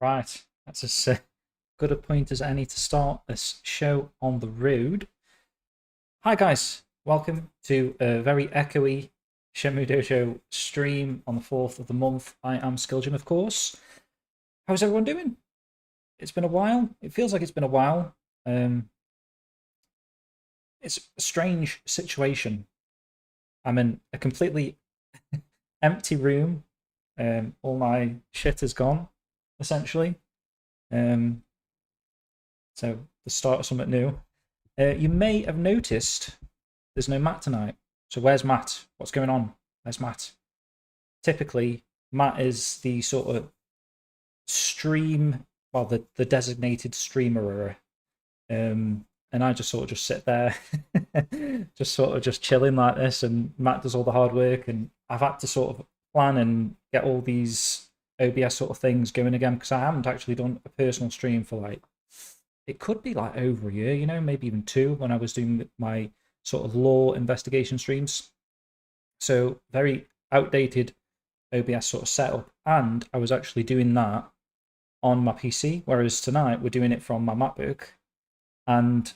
Right, that's as good a point as any to start this show on the road. Hi guys, welcome to a very echoey Shenmue Dojo stream on the 4th of the month. I am Skilljim, of course. How's everyone doing? It's been a while. It feels like it's been a while. Um, it's a strange situation. I'm in a completely empty room. All my shit is gone, essentially. Um, so the start of something new. You may have noticed there's no Matt tonight. So where's Matt? What's going on? Where's Matt? Typically, Matt is the sort of stream, well, the designated streamer, and I just sort of just sit there, just sort of just chilling like this, and Matt does all the hard work, and I've had to sort of plan and get all these OBS sort of things going again because I haven't actually done a personal stream for like it could be like over a year, maybe even two when I was doing my sort of law investigation streams. So very outdated OBS sort of setup, and I was actually doing that on my PC, whereas tonight we're doing it from my MacBook. And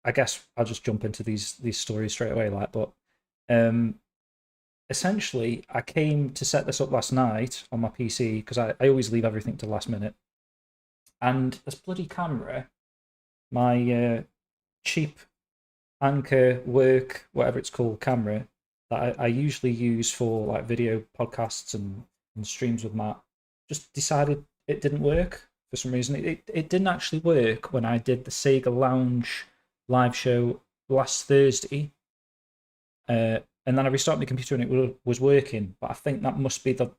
I guess I'll just jump into these stories straight away, but essentially I came to set this up last night on my PC because I always leave everything to the last minute. And this bloody camera, my cheap Anchor work, whatever it's called, camera that I usually use for like video podcasts and streams with Matt, just decided it didn't work for some reason. It didn't actually work when I did the Sega Lounge live show last Thursday. And then I restarted my computer and it was working, but I think that must be the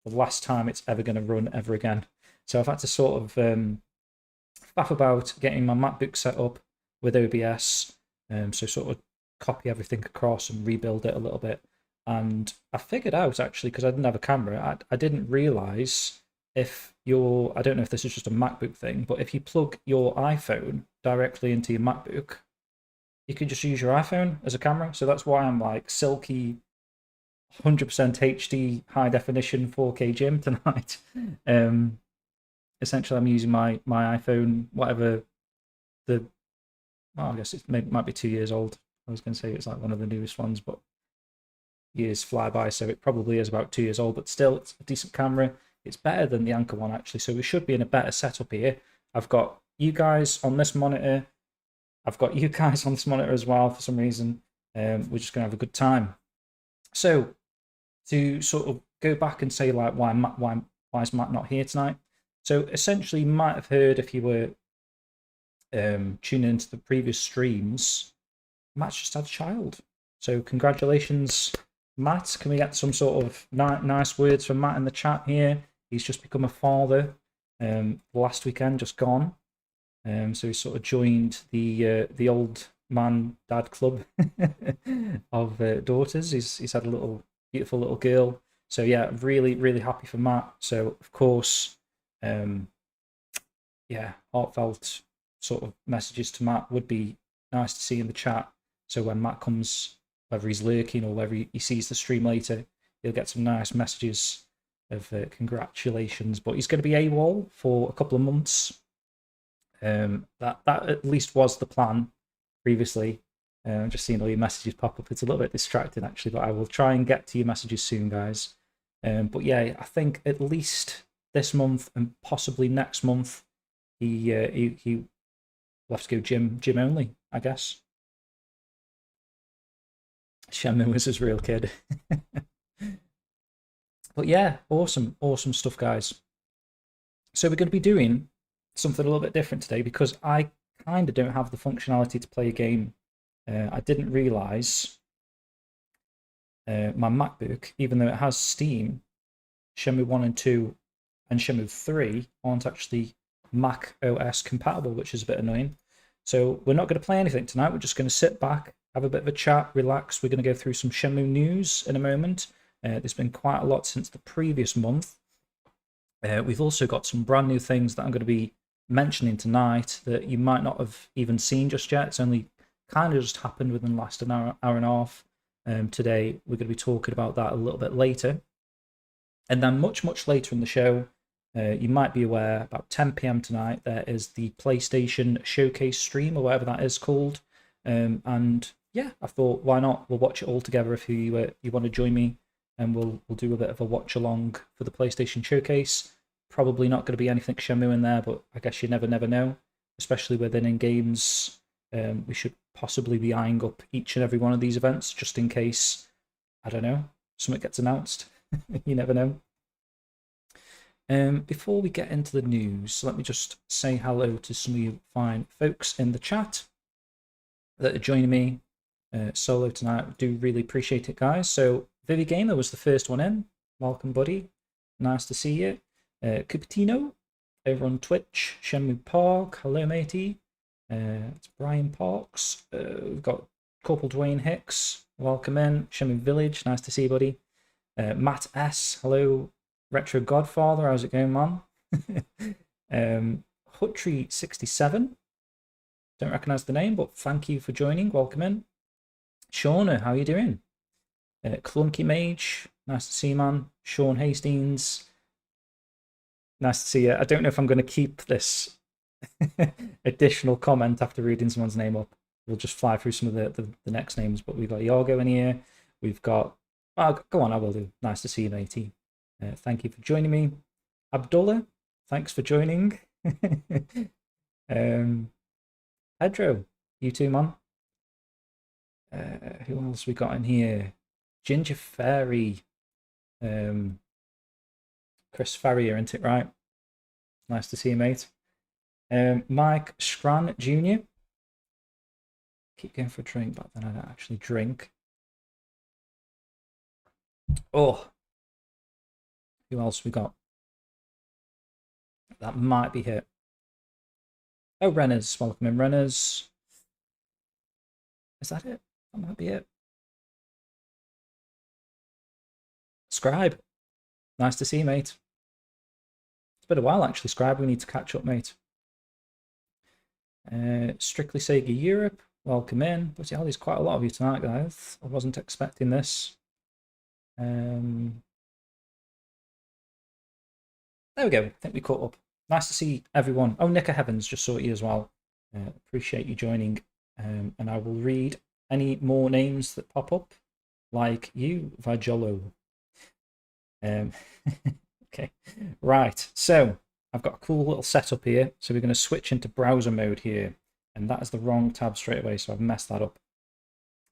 last time it's ever going to run ever again. So I've had to sort of faff about getting my MacBook set up with OBS, so sort of copy everything across and rebuild it a little bit. And I figured out actually, because I didn't have a camera, I didn't realize if I don't know if this is just a MacBook thing, but if you plug your iPhone directly into your MacBook, you can just use your iPhone as a camera. So that's why I'm like silky 100% HD high definition 4K Jim tonight. Essentially, I'm using my iPhone, whatever I guess it might be 2 years old. I was going to say it's like one of the newest ones, but years fly by, so it probably is about 2 years old, but still, it's a decent camera. It's better than the Anchor one, actually, so we should be in a better setup here. I've got you guys on this monitor. I've got you guys on this monitor as well for some reason. We're just going to have a good time. So, to sort of go back and say, like, why is Matt not here tonight? So, essentially, you might have heard if you were tuning into the previous streams, Matt's just had a child. So, congratulations, Matt. Can we get some sort of nice words from Matt in the chat here? He's just become a father last weekend, just gone. So he sort of joined the old man dad club of daughters. He's had a beautiful little girl. So yeah, really really happy for Matt. So of course, yeah, heartfelt sort of messages to Matt would be nice to see in the chat. So when Matt comes, whether he's lurking or whether he sees the stream later, he'll get some nice messages of congratulations. But he's going to be AWOL for a couple of months. That at least was the plan previously. Just seeing all your messages pop up, it's a little bit distracting actually, but I will try and get to your messages soon, guys. But yeah, I think at least this month and possibly next month, he will have to go gym only, I guess. Shenmue was his real kid. But yeah, awesome stuff, guys. So we're going to be doing something a little bit different today because I kind of don't have the functionality to play a game. I didn't realize my MacBook, even though it has Steam, Shenmue 1 and 2 and Shenmue 3 aren't actually Mac OS compatible, which is a bit annoying. So we're not going to play anything tonight. We're just going to sit back, have a bit of a chat, relax. We're going to go through some Shenmue news in a moment. There's been quite a lot since the previous month. We've also got some brand new things that I'm going to be mentioning tonight that you might not have even seen just yet. It's only kind of just happened within the last hour and a half. Today, we're going to be talking about that a little bit later. And then much later in the show, You might be aware, about 10 p.m. tonight, there is the PlayStation Showcase stream, or whatever that is called. And yeah, I thought, why not? We'll watch it all together if you want to join me, and we'll do a bit of a watch along for the PlayStation Showcase. Probably not going to be anything Shenmue in there, but I guess you never know, especially within in games. We should possibly be eyeing up each and every one of these events just in case, I don't know, something gets announced. You never know. Before we get into the news, let me just say hello to some of you fine folks in the chat that are joining me solo tonight. Do really appreciate it, guys. So Vivi Gamer was the first one in. Welcome, buddy. Nice to see you. Cupertino over on Twitch. Shenmue Park. Hello, matey. It's Brian Parks. We've got Corporal Dwayne Hicks. Welcome in. Shenmue Village. Nice to see you, buddy. Matt S. Hello. Retro Godfather. How's it going, man? Huttree67. Don't recognise the name, but thank you for joining. Welcome in. Shauna, how are you doing? Clunky Mage. Nice to see you, man. Sean Hastings. Nice to see you. I don't know if I'm going to keep this additional comment after reading someone's name up. We'll just fly through some of the next names, but we've got Yargo in here. We've got... Oh, go on, I will do. Nice to see you, matey. Thank you for joining me. Abdullah, thanks for joining. Pedro, you too, man. Who else we got in here? Ginger Fairy. Chris Farrier, isn't it, right? Nice to see you, mate. Mike Scran Jr. Keep going for a drink, but then I don't actually drink. Oh. Who else we got? That might be it. Oh, Renners. Welcome in, Renners. Is that it? That might be it. Scribe. Nice to see you, mate. It's been a while, actually, Scribe. We need to catch up, mate. Strictly Sega Europe. Welcome in. But yeah, there's quite a lot of you tonight, guys. I wasn't expecting this. There we go. I think we caught up. Nice to see everyone. Oh, Nicker Heavens, just saw you as well. Appreciate you joining. And I will read any more names that pop up, like you, Vajolo. Okay, right. So I've got a cool little setup here. So we're going to switch into browser mode here. And that is the wrong tab straight away, so I've messed that up.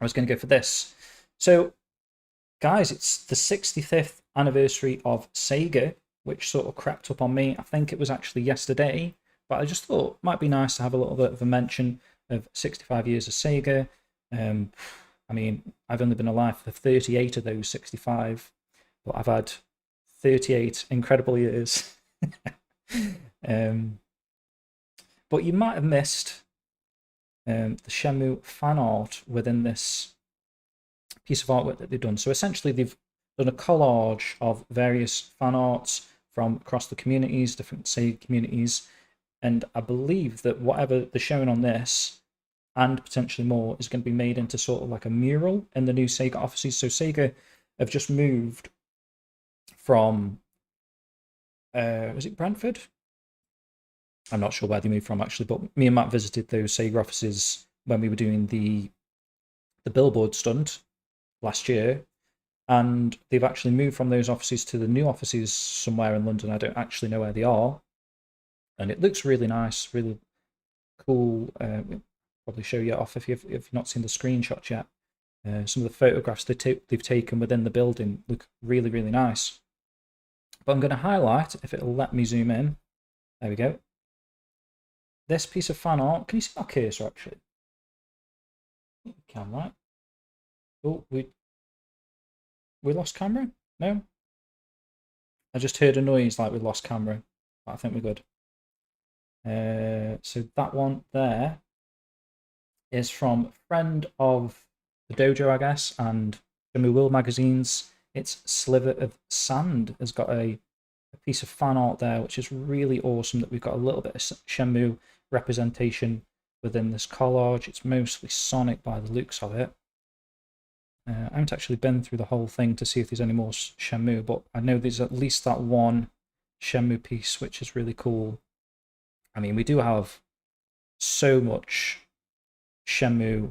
I was going to go for this. So, guys, it's the 65th anniversary of Sega, which sort of crept up on me. I think it was actually yesterday, but I just thought it might be nice to have a little bit of a mention of 65 years of Sega. I mean, I've only been alive for 38 of those 65, but I've had 38 incredible years. But you might have missed the Shenmue fan art within this piece of artwork that they've done. So essentially, they've done a collage of various fan arts from across the communities, different Sega communities, and I believe that whatever they're showing on this, and potentially more, is going to be made into sort of like a mural in the new Sega offices. So Sega have just moved from, was it Brentford? I'm not sure where they moved from actually, but me and Matt visited those Sega offices when we were doing the billboard stunt last year, and they've actually moved from those offices to the new offices somewhere in London. I don't actually know where they are, and it looks really nice, really cool. We'll probably show you off if you've not seen the screenshots yet. Some of the photographs they've taken within the building look really, really nice. But I'm going to highlight, if it'll let me zoom in. There we go. This piece of fan art. Can you see my cursor actually? You can, right? Oh, we lost camera? No? I just heard a noise like we lost camera. But I think we're good. So that one there is from a friend of the dojo, I guess, and Shenmue World magazines. It's Sliver of Sand has got a piece of fan art there, which is really awesome that we've got a little bit of Shenmue representation within this collage. It's mostly Sonic by the looks of it. I haven't actually been through the whole thing to see if there's any more Shenmue, but I know there's at least that one Shenmue piece, which is really cool. I mean, we do have so much Shenmue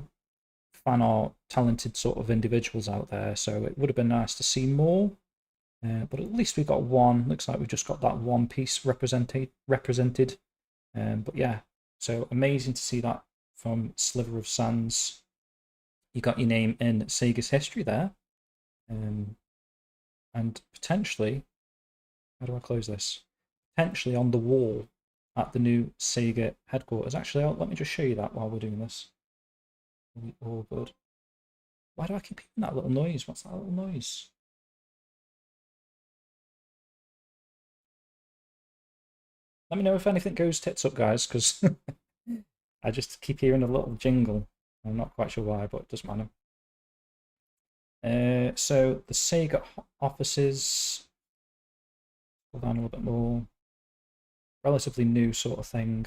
fan art, talented sort of individuals out there, so it would have been nice to see more. But at least we got one. Looks like we've just got that one piece represented. But yeah, so amazing to see that from Sliver of Sands. You got your name in Sega's history there. And potentially, how do I close this? Potentially on the wall at the new Sega headquarters. Actually, let me just show you that while we're doing this. All good. Why do I keep hearing that little noise? What's that little noise? Let me know if anything goes tits up, guys, because I just keep hearing a little jingle. I'm not quite sure why, but it doesn't matter. So the Sega offices, pull down a little bit more. Relatively new sort of thing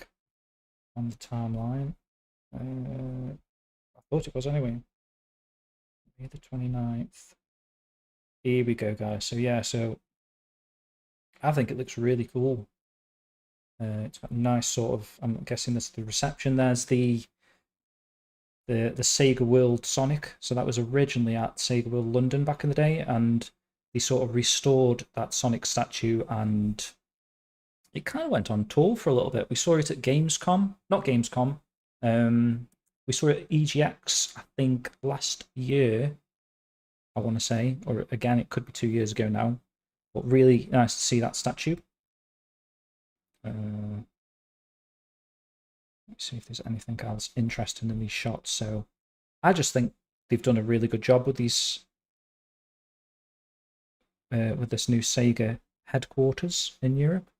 on the timeline. I thought it was anyway. May the 29th. Here we go, guys. So yeah, so I think it looks really cool. It's got a nice sort of, I'm guessing this is the reception. There's the Sega World Sonic. So that was originally at Sega World London back in the day, and they sort of restored that Sonic statue, and it kind of went on tour for a little bit. We saw it at Gamescom, not Gamescom. We saw it at EGX, I think, last year, I want to say, or again, it could be 2 years ago now. But really nice to see that statue. Let's see if there's anything else interesting in these shots. So I just think they've done a really good job with these, with this new Sega headquarters in Europe.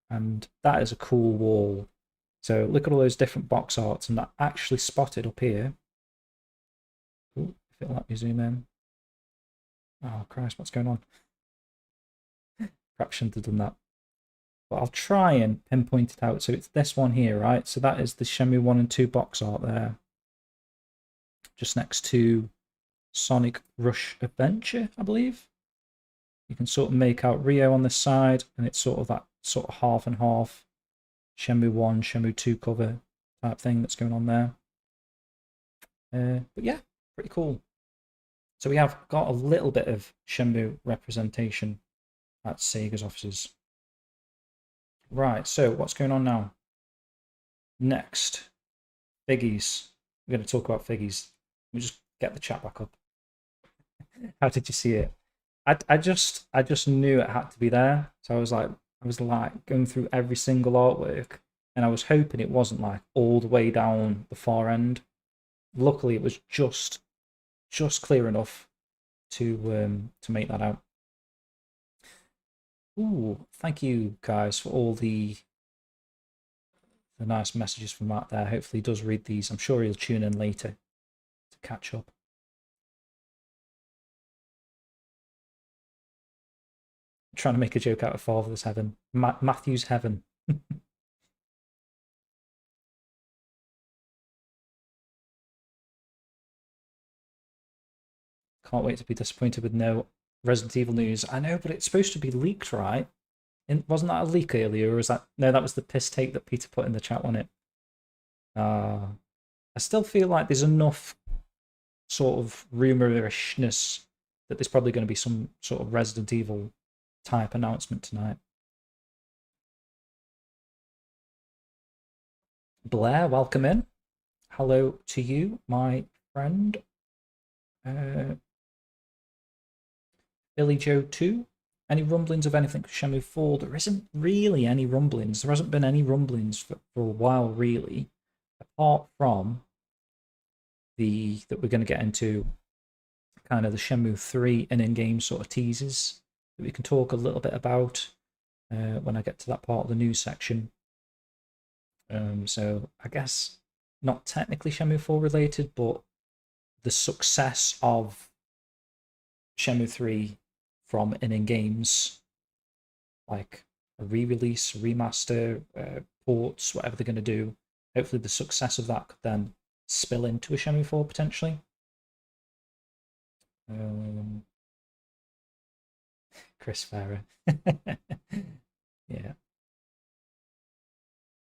And that is a cool wall. So look at all those different box arts, and that actually spotted up here. Ooh, if it'll let me zoom in. Oh Christ, what's going on? Perhaps shouldn't have done that. But I'll try and pinpoint it out. So it's this one here, right? So that is the Shenmue 1 and 2 box art there. Just next to Sonic Rush Adventure, I believe. You can sort of make out Rio on this side, and it's sort of that sort of half and half Shenmue 1, Shenmue 2 cover type thing that's going on there. But yeah, pretty cool. So we have got a little bit of Shenmue representation at Sega's offices. Right, so what's going on now? Next, Figgies. We're going to talk about Figgies. Let me just get the chat back up. How did you see it? I just knew it had to be there. So I was like going through every single artwork, and I was hoping it wasn't like all the way down the far end. Luckily, it was just clear enough to make that out. Ooh, thank you guys for all the nice messages from Matt there. Hopefully he does read these. I'm sure he'll tune in later to catch up. I'm trying to make a joke out of Father's Heaven. Matthew's Heaven. Can't wait to be disappointed with no Resident Evil news. I know, but it's supposed to be leaked, right? Wasn't that a leak earlier, or was that... No, that was the piss take that Peter put in the chat, wasn't it? I still feel like there's enough sort of rumorishness that there's probably going to be some sort of Resident Evil type announcement tonight. Blair, welcome in. Hello to you, my friend. Billy Joe 2. Any rumblings of anything for Shenmue 4? There isn't really any rumblings. There hasn't been any rumblings for a while, really. Apart from that we're going to get into kind of the Shenmue 3 and in-game sort of teasers that we can talk a little bit about when I get to that part of the news section. So I guess not technically Shenmue 4 related, but the success of Shenmue 3 from in-games, like a re-release, remaster, ports, whatever they're going to do. Hopefully the success of that could then spill into a Shenmue 4 potentially. Chris Farrer. Yeah.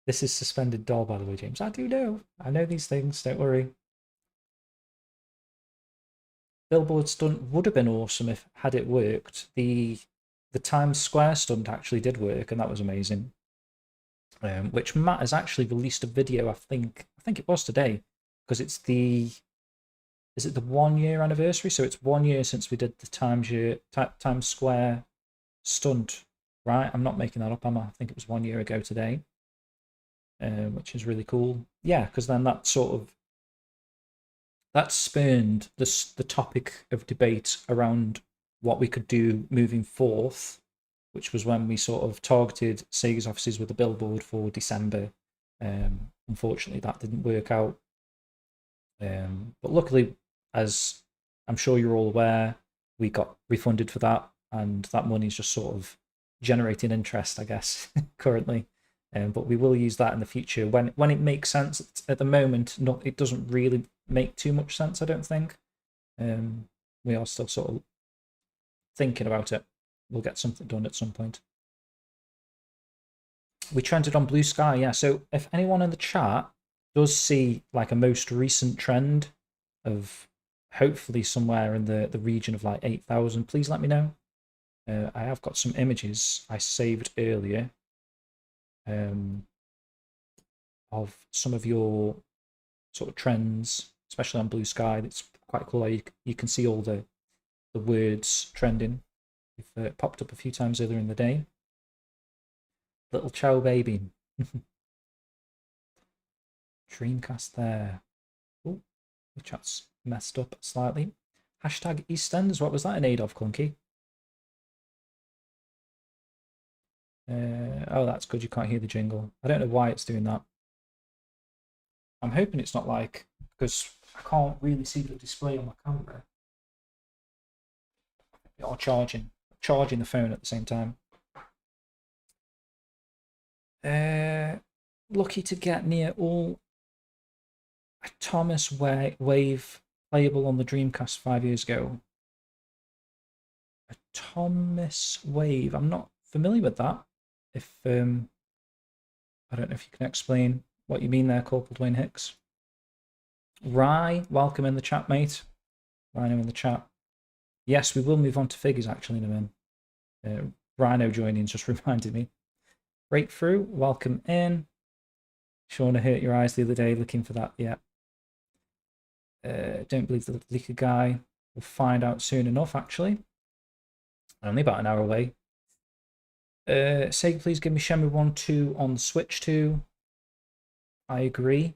This is suspended doll, by the way, James. I do know. I know these things. Don't worry. Billboard stunt would have been awesome if had it worked. The Times Square stunt actually did work, and that was amazing. Which Matt has actually released a video. I think it was today, because it's the is it the 1 year anniversary? So it's 1 year since we did the Times Square stunt, right? I'm not making that up, am I? I think it was 1 year ago today, which is really cool. Yeah, because then that spurned the topic of debate around what we could do moving forth, which was when we sort of targeted Sega's offices with a billboard for December. Unfortunately, that didn't work out. But luckily, as I'm sure you're all aware, we got refunded for that, and that money is just sort of generating interest, I guess, currently. But we will use that in the future when it makes sense. At the moment, it doesn't really make too much sense, I don't think. We are still sort of thinking about it. We'll get something done at some point. We trended on Blue Sky, yeah. So if anyone in the chat does see like a most recent trend of hopefully somewhere in the region of like 8,000, please let me know. I have got some images I saved earlier of some of your sort of trends, especially on Blue Sky. It's quite cool how you can see all the words trending. We've popped up a few times earlier in the day. Little Chow Baby. Dreamcast there. Oh, the chat's messed up slightly. Hashtag EastEnders. What was that in aid of, Clunky? Oh, that's good. You can't hear the jingle. I don't know why it's doing that. I'm hoping it's not like, because I can't really see the display on my camera. Or charging the phone at the same time. Lucky to get near all Thomas Wave playable on the Dreamcast 5 years ago. A Thomas Wave. I'm not familiar with that. If I don't know if you can explain what you mean there, Corporal Dwayne Hicks. Rye, welcome in the chat, mate. Rhino in the chat. Yes, we will move on to figures actually in a minute. Rhino joining's just reminded me. Breakthrough, welcome in. Shauna hurt your eyes the other day looking for that. Yeah. Don't believe the leaker guy. We'll find out soon enough, actually. Only about an hour away. Sega, please give me Shenmue 1, 2 on the Switch 2. I agree.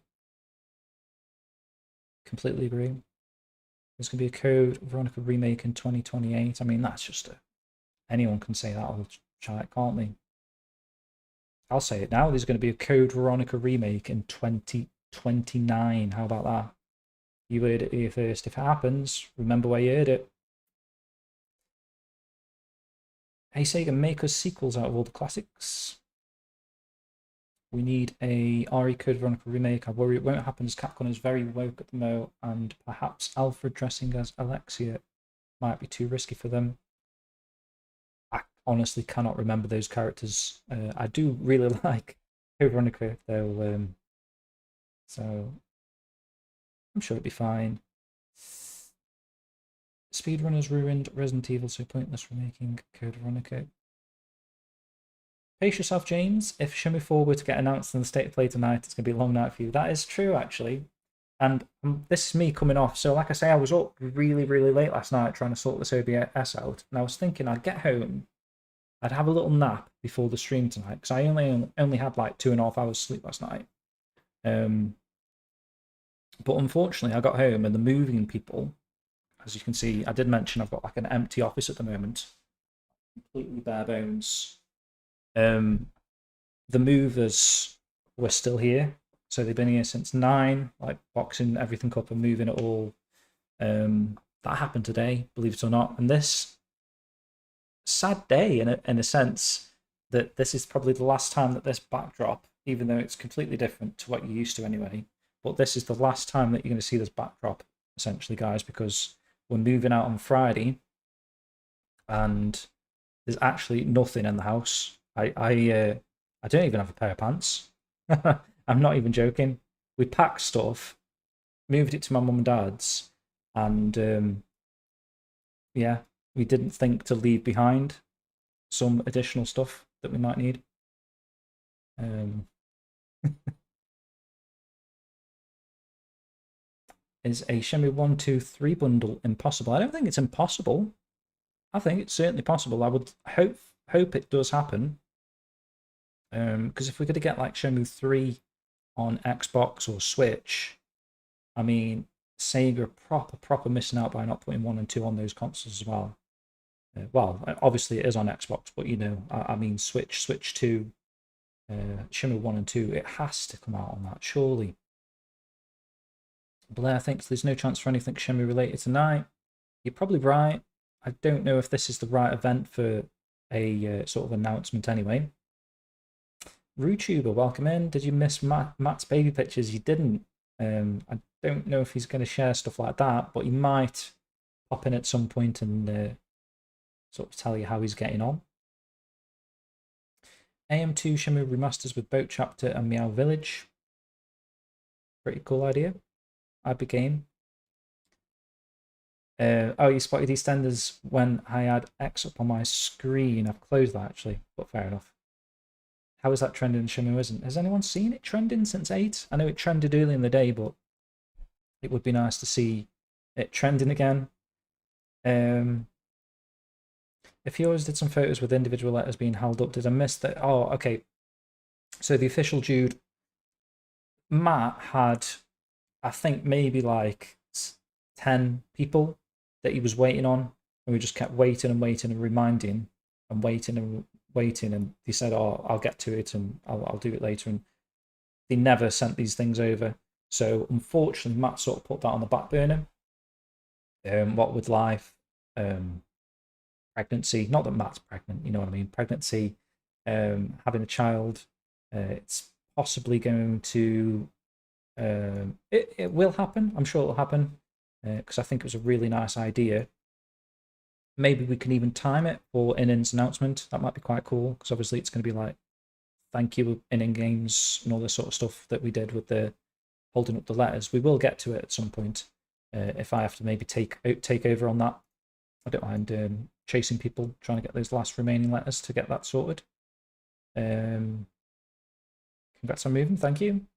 Completely agree. There's going to be a Code Veronica remake in 2028. I mean, that's just anyone can say that on the chat, can't they? I'll say it now. There's going to be a Code Veronica remake in 2029. How about that? You heard it here first. If it happens, remember where you heard it. Hey Sega, make us sequels out of all the classics. We need a RE Code Veronica remake. I worry it won't happen as Capcom is very woke at the moment, and perhaps Alfred dressing as Alexia might be too risky for them. I honestly cannot remember those characters. I do really like Code Veronica though, so I'm sure it'll be fine. Speedrunners ruined Resident Evil, so pointless remaking Code Veronica. Pace yourself, James. If Shenmue 4 were to get announced in the State of Play tonight, it's going to be a long night for you. That is true, actually. And this is me coming off. So, like I say, I was up really, really late last night trying to sort this OBS out. And I was thinking I'd get home, I'd have a little nap before the stream tonight, because I only had like 2.5 hours sleep last night. But unfortunately, I got home and the moving people, as you can see, I did mention I've got like an empty office at the moment, completely bare bones. The movers were still here, so they've been here since 9, like boxing everything up and moving it all. That happened today, believe it or not. And this sad day, in a sense, that this is probably the last time that this backdrop, even though it's completely different to what you're used to anyway, but this is the last time that you're going to see this backdrop, essentially, guys, because we're moving out on Friday, and There's actually nothing in the house. I don't even have a pair of pants. I'm not even joking. We packed stuff, moved it to my mum and dad's, and yeah, we didn't think to leave behind some additional stuff that we might need. Is a Shenmue 1, 2, 3 bundle impossible? I don't think it's impossible. I think it's certainly possible. I would hope it does happen. Because if we're going to get like Shenmue 3 on Xbox or Switch, I mean, Sega are proper missing out by not putting 1 and 2 on those consoles as well. Well, obviously it is on Xbox, but you know, I mean, Switch 2, Shenmue 1 and 2, it has to come out on that, surely. Blair thinks there's no chance for anything Shenmue related tonight. You're probably right. I don't know if this is the right event for a sort of announcement anyway. RuTuber, welcome in. Did you miss Matt's baby pictures? You didn't. I don't know if he's going to share stuff like that, but he might pop in at some point and sort of tell you how he's getting on. AM2 Shenmue remasters with Boat Chapter and Meow Village. Pretty cool idea. I'd be game. Oh, you spotted EastEnders when I had X up on my screen. I've closed that actually, but fair enough. How is that trending in Shenmue isn't? Has anyone seen it trending since 8? I know it trended early in the day, but it would be nice to see it trending again. If you always did some photos with individual letters being held up, did I miss that? Oh, okay. So the official Jude, Matt had, I think maybe like 10 people that he was waiting on, and we just kept waiting and waiting and reminding and waiting and waiting, and he said, "Oh, I'll get to it and I'll do it later," and they never sent these things over. So unfortunately, Matt sort of put that on the back burner. What with life, pregnancy, not that Matt's pregnant, you know what I mean, pregnancy, having a child, it's possibly going to, it will happen. I'm sure it'll happen, because I think it was a really nice idea. Maybe we can even time it for Innin's announcement. That might be quite cool, because obviously it's going to be like, thank you, Innin Games, and all this sort of stuff that we did with the holding up the letters. We will get to it at some point. If I have to maybe take over on that, I don't mind chasing people, trying to get those last remaining letters to get that sorted. Congrats on moving, thank you.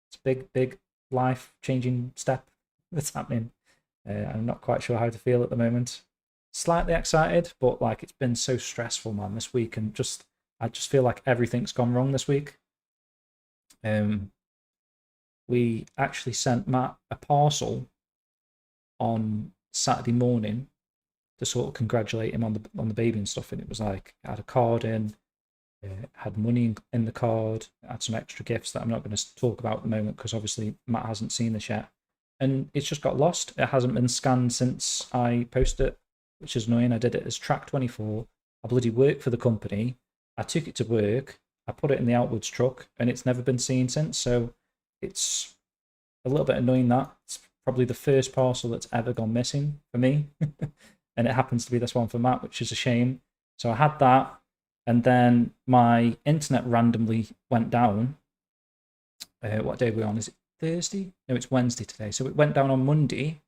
It's a big life-changing step that's happening. I'm not quite sure how to feel at the moment. Slightly excited, but like it's been so stressful, man, this week, and I just feel like everything's gone wrong this week. We actually sent Matt a parcel on Saturday morning to sort of congratulate him on the baby and stuff, and it was like, I had a card in, had money in the card, had some extra gifts that I'm not going to talk about at the moment because obviously Matt hasn't seen this yet, and it's just got lost. It hasn't been scanned since I posted it, which is annoying. I did it as track 24. I bloody work for the company. I took it to work. I put it in the outwards truck, and it's never been seen since. So it's a little bit annoying that it's probably the first parcel that's ever gone missing for me, and it happens to be this one for Matt, which is a shame. So I had that, and then my internet randomly went down. What day are we on? Is it Thursday? No, it's Wednesday today. So it went down on Monday,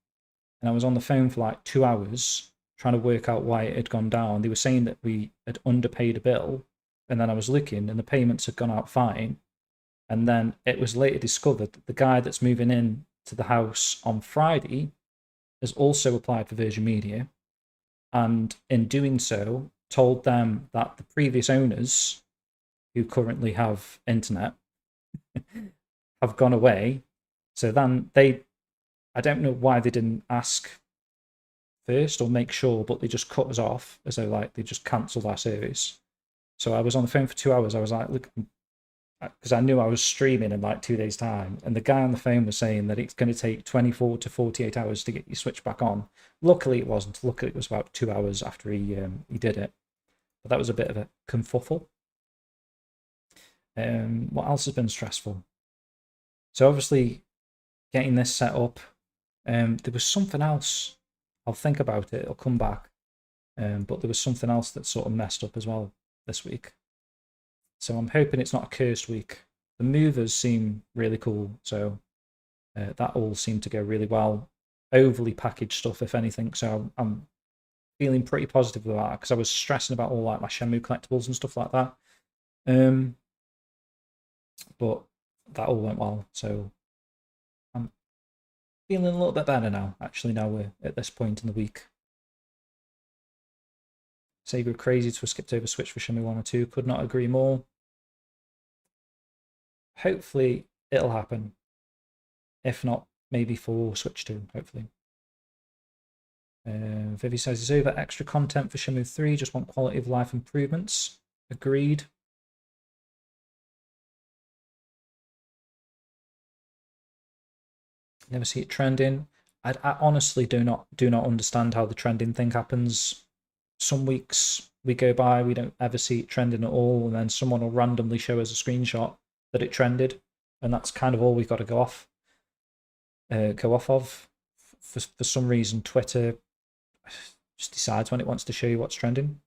and I was on the phone for like 2 hours trying to work out why it had gone down. They were saying that we had underpaid a bill, and then I was looking, and the payments had gone out fine. And then it was later discovered that the guy that's moving in to the house on Friday has also applied for Virgin Media, and in doing so, told them that the previous owners, who currently have internet, have gone away. So then I don't know why they didn't ask first or make sure, but they just cut us off as though like they just cancelled our service. So I was on the phone for 2 hours. I was like, look, because I knew I was streaming in like 2 days' time, and the guy on the phone was saying that it's going to take 24 to 48 hours to get your switch back on. Luckily, it wasn't. Luckily, it was about 2 hours after he did it. But that was a bit of a kerfuffle. What else has been stressful? So obviously, getting this set up. There was something else. I'll think about it. It'll come back. but there was something else that sort of messed up as well this week. So I'm hoping it's not a cursed week. The movers seem really cool, so that all seemed to go really well. Overly packaged stuff, if anything, so I'm feeling pretty positive about that because I was stressing about all like my Shenmue collectibles and stuff like that. But that all went well, so I'm feeling a little bit better now. Actually, now we're at this point in the week. Sega crazy to have skipped over Switch for Shenmue 1 or 2. Could not agree more. Hopefully, it'll happen. If not, maybe for Switch 2, hopefully. Vivi says it's over extra content for Shenmue 3. Just want quality of life improvements. Agreed. Never see it trending. I honestly do not understand how the trending thing happens. Some weeks we go by, we don't ever see it trending at all, and then someone will randomly show us a screenshot that it trended, and that's kind of all we've got to go off of. For some reason, Twitter just decides when it wants to show you what's trending.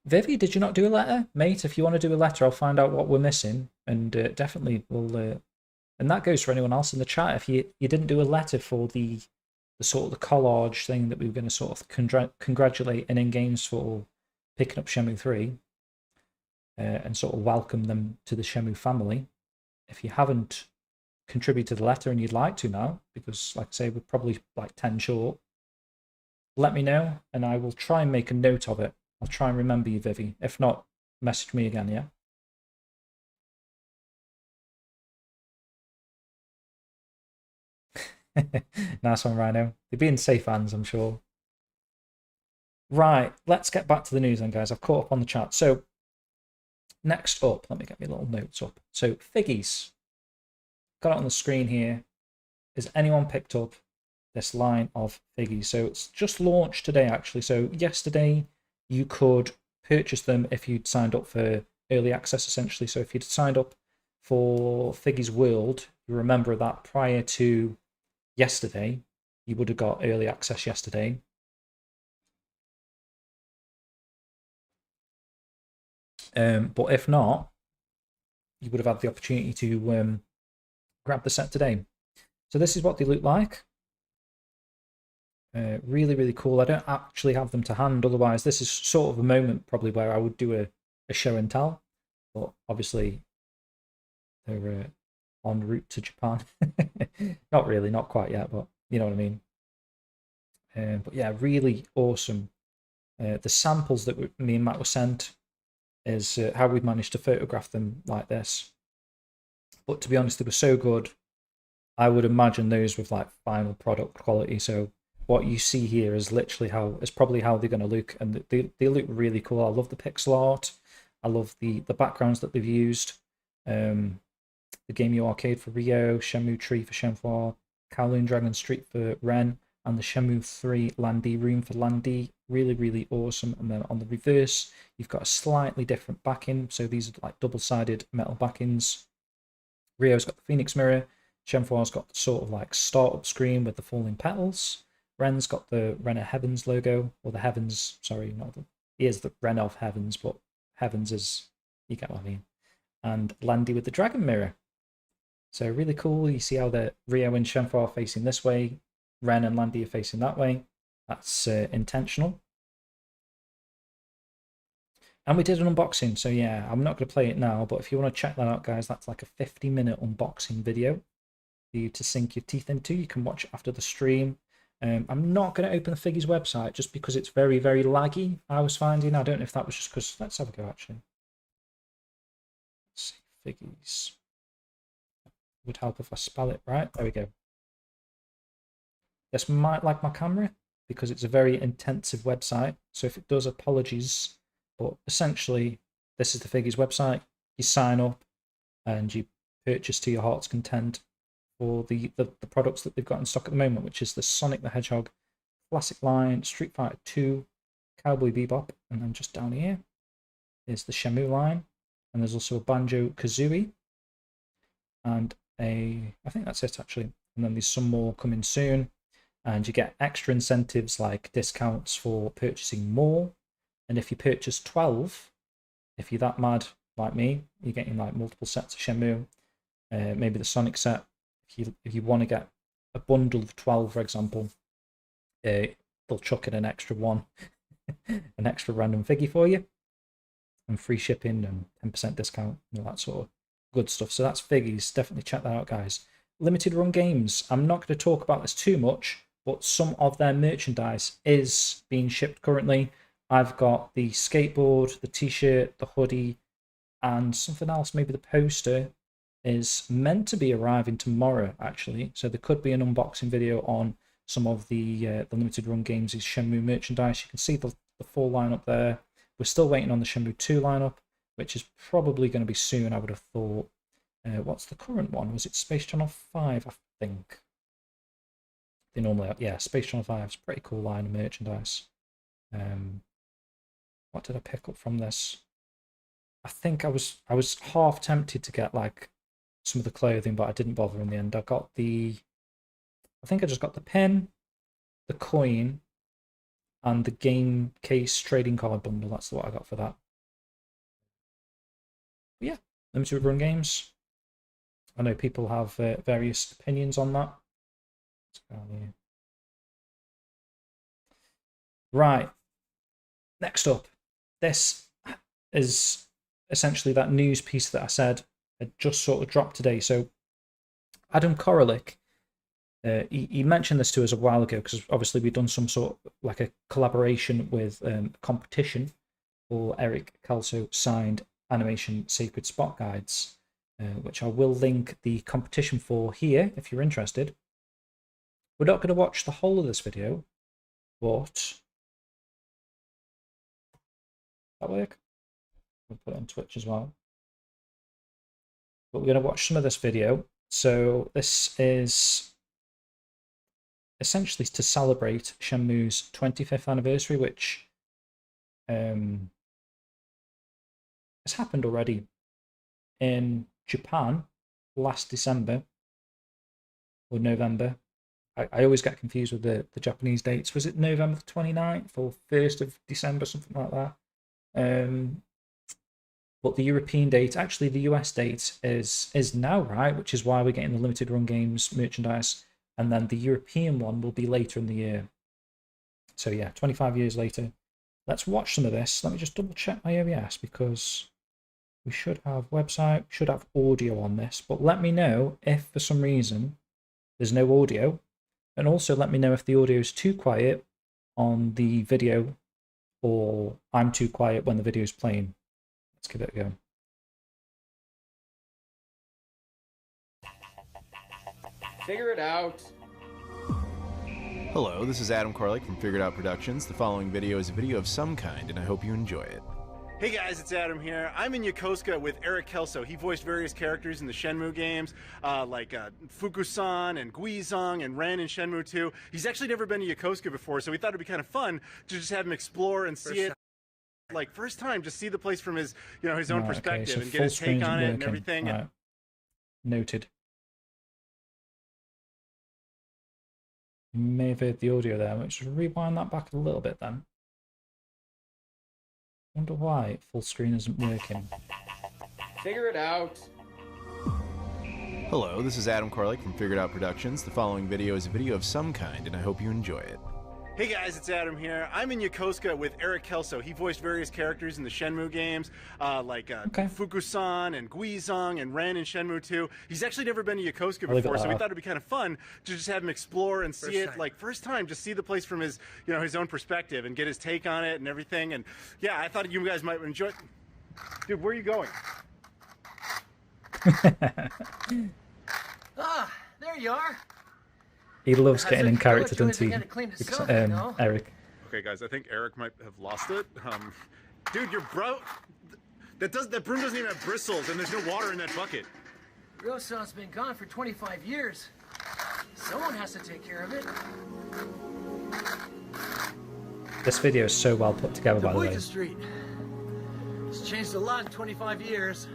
Vivi, did you not do a letter? Mate, if you want to do a letter, I'll find out what we're missing, and definitely we'll... and that goes for anyone else in the chat. If you didn't do a letter for the sort of the collage thing that we were going to sort of congratulate NN Games for picking up Shenmue 3 and sort of welcome them to the Shenmue family, if you haven't contributed a letter and you'd like to now, because like I say, we're probably like 10 short, let me know and I will try and make a note of it. I'll try and remember you, Vivi. If not, message me again, yeah? Nice one, Rhino. They're being safe hands, I'm sure. Right, let's get back to the news then, guys. I've caught up on the chat. So, next up, let me get my little notes up. So, Figgies. Got it on the screen here. Has anyone picked up this line of Figgies? So, it's just launched today, actually. So, yesterday, you could purchase them if you'd signed up for early access, essentially. So, if you'd signed up for Figgies World, you remember that prior to yesterday, you would have got early access yesterday. But if not, you would have had the opportunity to grab the set today. So this is what they look like. Really, really cool. I don't actually have them to hand. Otherwise, this is sort of a moment probably where I would do a show and tell. But obviously, they're en route to Japan. Not really, not quite yet, but you know what I mean. But yeah, really awesome. The samples that me and Matt were sent is how we've managed to photograph them like this. But to be honest, they were so good. I would imagine those with like final product quality. So what you see here is literally probably how they're going to look, and they look really cool. I love the pixel art. I love the backgrounds that they've used. The Game U Arcade for Rio, Shenmue Tree for Shenhua, Kowloon Dragon Street for Ren, and the Shenmue 3 Landy Room for Landy. Really, really awesome. And then on the reverse, you've got a slightly different backing. So these are like double-sided metal backings. Rio's got the Phoenix Mirror. Shenhua's got the sort of like startup screen with the falling petals. Ren's got the Ren of Heavens logo, or the Heavens, sorry, not the, he is the Ren of Heavens, but Heavens is, you get what I mean. And Landy with the Dragon Mirror. So really cool. You see how the Rio and Shenhua are facing this way, Ren and Landy are facing that way. That's intentional. And we did an unboxing, so yeah, I'm not going to play it now, but if you want to check that out, guys, that's like a 50-minute unboxing video for you to sink your teeth into. You can watch it after the stream. I'm not going to open the Figgies website just because it's very, very laggy, I was finding. I don't know if that was just because... Let's have a go, actually. Let's see, Figgies. Would help if I spell it right. There we go. This might lag my camera because it's a very intensive website. So if it does, apologies. But essentially, this is the Figgies website. You sign up and you purchase to your heart's content for the products that they've got in stock at the moment, which is the Sonic the Hedgehog Classic line, Street Fighter 2, Cowboy Bebop, and then just down here is the Shenmue line. And there's also a Banjo-Kazooie. And I think that's it actually. And then there's some more coming soon. and you get extra incentives like discounts for purchasing more. And if you purchase 12, if you're that mad like me, you're getting like multiple sets of Shenmue, maybe the Sonic set. If you want to get a bundle of 12, for example, they'll chuck in an extra one, an extra random figgy for you, and free shipping and 10% discount and all that sort of good stuff. So that's Figgies. Definitely check that out, guys. Limited run games. I'm not going to talk about this too much, but some of their merchandise is being shipped currently. I've got the skateboard, the t-shirt, the hoodie, and something else, maybe the poster, is meant to be arriving tomorrow, actually. So there could be an unboxing video on some of the limited run games' Shenmue merchandise. You can see the full lineup there. We're still waiting on the Shenmue 2 lineup, which is probably going to be soon, I would have thought. What's the current one? Was it Space Channel 5, I think? They normally have, yeah, Space Channel 5 is a pretty cool line of merchandise. What did I pick up from this? I think I was half tempted to get like some of the clothing, but I didn't bother in the end. I think I just got the pen, the coin, and the game case trading card bundle. That's what I got for that. But yeah, limited run games. I know people have various opinions on that. Right. Next up, this is essentially that news piece that I said had just sort of dropped today. So Adam Koralik, he mentioned this to us a while ago, because obviously we've done some sort of like a collaboration with a competition for Eric Kelso signed animation Sacred Spot guides, which I will link the competition for here if you're interested. We're not going to watch the whole of this video, but that work? We'll put it on Twitch as well. But we're going to watch some of this video. So this is essentially to celebrate Shenmue's 25th anniversary, which has happened already in Japan last December or November. I always get confused with the Japanese dates. Was it November the 29th or 1st of December, something like that? But the European date, actually the US date is now, right? Which is why we're getting the limited run games merchandise. And then the European one will be later in the year. So yeah, 25 years later. Let's watch some of this. Let me just double check my OBS, because we should have website, should have audio on this. But let me know if for some reason there's no audio. And also let me know if the audio is too quiet on the video, or I'm too quiet when the video is playing. Let's give it a go. Figure it out. Hello, this is Adam Koralik from Figured Out Productions. The following video is a video of some kind, and I hope you enjoy it. Hey guys, it's Adam here. I'm in Yokosuka with Eric Kelso. He voiced various characters in the Shenmue games, like Fukusan and Guizong and Ren in Shenmue 2. He's actually never been to Yokosuka before, so we thought it'd be kind of fun to just have him explore and see it. Like first time, just see the place from his, his own perspective, so and get his take on it and everything. Right. Noted. You may have heard the audio there. Let's just rewind that back a little bit then. Wonder why full screen isn't working. Figure it out. Hello, this is Adam Koralik from Figured Out Productions. The following video is a video of some kind, and I hope you enjoy it. Hey guys, it's Adam here. I'm in Yokosuka with Eric Kelso. He voiced various characters in the Shenmue games, like Fukusan and Guizong and Ren in Shenmue 2. He's actually never been to Yokosuka before, so we thought it'd be kind of fun to just have him explore and see it, like first time, just see the place from his, his own perspective and get his take on it and everything. And yeah, I thought you guys might enjoy it. Dude, where are you going? Ah, there you are. He loves getting in character, doesn't he? Eric. Okay, guys, I think Eric might have lost it. Dude, your bro... That broom doesn't even have bristles, and there's no water in that bucket. Ryosan's been gone for 25 years. Someone has to take care of it. This video is so well put together, by the way. Street. It's changed a lot in 25 years.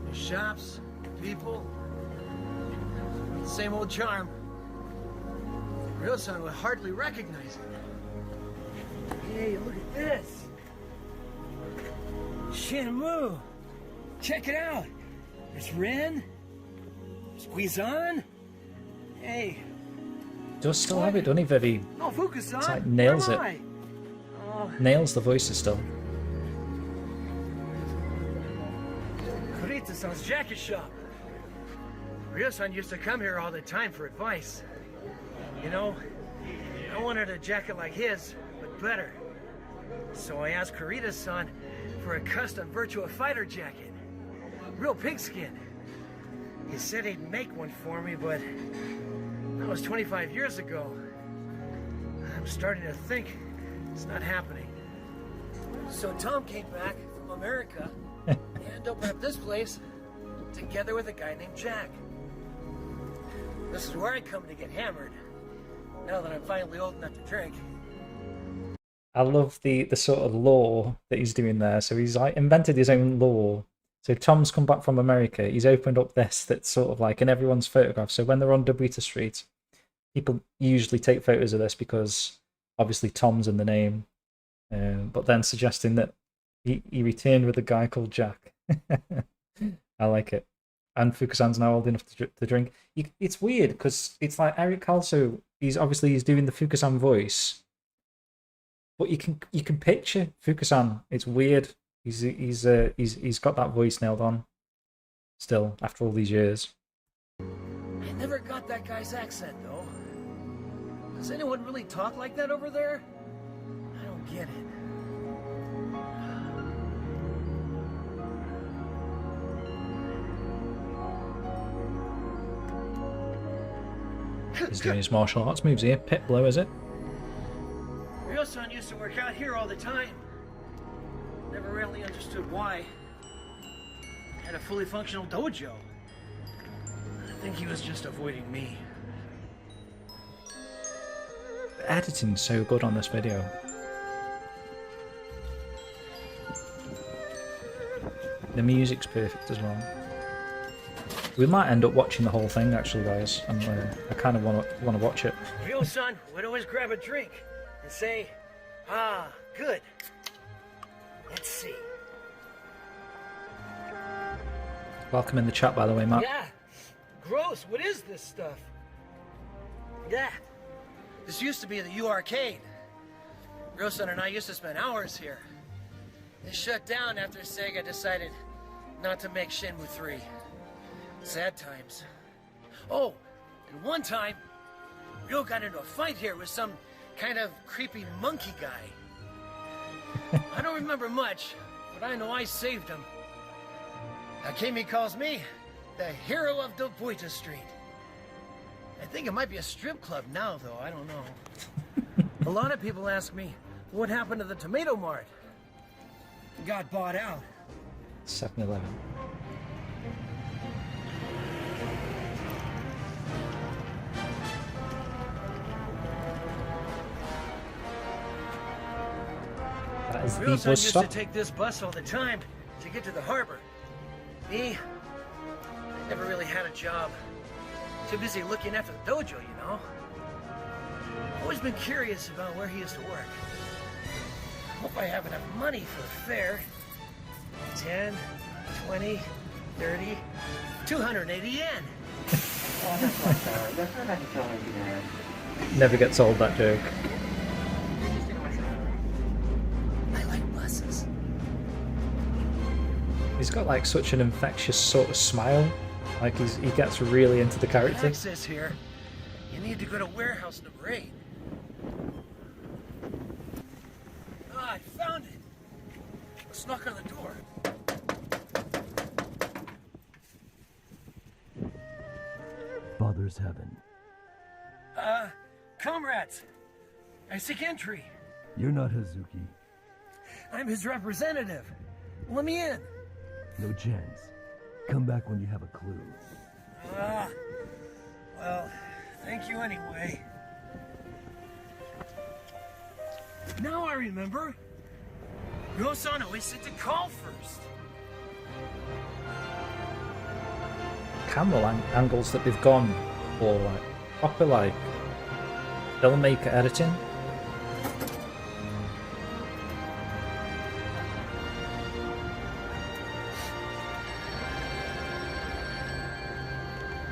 New shops, people, same old charm. Ryo-san would hardly recognize it. Hey, look at this. Shenmue. Check it out. There's Ren. There's Guizan. Hey. Does still have it, doesn't he, Vivi? Oh, Fukusan. It's like nails it. Oh. Nails the voices still. Kurita-san's jacket shop. Ryo-san used to come here all the time for advice. You know, I wanted a jacket like his, but better. So I asked Kurita-san for a custom Virtua Fighter jacket. Real pigskin. He said he'd make one for me, but that was 25 years ago. I'm starting to think it's not happening. So Tom came back from America and opened up this place together with a guy named Jack. This is where I come to get hammered, now that I'm finally old enough to drink. I love the sort of lore that he's doing there. So he's like invented his own lore. So Tom's come back from America. He's opened up this that's sort of like in everyone's photograph. So when they're on Dobuita Street, people usually take photos of this because obviously Tom's in the name. But then suggesting that he returned with a guy called Jack. I like it. And Fukusan's now old enough to drink. It's weird because it's like Eric Kelso. He's doing the Fukusan voice, but you can picture Fukusan. It's weird. He's got that voice nailed on. Still, after all these years. I never got that guy's accent though. Does anyone really talk like that over there? I don't get it. He's doing his martial arts moves here. Pit blow, is it? Ryo-san used to work out here all the time. Never really understood why. Had a fully functional dojo. I think he was just avoiding me. The editing's so good on this video. The music's perfect as well. We might end up watching the whole thing, actually, guys. I kind of want to watch it. Ryo-san would always grab a drink and say, "Ah, good. Let's see." Welcome in the chat, by the way, Matt. Yeah. Gross. What is this stuff? Yeah. This used to be the U Arcade. Ryo-san and I used to spend hours here. It shut down after Sega decided not to make Shenmue 3. Sad times. Oh, and one time, Ryo got into a fight here with some kind of creepy monkey guy. I don't remember much, but I know I saved him. Akemi calls me the hero of Dobuita Street. I think it might be a strip club now, though. I don't know. A lot of people ask me, what happened to the Tomato Mart? It got bought out. 7-Eleven. That is the bus used stop. to take this bus all the time to get to the harbor. Me, I never really had a job. Too busy looking after the dojo, you know. Always been curious about where he used to work. Hope I have enough money for the fare. 10, 20, 30, 280 yen. Never gets old, that joke. I like buses. He's got like such an infectious sort of smile. Like he gets really into the character. Access here. You need to go to warehouse number 8. Ah, I found it. Let's knock on the door. Father's heaven. Comrades, I seek entry. You're not Hazuki. I'm his representative. Let me in. No chance. Come back when you have a clue. Well, thank you anyway. Now I remember. Ryo-san always said to call first. Camera angles that they've gone for, like proper like filmmaker editing.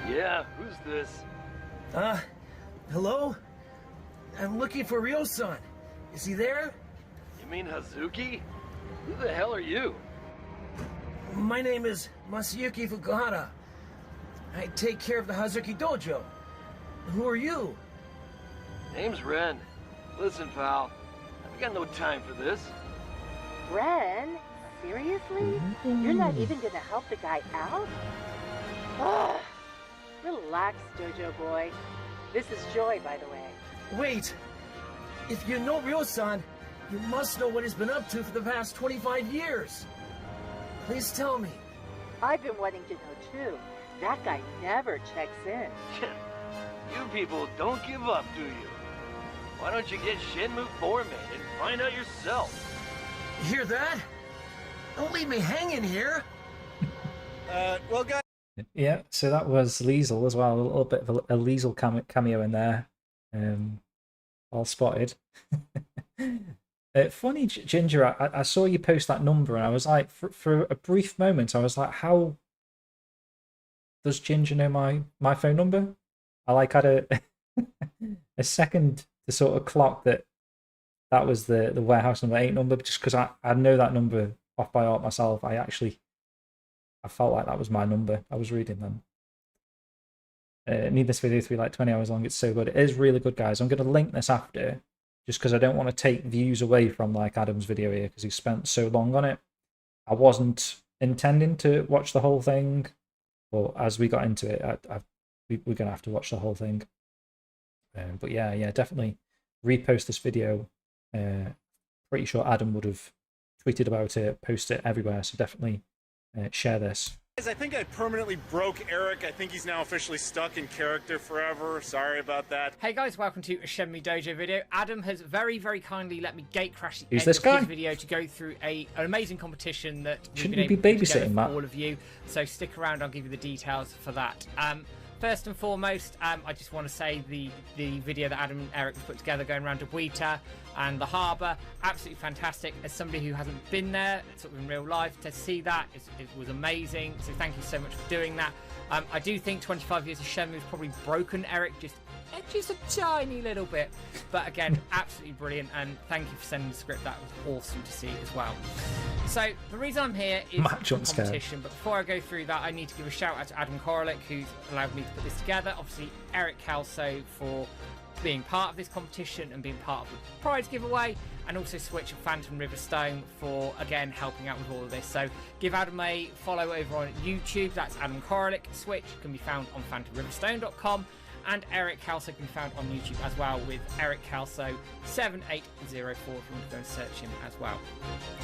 Yeah, who's this? Hello? I'm looking for Ryo-san. Is he there? You mean Hazuki? Who the hell are you? My name is Masayuki Fukuhara. I take care of the Hazuki Dojo. Who are you? Name's Ren. Listen, pal, I've got no time for this. Ren? Seriously? You're not even gonna help the guy out? Ugh. Relax, Dojo boy. This is Joy, by the way. Wait! If you know Ryo-san, you must know what he's been up to for the past 25 years. Please tell me. I've been wanting to know too. That guy never checks in. You people don't give up, do you? Why don't you get Shenmue 4 made and find out yourself? You hear that? Don't leave me hanging here. Well, guys. Yeah, so that was Liesel as well. A little bit of a Liesel cameo in there. All spotted. Funny, Ginger, I saw you post that number and I was like, for a brief moment, I was like, how does Ginger know my phone number? I like had a second to sort of clock that was the warehouse number 8 number, just because I know that number off by heart myself. I felt like that was my number. I was reading them. Need this video to be like 20 hours long. It's so good. It is really good, guys. I'm going to link this after, just because I don't want to take views away from like Adam's video here, because he spent so long on it. I wasn't intending to watch the whole thing, but as we got into it, we're going to have to watch the whole thing. But yeah, definitely repost this video. Pretty sure Adam would have tweeted about it, posted it everywhere, so definitely share this. Guys, I think I permanently broke Eric. I think he's now officially stuck in character forever. Sorry about that. Hey guys, welcome to a Shenmue Dojo video. Adam has very, very kindly let me gate crash the Who's end this of guy? his video to go through an amazing competition that we've Shouldn't been you be able to put together babysitting, for Matt? all of you. So stick around, I'll give you the details for that. First and foremost, I just want to say the video that Adam and Eric have put together going around Dobuita and the harbour, absolutely fantastic. As somebody who hasn't been there sort of in real life, to see that it was amazing. So thank you so much for doing that. I do think 25 years of Shenmue has probably broken Eric just a tiny little bit, but again, absolutely brilliant, and thank you for sending the script. That was awesome to see as well. So the reason I'm here is Matt the jump scare. competition, but before I go through that, I need to give a shout out to Adam Korolik, who's allowed me to put this together. Obviously, Eric Kelso for being part of this competition and being part of the prize giveaway, and also Switch and Phantom Riverstone for, again, helping out with all of this. So give Adam a follow over on YouTube. That's Adam Korolik. Switch can be found on phantomriverstone.com. And Eric Kelso can be found on YouTube as well with Eric Kelso 7804 if you want to go and search him as well.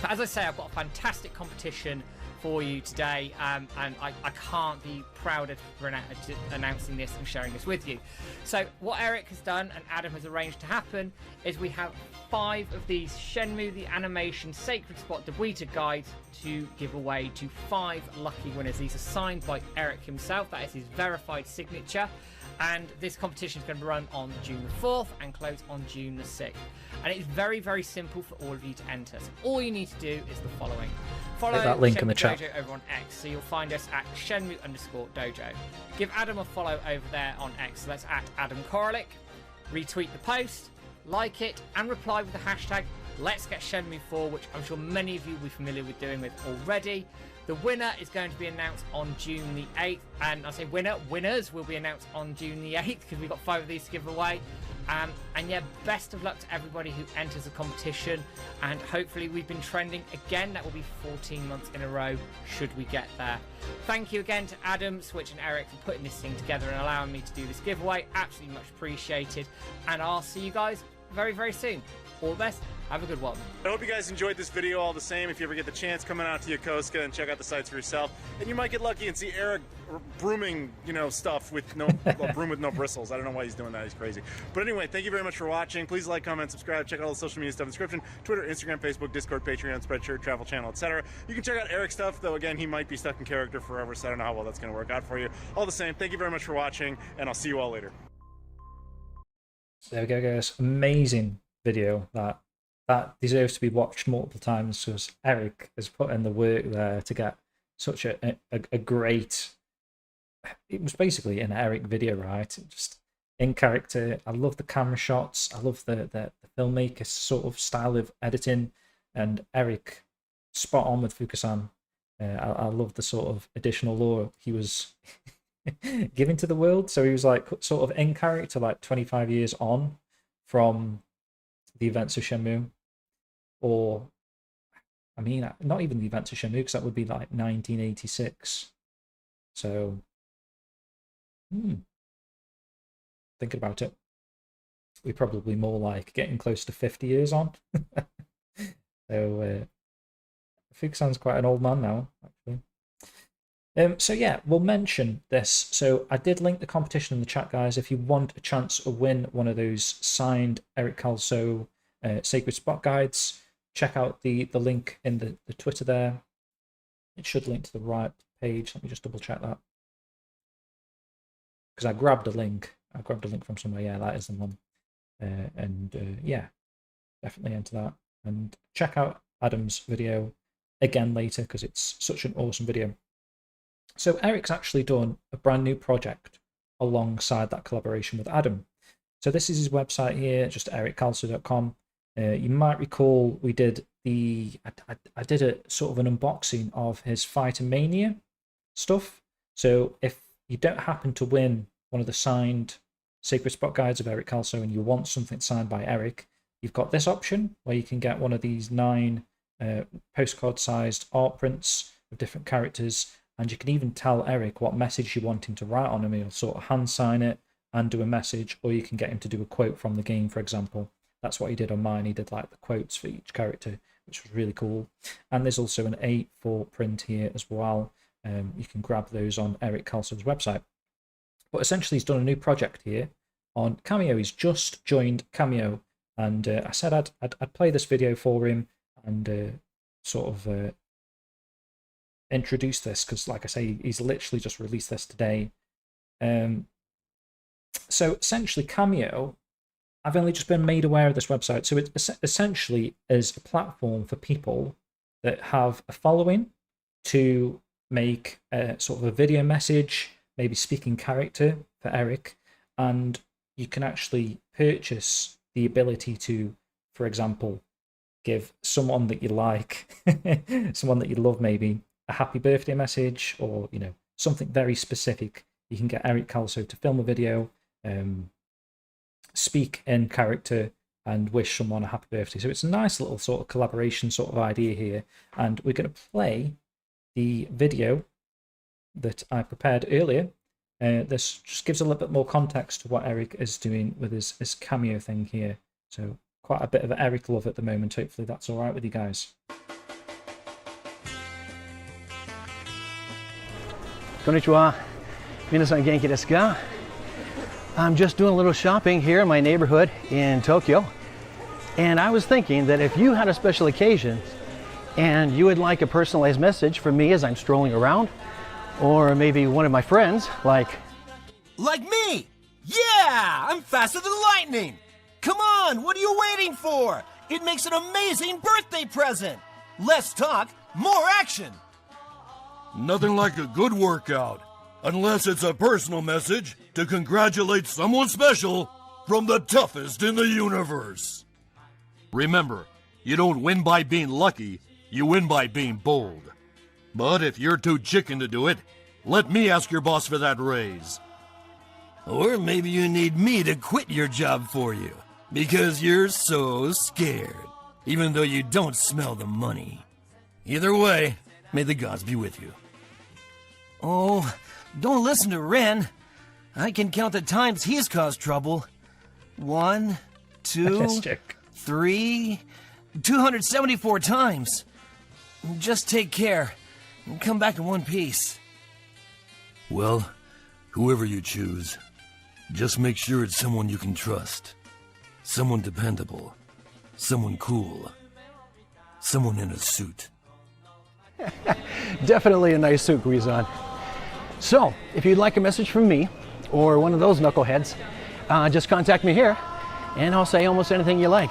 But as I say, I've got a fantastic competition for you today, and I can't be prouder for announcing this and sharing this with you. So what Eric has done and Adam has arranged to happen is we have 5 of these Shenmue the Animation Sacred Spot Dobuita guides to give away to 5 lucky winners. These are signed by Eric himself. That is his verified signature. And this competition is going to run on June the 4th and close on June the 6th. And it's very, very simple for all of you to enter. So all you need to do is the following. Follow that link Shenmue in the chat. Dojo over on X. So you'll find us at Shenmue_Dojo. Give Adam a follow over there on X. So that's at Adam Korolik. Retweet the post, like it, and reply with the hashtag Let's Get Shenmue 4, which I'm sure many of you will be familiar with doing with already. The winner is going to be announced on June the 8th, and I say winners will be announced on June the 8th because we've got 5 of these to give away. And yeah, best of luck to everybody who enters the competition, and hopefully we've been trending again. That will be 14 months in a row should we get there. Thank you again to Adam, Switch and Eric for putting this thing together and allowing me to do this giveaway. Absolutely much appreciated, and I'll see you guys very, very soon. All the best. Have a good one. I hope you guys enjoyed this video all the same. If you ever get the chance, come on out to Yokosuka and check out the sites for yourself. And you might get lucky and see Eric brooming, stuff with no broom with no bristles. I don't know why he's doing that. He's crazy. But anyway, thank you very much for watching. Please like, comment, subscribe. Check out all the social media stuff in the description. Twitter, Instagram, Facebook, Discord, Patreon, Spreadshirt, Travel Channel, etc. You can check out Eric's stuff, though, again, he might be stuck in character forever, so I don't know how well that's going to work out for you. All the same, thank you very much for watching, and I'll see you all later. There we go, guys. Amazing video that deserves to be watched multiple times because Eric has put in the work there to get such a great. It was basically an Eric video, right? Just in character. I love the camera shots. I love the filmmaker sort of style of editing, and Eric spot on with Fukusan. I love the sort of additional lore he was giving to the world. So he was like sort of in character, like 25 years on from the events of Shenmue, or I mean, not even the events of Shenmue, because that would be like 1986. So, thinking about it, we're probably more like getting close to 50 years on. So, Fukusan's quite an old man now, actually. So yeah, we'll mention this. So I did link the competition in the chat, guys. If you want a chance to win one of those signed Eric Kelso Sacred Spot guides, check out the link in the Twitter there. It should link to the right page. Let me just double check that. Because I grabbed a link. I grabbed a link from somewhere. Yeah, that is the one. Yeah, definitely enter that. And check out Adam's video again later because it's such an awesome video. So Eric's actually done a brand new project alongside that collaboration with Adam. So this is his website here, just erickelso.com. You might recall we did I did a sort of an unboxing of his Fighter Mania stuff. So if you don't happen to win one of the signed Sacred Spot guides of Eric Kelso and you want something signed by Eric, you've got this option where you can get one of these 9 postcard-sized art prints of different characters, and you can even tell Eric what message you want him to write on him. He'll sort of hand sign it and do a message, or you can get him to do a quote from the game, for example. That's what he did on mine. He did like the quotes for each character, which was really cool. And there's also an A4 print here as well. You can grab those on Eric Kelso's website. But essentially, he's done a new project here on Cameo. He's just joined Cameo, and I said I'd play this video for him and sort of introduce this because, like I say, he's literally just released this today. So essentially, Cameo, I've only just been made aware of this website. So it essentially is a platform for people that have a following to make a sort of a video message, maybe speaking character for Eric, and you can actually purchase the ability to, for example, give someone that you like, someone that you love maybe, a happy birthday message, or something very specific. You can get Eric Kelso to film a video, speak in character, and wish someone a happy birthday. So it's a nice little sort of collaboration sort of idea here, and we're going to play the video that I prepared earlier. This just gives a little bit more context to what Eric is doing with his Cameo thing here. So quite a bit of Eric love at the moment. Hopefully that's all right with you guys. Konnichiwa. Minasan genki desu ka? I'm just doing a little shopping here in my neighborhood in Tokyo. And I was thinking that if you had a special occasion and you would like a personalized message from me as I'm strolling around, or maybe one of my friends, like me! Yeah! I'm faster than lightning! Come on, what are you waiting for? It makes an amazing birthday present! Less talk, more action! Nothing like a good workout, unless it's a personal message to congratulate someone special from the toughest in the universe. Remember, you don't win by being lucky, you win by being bold. But if you're too chicken to do it, let me ask your boss for that raise. Or maybe you need me to quit your job for you, because you're so scared, even though you don't smell the money. Either way, may the gods be with you. Oh, don't listen to Ren. I can count the times he's caused trouble. 1, 2, 3, 274 times. Just take care. And come back in one piece. Well, whoever you choose, just make sure it's someone you can trust. Someone dependable. Someone cool. Someone in a suit. Definitely a nice suit, Guizan. So, if you'd like a message from me, or one of those knuckleheads, just contact me here, and I'll say almost anything you like.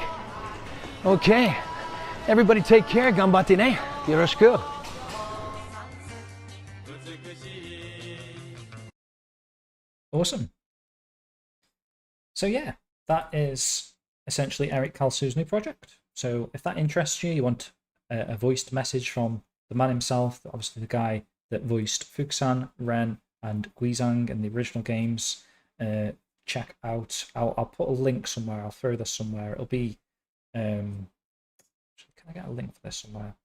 Okay, everybody take care. Ganbatte ne. Yoroshiku. Awesome. So yeah, that is essentially Eric Kelso's new project. So if that interests you, you want a voiced message from the man himself, obviously the guy that voiced Fukusan, Ren, and Guizhang in the original games, check out. I'll put a link somewhere. I'll throw this somewhere. It'll be. Can I get a link for this somewhere?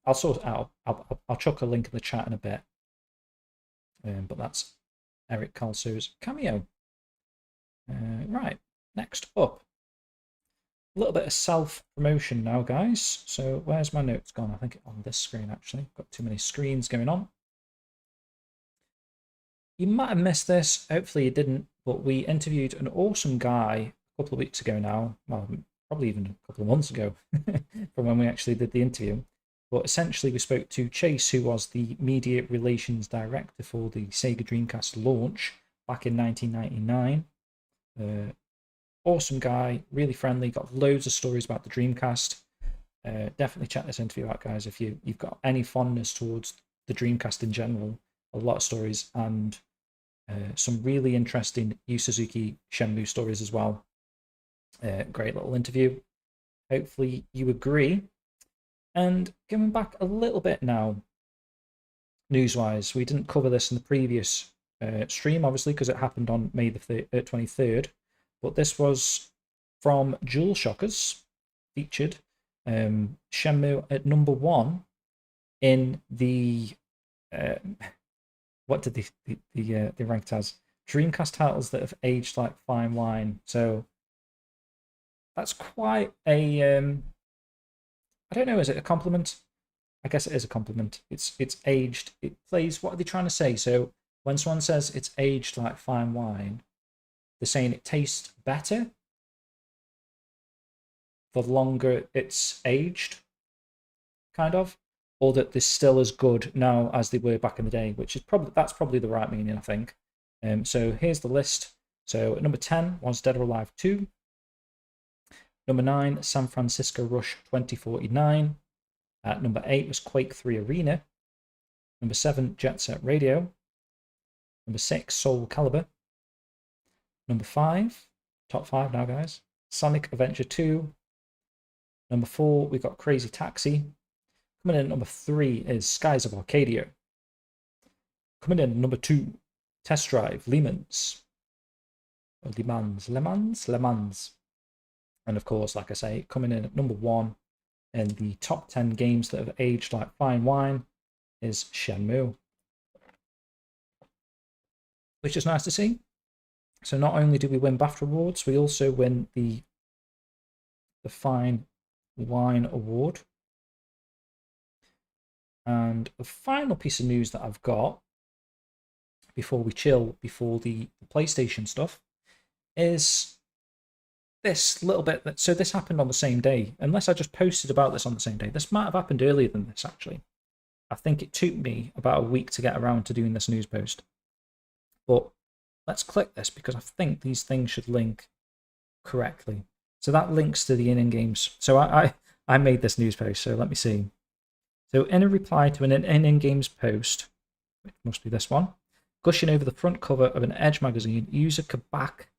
I'll sort it out. I'll chuck a link in the chat in a bit. But that's Eric Kelso's cameo. Right, next up. A little bit of self-promotion now, guys. So where's my notes gone? I think on this screen, actually. Got too many screens going on. You might have missed this. Hopefully you didn't. But we interviewed an awesome guy a couple of weeks ago now. Well, probably even a couple of months ago from when we actually did the interview. But essentially we spoke to Chase, who was the media relations director for the Sega Dreamcast launch back in 1999. Awesome guy, really friendly, got loads of stories about the Dreamcast. Definitely check this interview out, guys, if you've got any fondness towards the Dreamcast in general. A lot of stories, and some really interesting Yu Suzuki Shenmue stories as well. Great little interview. Hopefully you agree. And going back a little bit now, news-wise, we didn't cover this in the previous stream, obviously, because it happened on May the 23rd. But this was from Jewel Shockers, featured Shenmue at number 1 in the what did they ranked as? Dreamcast titles that have aged like fine wine. So that's quite a I don't know, is it a compliment? I guess it is a compliment. It's aged. It plays, what are they trying to say? So when someone says it's aged like fine wine, they're saying it tastes better the longer it's aged, kind of, or that they're still as good now as they were back in the day, which is probably the right meaning, I think. So here's the list. So at number 10 was Dead or Alive 2. Number 9, San Francisco Rush 2049. At number 8 was Quake 3 Arena. Number 7, Jet Set Radio. Number 6, Soul Calibur. Number 5, top 5 now, guys, Sonic Adventure 2. Number 4, we got Crazy Taxi. Coming in at number 3 is Skies of Arcadia. Coming in at number 2, Test Drive Le Mans. Or Le Mans. And of course, like I say, coming in at number 1 in the top 10 games that have aged like fine wine is Shenmue. Which is nice to see. So not only do we win BAFTA awards, we also win the Fine Wine Award. And the final piece of news that I've got before we chill, before the PlayStation stuff, is this little bit. So this happened on the same day, unless I just posted about this on the same day. This might have happened earlier than this, actually. I think it took me about a week to get around to doing this news post. But let's click this, because I think these things should link correctly. So that links to the in-game games. So I made this news post, so let me see. So in a reply to an in-game games post, it must be this one, gushing over the front cover of an Edge magazine, user Kabak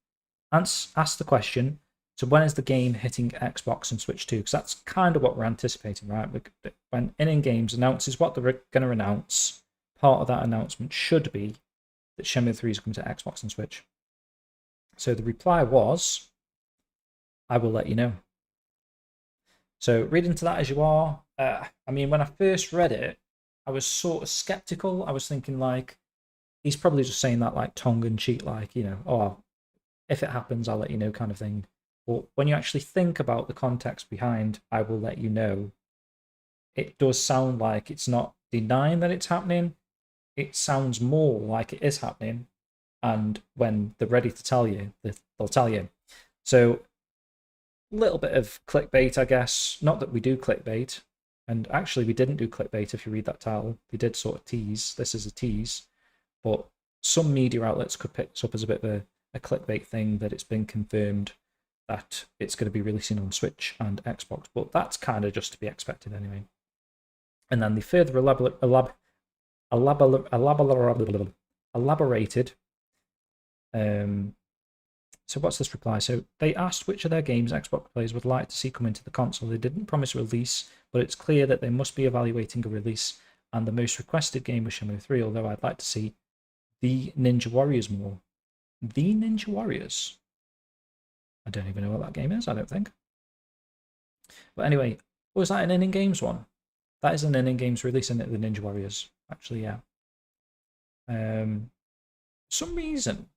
asked the question, so when is the game hitting Xbox and Switch 2? Because that's kind of what we're anticipating, right? When in-game games announces what they're going to announce, part of that announcement should be that Shenmue 3 is coming to Xbox and Switch. So the reply was, I will let you know. So read into that as you are. I mean, when I first read it, I was sort of skeptical. I was thinking, like, he's probably just saying that like tongue-in-cheek, like, you know, oh, if it happens, I'll let you know kind of thing. But when you actually think about the context behind I will let you know, it does sound like it's not denying that it's happening. It sounds more like it is happening. And when they're ready to tell you, they'll tell you. So a little bit of clickbait, I guess. Not that we do clickbait. And actually, we didn't do clickbait if you read that title. We did sort of tease. This is a tease. But some media outlets could pick this up as a bit of a clickbait thing, that it's been confirmed that it's going to be releasing on Switch and Xbox, but that's kind of just to be expected anyway. And then the further elaborated. So what's this reply? So they asked which of their games Xbox players would like to see come into the console. They didn't promise a release, but it's clear that they must be evaluating a release. And the most requested game was Shenmue 3, although I'd like to see the Ninja Warriors more. The Ninja Warriors? I don't even know what that game is, I don't think. But anyway, was that an in-games one? That is an in-games release, isn't it? The Ninja Warriors. Actually, yeah. Some reason,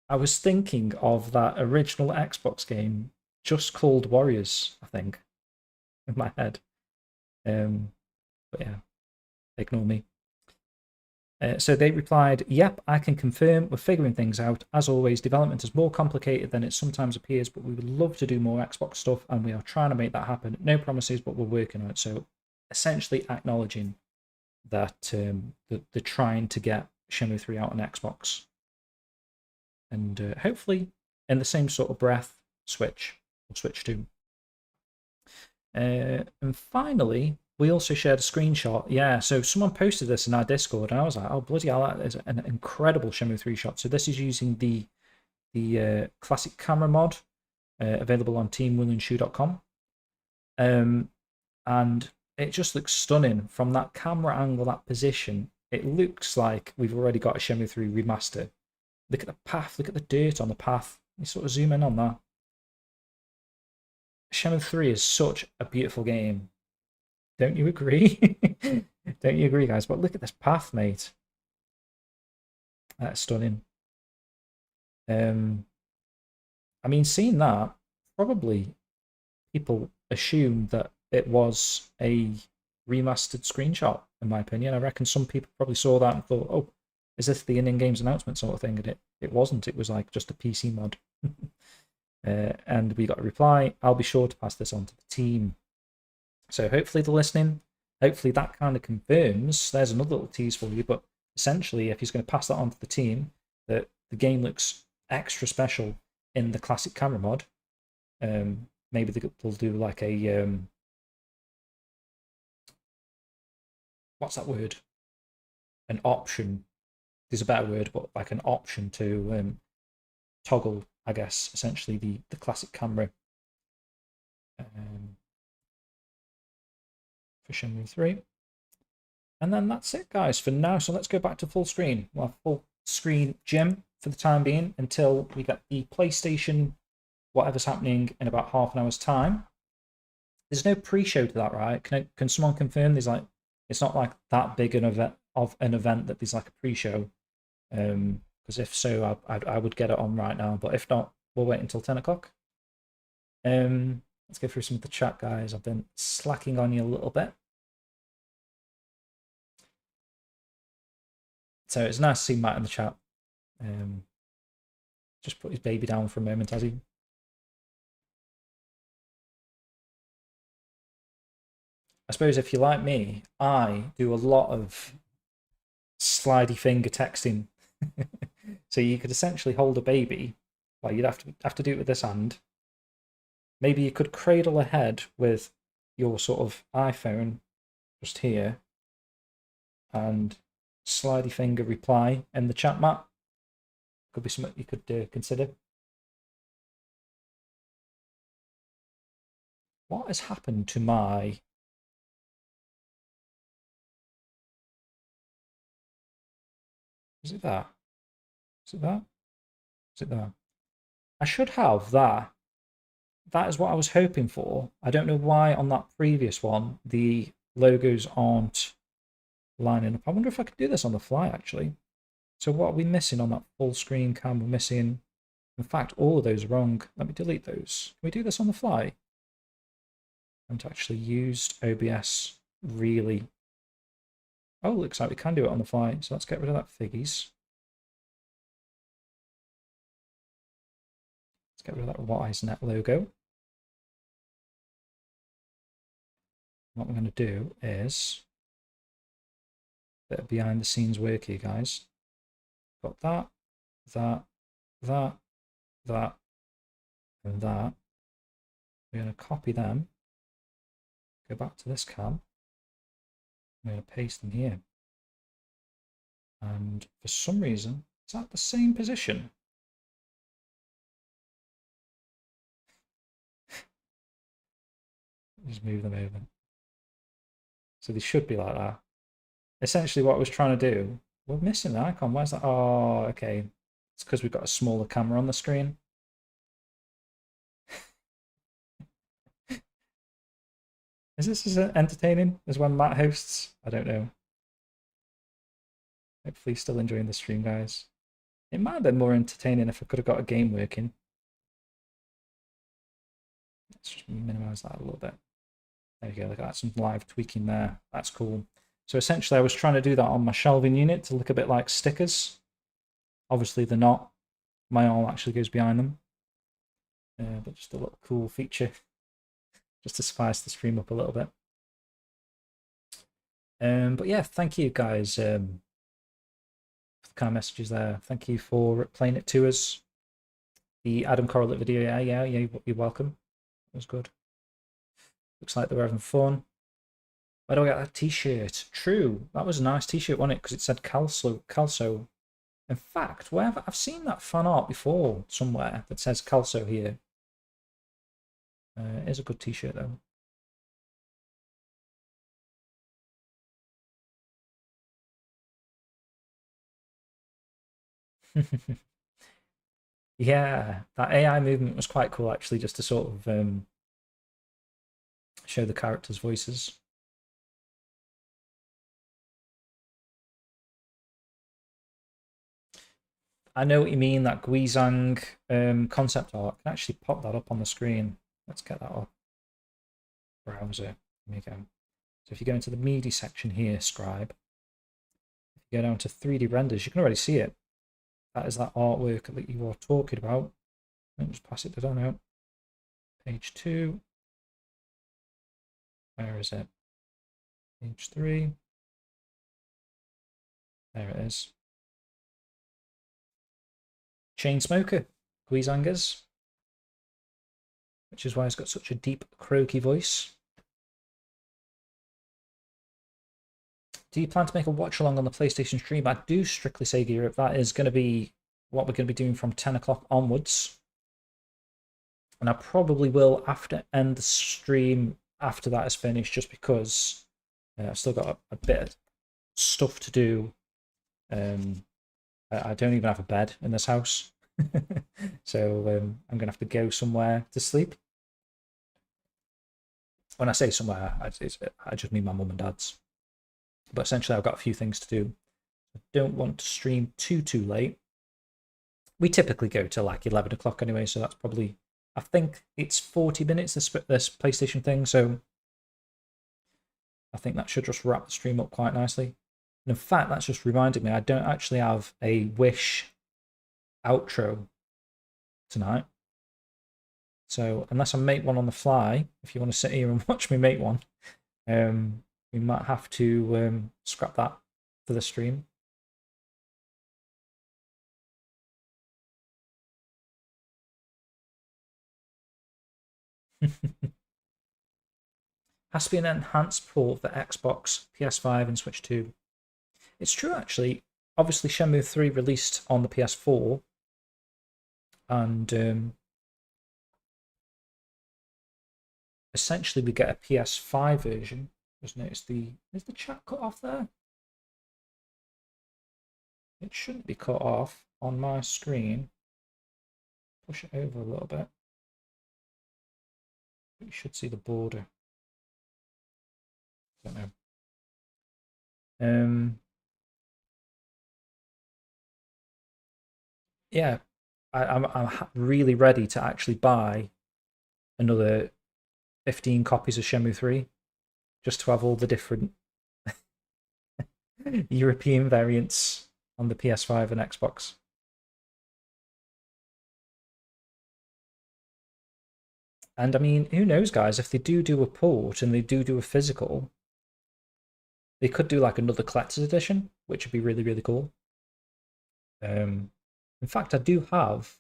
I was thinking of that original Xbox game, just called Warriors, I think, in my head. But yeah, ignore me. So they replied, yep, I can confirm, we're figuring things out. As always, development is more complicated than it sometimes appears, but we would love to do more Xbox stuff, and we are trying to make that happen. No promises, but we're working on it. So essentially acknowledging that they're trying to get Shenmue 3 out on Xbox. And hopefully, in the same sort of breath, Switch or Switch 2. And finally, we also shared a screenshot. Yeah, so someone posted this in our Discord, and I was like, oh, bloody hell, that is an incredible Shenmue 3 shot. So this is using the classic camera mod, available on teamwillingshoe.com. And it just looks stunning from that camera angle, that position. It looks like we've already got a Shenmue 3 remaster. Look at the path, look at the dirt on the path. You sort of zoom in on that. Shenmue 3 is such a beautiful game. Don't you agree? Don't you agree, guys? But look at this path, mate. That's stunning. I mean, seeing that, probably people assumed that it was a remastered screenshot, in my opinion. I reckon some people probably saw that and thought, oh, is this the in-games announcement sort of thing? And it wasn't. It was like just a PC mod. And we got a reply, I'll be sure to pass this on to the team. So hopefully they're listening. Hopefully that kind of confirms. There's another little tease for you. But essentially, if he's going to pass that on to the team, that the game looks extra special in the classic camera mod. Maybe they'll do like a... what's that word? An option. There's a better word, but like an option to toggle, I guess, essentially the classic camera for Shenmue 3. And then that's it, guys, for now. So let's go back to full screen. We'll have full screen Jim for the time being until we get the PlayStation, whatever's happening in about half an hour's time. There's no pre-show to that, right? Can someone confirm there's like, it's not like that big an event that there's like a pre-show? Because if so, I would get it on right now. But if not, we'll wait until 10 o'clock. Let's go through some of the chat, guys. I've been slacking on you a little bit. So it's nice to see Matt in the chat. Just put his baby down for a moment, has he? I suppose if you're like me, I do a lot of slidey finger texting. So you could essentially hold a baby. Well, you'd have to do it with this hand. Maybe you could cradle a head with your sort of iPhone just here, and slidey finger reply in the chat, Matt. Could be something you could consider. What has happened to my... Is it that? Is it that? Is it that? I should have that. That is what I was hoping for. I don't know why on that previous one the logos aren't lining up. I wonder if I could do this on the fly, actually. So what are we missing on that full screen cam? We're missing... In fact, all of those are wrong. Let me delete those. Can we do this on the fly? I haven't actually used OBS really. Oh, looks like we can do it on the fly. So let's get rid of that Figgies. Let's get rid of that WiseNet logo. What we're going to do is a bit of behind the scenes work here, guys. Got that, that, and that. We're going to copy them, go back to this cam, I'm going to paste them here. And for some reason, it's at the same position. Just move them over. So they should be like that. Essentially what I was trying to do, we're missing the icon. Where's that? Oh, okay. It's because we've got a smaller camera on the screen. Is this as entertaining as when Matt hosts? I don't know. Hopefully still enjoying the stream, guys. It might have been more entertaining if I could have got a game working. Let's just minimize that a little bit. There we go, look at that, some live tweaking there. That's cool. So essentially I was trying to do that on my shelving unit to look a bit like stickers. Obviously they're not. My arm actually goes behind them. But just a little cool feature. Just to spice the stream up a little bit. But yeah, thank you guys for the kind of messages there. Thank you for playing it to us. The Adam Correlate video, yeah, you're welcome. It was good. Looks like they were having fun. Where do I get that t-shirt? True, that was a nice t-shirt, wasn't it? Because it said Kelso. In fact, I've seen that fan art before somewhere that says Kelso here. It is a good t-shirt though. Yeah, that AI movement was quite cool actually, just to sort of show the characters' voices. I know what you mean, that Guizhang concept art. I can actually pop that up on the screen. Let's get that up. Browser. There we go. So if you go into the media section here, Scribe, if you go down to 3D renders, you can already see it. That is that artwork that you are talking about. Let me just pass it down out. Page 2. Where is it? Page 3. There it is. Chain Smoker, Guizhangers, which is why it's got such a deep, croaky voice. Do you plan to make a watch along on the PlayStation stream? I do, Strictly Sega Europe. That is going to be what we're going to be doing from 10 o'clock onwards. And I probably will end the stream after that is finished, just because I've still got a bit of stuff to do. I don't even have a bed in this house. So I'm going to have to go somewhere to sleep. When I say somewhere, I just mean my mum and dad's. But essentially I've got a few things to do. I don't want to stream too late. We typically go to like 11 o'clock anyway, so that's probably, I think it's 40 minutes, this PlayStation thing, so I think that should just wrap the stream up quite nicely. And in fact, that's just reminded me, I don't actually have a Wish outro tonight. So unless I make one on the fly, if you want to sit here and watch me make one, we might have to scrap that for the stream. Has to be an enhanced port for Xbox, PS5 and Switch 2. It's true actually. Obviously Shenmue 3 released on the PS4 and essentially we get a PS5 version. Just notice is the chat cut off there? It shouldn't be cut off on my screen. Push it over a little bit. You should see the border. Don't know. Yeah, I'm really ready to actually buy another 15 copies of Shenmue 3, just to have all the different European variants on the PS5 and Xbox. And I mean, who knows, guys, if they do a port and they do a physical, they could do like another collector's edition, which would be really, really cool. In fact, I do have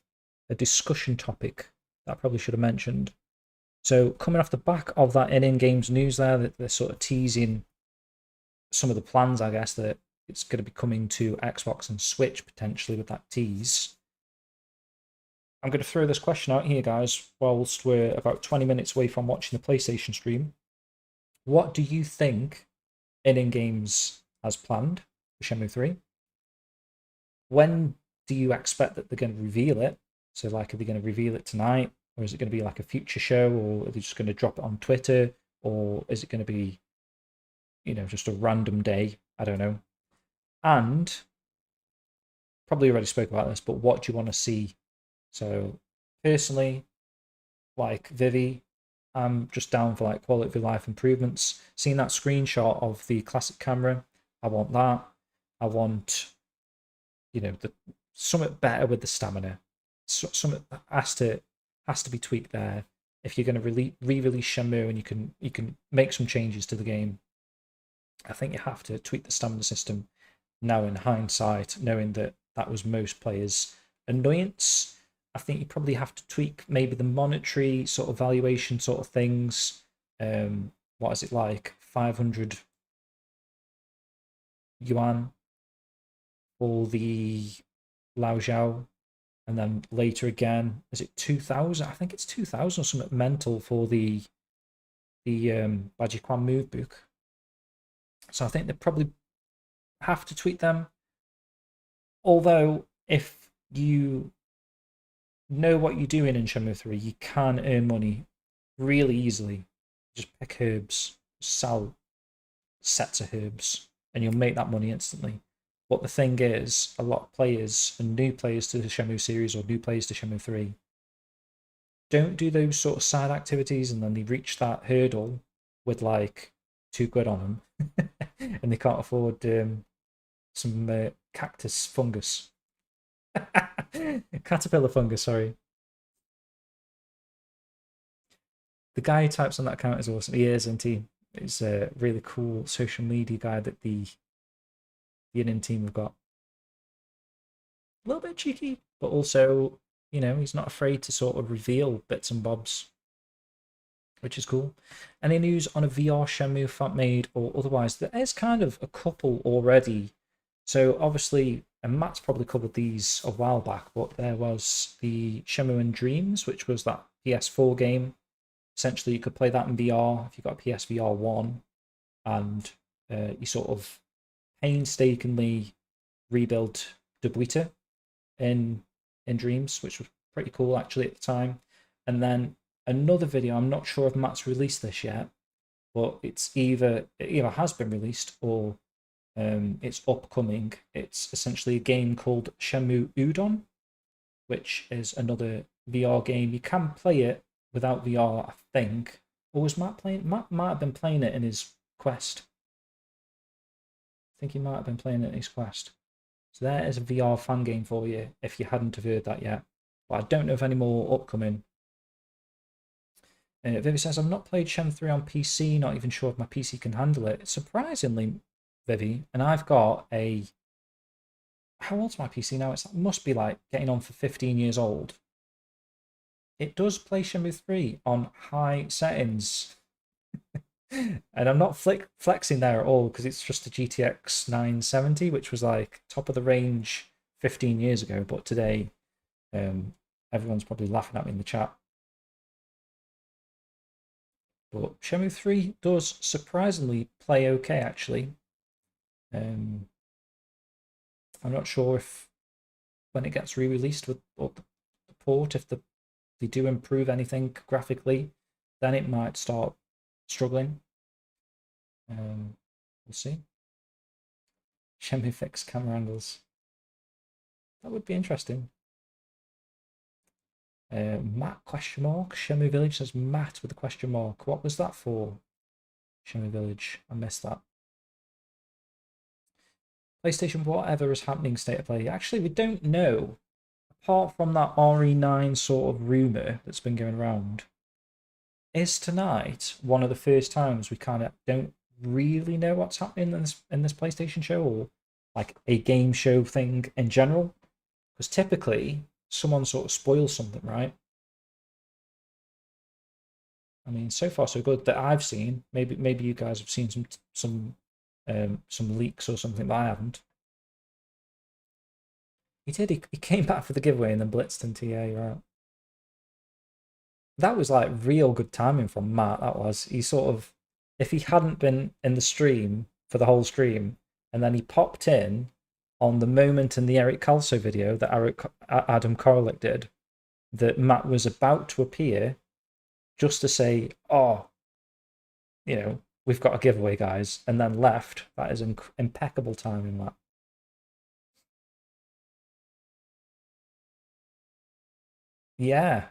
a discussion topic that I probably should have mentioned. So coming off the back of that in-games news there, that they're sort of teasing some of the plans, I guess, that it's going to be coming to Xbox and Switch potentially with that tease. I'm going to throw this question out here, guys, whilst we're about 20 minutes away from watching the PlayStation stream. What do you think in-games as planned for Shenmue 3? When do you expect that they're going to reveal it? So, like, are they going to reveal it tonight? Or is it going to be like a future show? Or are they just going to drop it on Twitter? Or is it going to be, you know, just a random day? I don't know. And, probably already spoke about this, but what do you want to see? So, personally, like Vivi, I'm just down for like quality of life improvements. Seeing that screenshot of the classic camera, I want that. I want, you know, something better with the stamina. Something that has to be tweaked there. If you're going to re-release Shenmue and you can make some changes to the game, I think you have to tweak the stamina system. Now in hindsight, knowing that was most players' annoyance, I think you probably have to tweak maybe the monetary sort of valuation sort of things. What is it like? 500 yuan for the Lao Zhao, and then later again, is it 2,000? I think it's 2,000 or something mental for the Bajikwan move book. So I think they probably have to tweak them. Although if you know what you're doing in Shenmue 3, you can earn money really easily. Just pick herbs, sell sets of herbs, and you'll make that money instantly. But the thing is, a lot of players and new players to the Shenmue series or new players to Shenmue 3 don't do those sort of side activities, and then they reach that hurdle with like £2 on them and they can't afford some cactus fungus. Caterpillar fungus, sorry. The guy who types on that account is awesome. He is, and he's a really cool social media guy that the in team have got. A little bit cheeky, but also, you know, he's not afraid to sort of reveal bits and bobs, which is cool. Any news on a VR Shenmue fan made or otherwise? There is kind of a couple already. So obviously, and Matt's probably covered these a while back, but there was the Shenmue and Dreams, which was that PS4 game. Essentially, you could play that in VR if you got a PSVR 1, and you sort of painstakingly rebuild Dobuita in Dreams, which was pretty cool actually at the time. And then another video, I'm not sure if Matt's released this yet, but it either has been released or it's upcoming. It's essentially a game called Shenmue Udon, which is another VR game. You can play it without VR, I think. Or was Matt playing? Matt might have been playing it in his Quest. I think he might have been playing it in his Quest. So there is a VR fan game for you if you hadn't have heard that yet. But I don't know if any more upcoming. Vivi says, I've not played Shen 3 on PC, not even sure if my PC can handle it. Surprisingly, Vivi, and I've got a... How old's my PC now? It must be like getting on for 15 years old. It does play Shenmue 3 on high settings. And I'm not flexing there at all, because it's just a GTX 970, which was like top of the range 15 years ago. But today, everyone's probably laughing at me in the chat. But Shenmue 3 does surprisingly play okay, actually. I'm not sure if when it gets re-released with the port, if they do improve anything graphically, then it might start struggling. We'll see. Shenmue fix camera angles. That would be interesting. Matt question mark. Shenmue Village says Matt with a question mark. What was that for? Shenmue Village. I missed that. PlayStation, whatever is happening, state of play. Actually, we don't know. Apart from that RE9 sort of rumour that's been going around, is tonight one of the first times we kind of don't really know what's happening in this PlayStation show, or like a game show thing in general? Because typically, someone sort of spoils something, right? I mean, so far so good that I've seen. Maybe you guys have seen some leaks or something that I haven't. He did. He came back for the giveaway and then blitzed into right. That was like real good timing from Matt. That was. He sort of, if he hadn't been in the stream for the whole stream, and then he popped in on the moment in the Eric Kelso video that Adam Koralik did, that Matt was about to appear, just to say, "Oh, you know, we've got a giveaway, guys," and then left. That is impeccable timing, Matt. Yeah,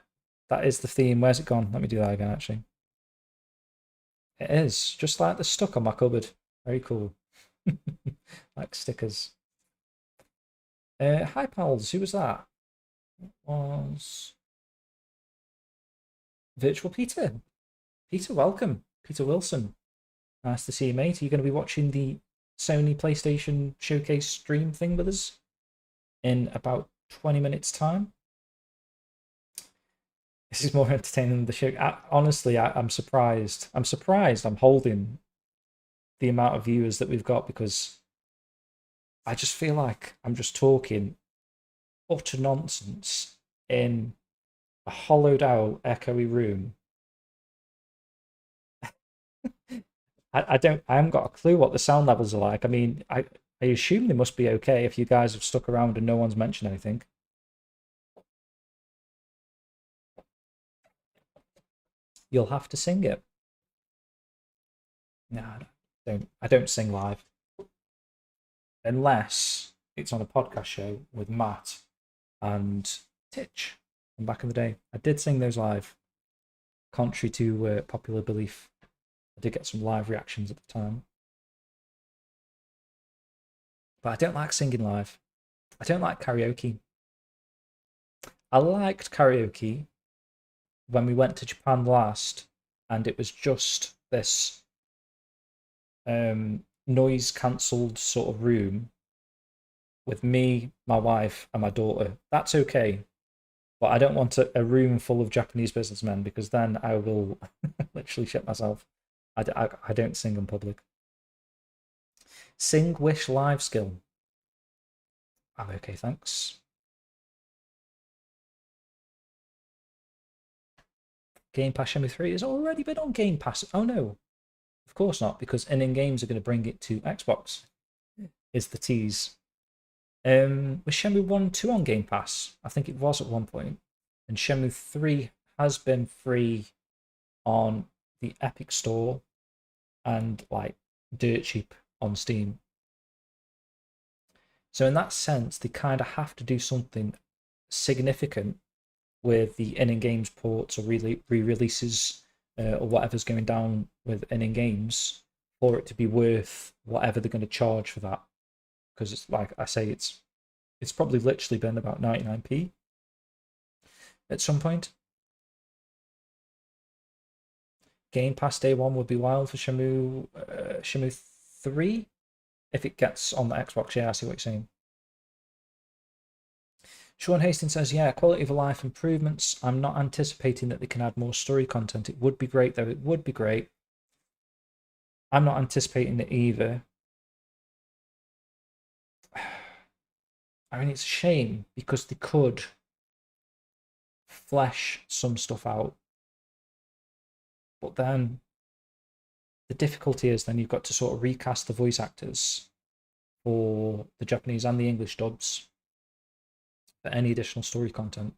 that is the theme. Where's it gone? Let me do that again, actually. It is, just like the stuck on my cupboard. Very cool. Like stickers. Hi, pals. Who was that? It was Virtual Peter. Peter, welcome. Peter Wilson. Nice to see you, mate. Are you going to be watching the Sony PlayStation Showcase stream thing with us in about 20 minutes' time? This is more entertaining than the show. Honestly, I'm surprised. I'm surprised I'm holding the amount of viewers that we've got, because I just feel like I'm just talking utter nonsense in a hollowed out, echoey room. I haven't got a clue what the sound levels are like. I mean, I assume they must be okay if you guys have stuck around and no one's mentioned anything. You'll have to sing it. No, I don't sing live. Unless it's on a podcast show with Matt and Titch from back in the day. I did sing those live. Contrary to popular belief, I did get some live reactions at the time. But I don't like singing live. I don't like karaoke. I liked karaoke when we went to Japan last, and it was just this noise cancelled sort of room with me, my wife, and my daughter. That's okay, but I don't want a room full of Japanese businessmen, because then I will literally shit myself. I don't sing in public. Sing Wish live skill. I'm okay, thanks. Game Pass Shenmue 3 has already been on Game Pass. Oh no, of course not, because in games are going to bring it to Xbox, is the tease. Was Shenmue 1 2 on Game Pass? I think it was at one point. And Shenmue 3 has been free on the Epic Store and like dirt cheap on Steam. So in that sense, they kind of have to do something significant with the in-games ports or re-releases or whatever's going down with in-games for it to be worth whatever they're going to charge for that. Because it's like I say, it's probably literally been about 99p at some point. Game Pass Day 1 would be wild for Shenmue 3 if it gets on the Xbox. Yeah, I see what you're saying. Sean Hastings says, yeah, quality of life improvements. I'm not anticipating that they can add more story content. It would be great, though. It would be great. I'm not anticipating it either. I mean, it's a shame because they could flesh some stuff out. But then the difficulty is then you've got to sort of recast the voice actors for the Japanese and the English dubs for any additional story content.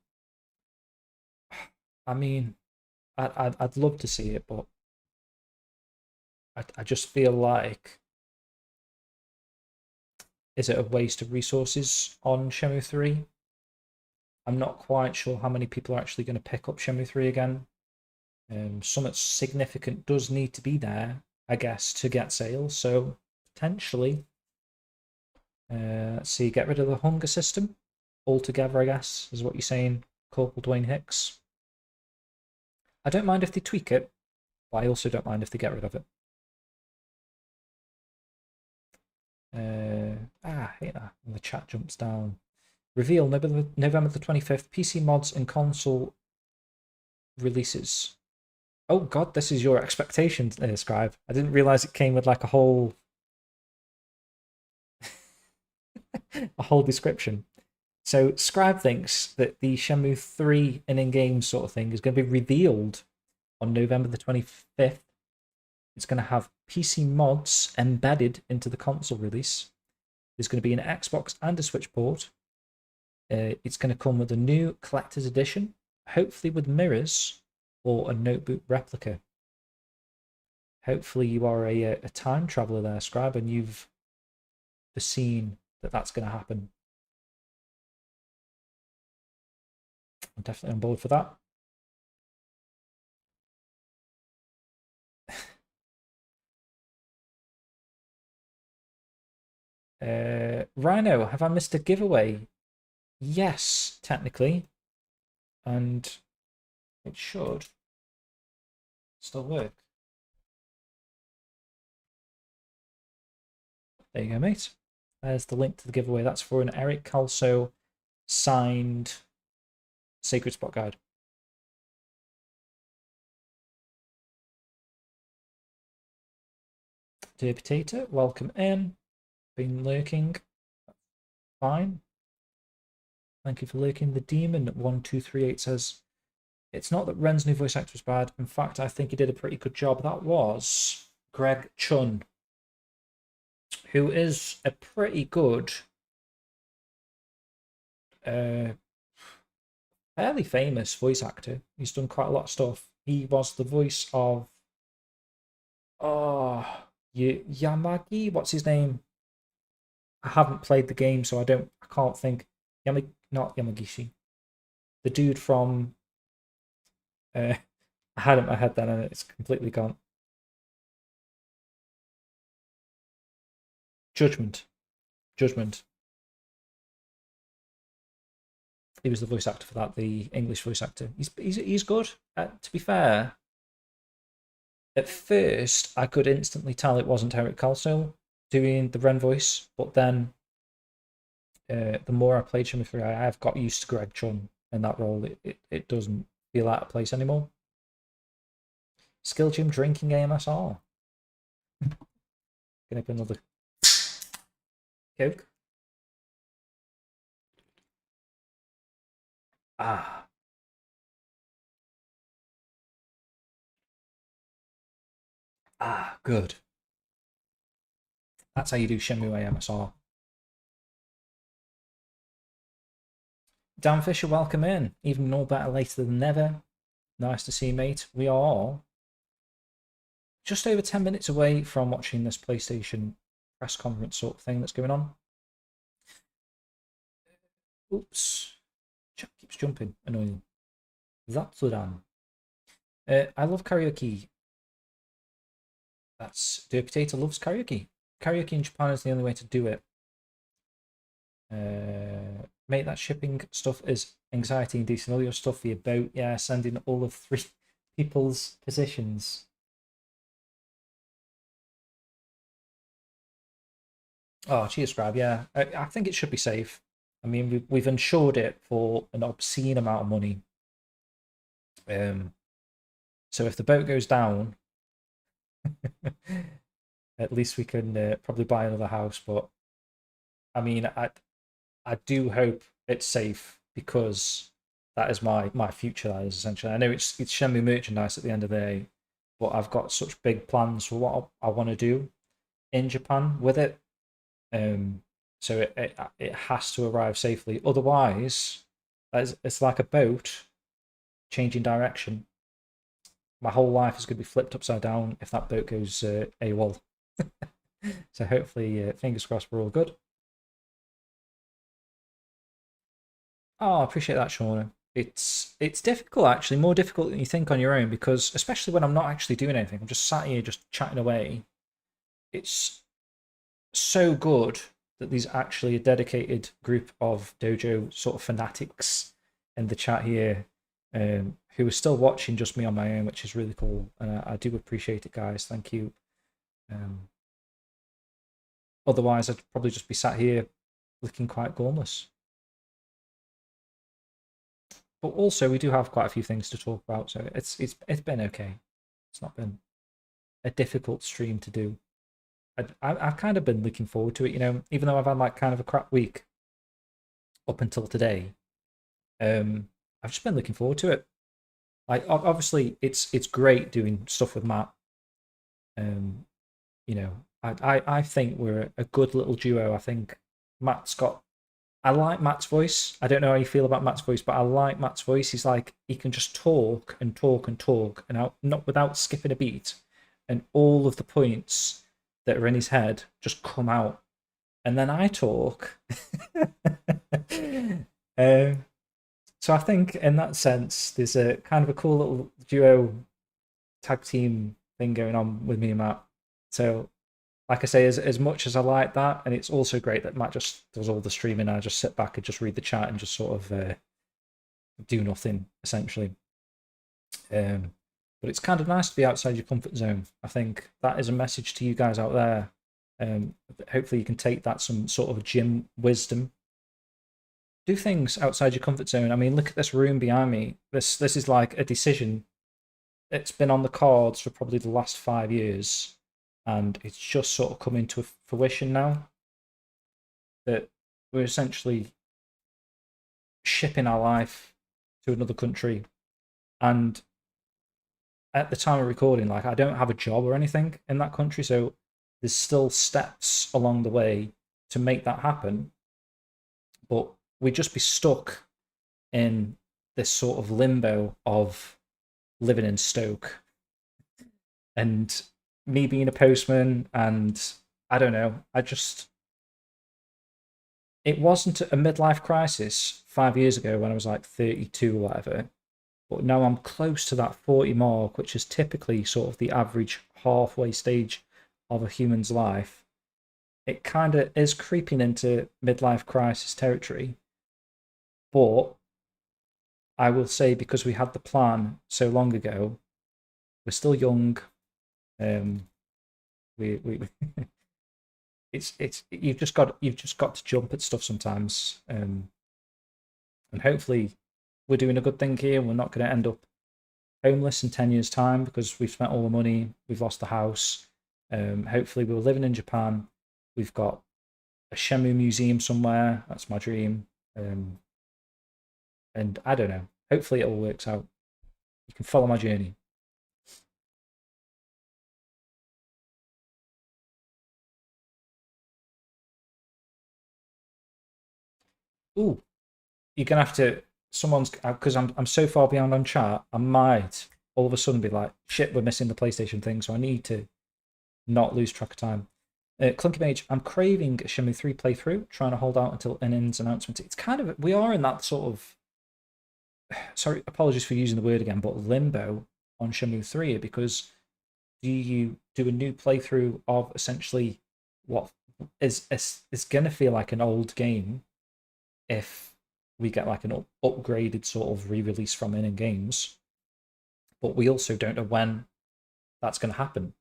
I mean, I'd love to see it, but I just feel like, is it a waste of resources on Shenmue 3? I'm not quite sure how many people are actually going to pick up Shenmue 3 again. Something significant does need to be there, I guess, to get sales. So potentially, let's see, get rid of the hunger system altogether, I guess, is what you're saying, Corporal Dwayne Hicks. I don't mind if they tweak it, but I also don't mind if they get rid of it. I hate that when the chat jumps down. Reveal November the 25th, PC mods and console releases. Oh god, this is your expectation, Scribe. I didn't realize it came with like a whole a whole description. So Scribe thinks that the Shenmue 3 in-game sort of thing is going to be revealed on November the 25th. It's going to have PC mods embedded into the console release. There's going to be an Xbox and a Switch port. It's going to come with a new collector's edition, hopefully with mirrors or a notebook replica. Hopefully you are a time traveler there, Scribe, and you've foreseen that that's going to happen. I'm definitely on board for that. Rhino, have I missed a giveaway? Yes, technically. And it should still work. There you go, mate. There's the link to the giveaway. That's for an Eric Kelso signed Sacred Spot Guide. Dear Potato, welcome in. Been lurking. Fine. Thank you for lurking. The Demon 1238 says, it's not that Ren's new voice actor was bad. In fact, I think he did a pretty good job. That was Greg Chun, who is a pretty good, fairly famous voice actor. He's done quite a lot of stuff. He was the voice of, Yamagi. What's his name? I haven't played the game, so I can't think. Not Yamagishi. The dude from. I had it in my head then, and it's completely gone. Judgment. He was the voice actor for that, the English voice actor. He's good. To be fair, at first I could instantly tell it wasn't Eric Kelso doing the Ren voice, but then the more I played Shenmue 3, I've got used to Greg Chun in that role. It doesn't feel out of place anymore. Skill Gym drinking AMSR. Gonna have another Coke. Good. That's how you do Shenmue AMSR. Dan Fisher, welcome in. Even more better later than never. Nice to see you, mate. We are just over 10 minutes away from watching this PlayStation press conference sort of thing that's going on. Oops. Chat keeps jumping. Annoying. That's done. I love karaoke. That's Dear Potato loves karaoke. Karaoke in Japan is the only way to do it. Mate, that shipping stuff is anxiety inducing. All your stuff for your boat, yeah, sending all of 3 people's positions. Oh, cheers, Scribe. Yeah, I think it should be safe. I mean, we've insured it for an obscene amount of money. So if the boat goes down, at least we can probably buy another house. But I mean, I do hope it's safe, because that is my future. That is essentially. I know it's Shenmue merchandise at the end of the day, but I've got such big plans for what I want to do in Japan with it. So it has to arrive safely. Otherwise, it's like a boat changing direction. My whole life is going to be flipped upside down if that boat goes AWOL. So hopefully, fingers crossed, we're all good. Oh, I appreciate that, Shauna. It's difficult, actually, more difficult than you think on your own, because especially when I'm not actually doing anything, I'm just sat here just chatting away. It's so good that there's actually a dedicated group of dojo sort of fanatics in the chat here, who are still watching just me on my own, which is really cool, and I do appreciate it, guys. Thank you. Otherwise, I'd probably just be sat here looking quite gormless. But also, we do have quite a few things to talk about, so it's been okay. It's not been a difficult stream to do. I've kind of been looking forward to it, you know, even though I've had like kind of a crap week up until today. I've just been looking forward to it. Like obviously it's great doing stuff with Matt. You know, I think we're a good little duo. I think I like Matt's voice. I don't know how you feel about Matt's voice, but I like Matt's voice. He's like, he can just talk and talk and talk, and not without skipping a beat, and all of the points that are in his head just come out. And then I talk. So I think in that sense, there's a kind of a cool little duo tag team thing going on with me and Matt. So, like I say, as much as I like that, and it's also great that Matt just does all the streaming, and I just sit back and just read the chat and just sort of do nothing, essentially. But it's kind of nice to be outside your comfort zone. I think that is a message to you guys out there. Hopefully you can take that some sort of gym wisdom. Do things outside your comfort zone. I mean, look at this room behind me. This is like a decision. It's been on the cards for probably the last 5 years, and it's just sort of coming to fruition now. That we're essentially shipping our life to another country, and at the time of recording, like, I don't have a job or anything in that country, so there's still steps along the way to make that happen. But we'd just be stuck in this sort of limbo of living in Stoke. And me being a postman, and I don't know, it wasn't a midlife crisis 5 years ago when I was like 32 or whatever. But now I'm close to that 40 mark, which is typically sort of the average halfway stage of a human's life. It kind of is creeping into midlife crisis territory. But I will say, because we had the plan so long ago, we're still young. It's you've just got to jump at stuff sometimes. And hopefully we're doing a good thing here. We're not going to end up homeless in 10 years' time because we've spent all the money, we've lost the house. Hopefully we're living in Japan. We've got a Shenmue museum somewhere. That's my dream. And I don't know. Hopefully it all works out. You can follow my journey. Ooh, you're gonna have to. Someone's, because I'm so far behind on chat. I might all of a sudden be like, shit, we're missing the PlayStation thing. So I need to not lose track of time. Clunky Mage, I'm craving a Shenmue 3 playthrough, trying to hold out until NN's announcement. It's kind of, we are in that sort of, sorry, apologies for using the word again, but limbo on Shenmue 3, because do you do a new playthrough of essentially what is going to feel like an old game if we get like an upgraded sort of re-release from NN Games, but we also don't know when that's going to happen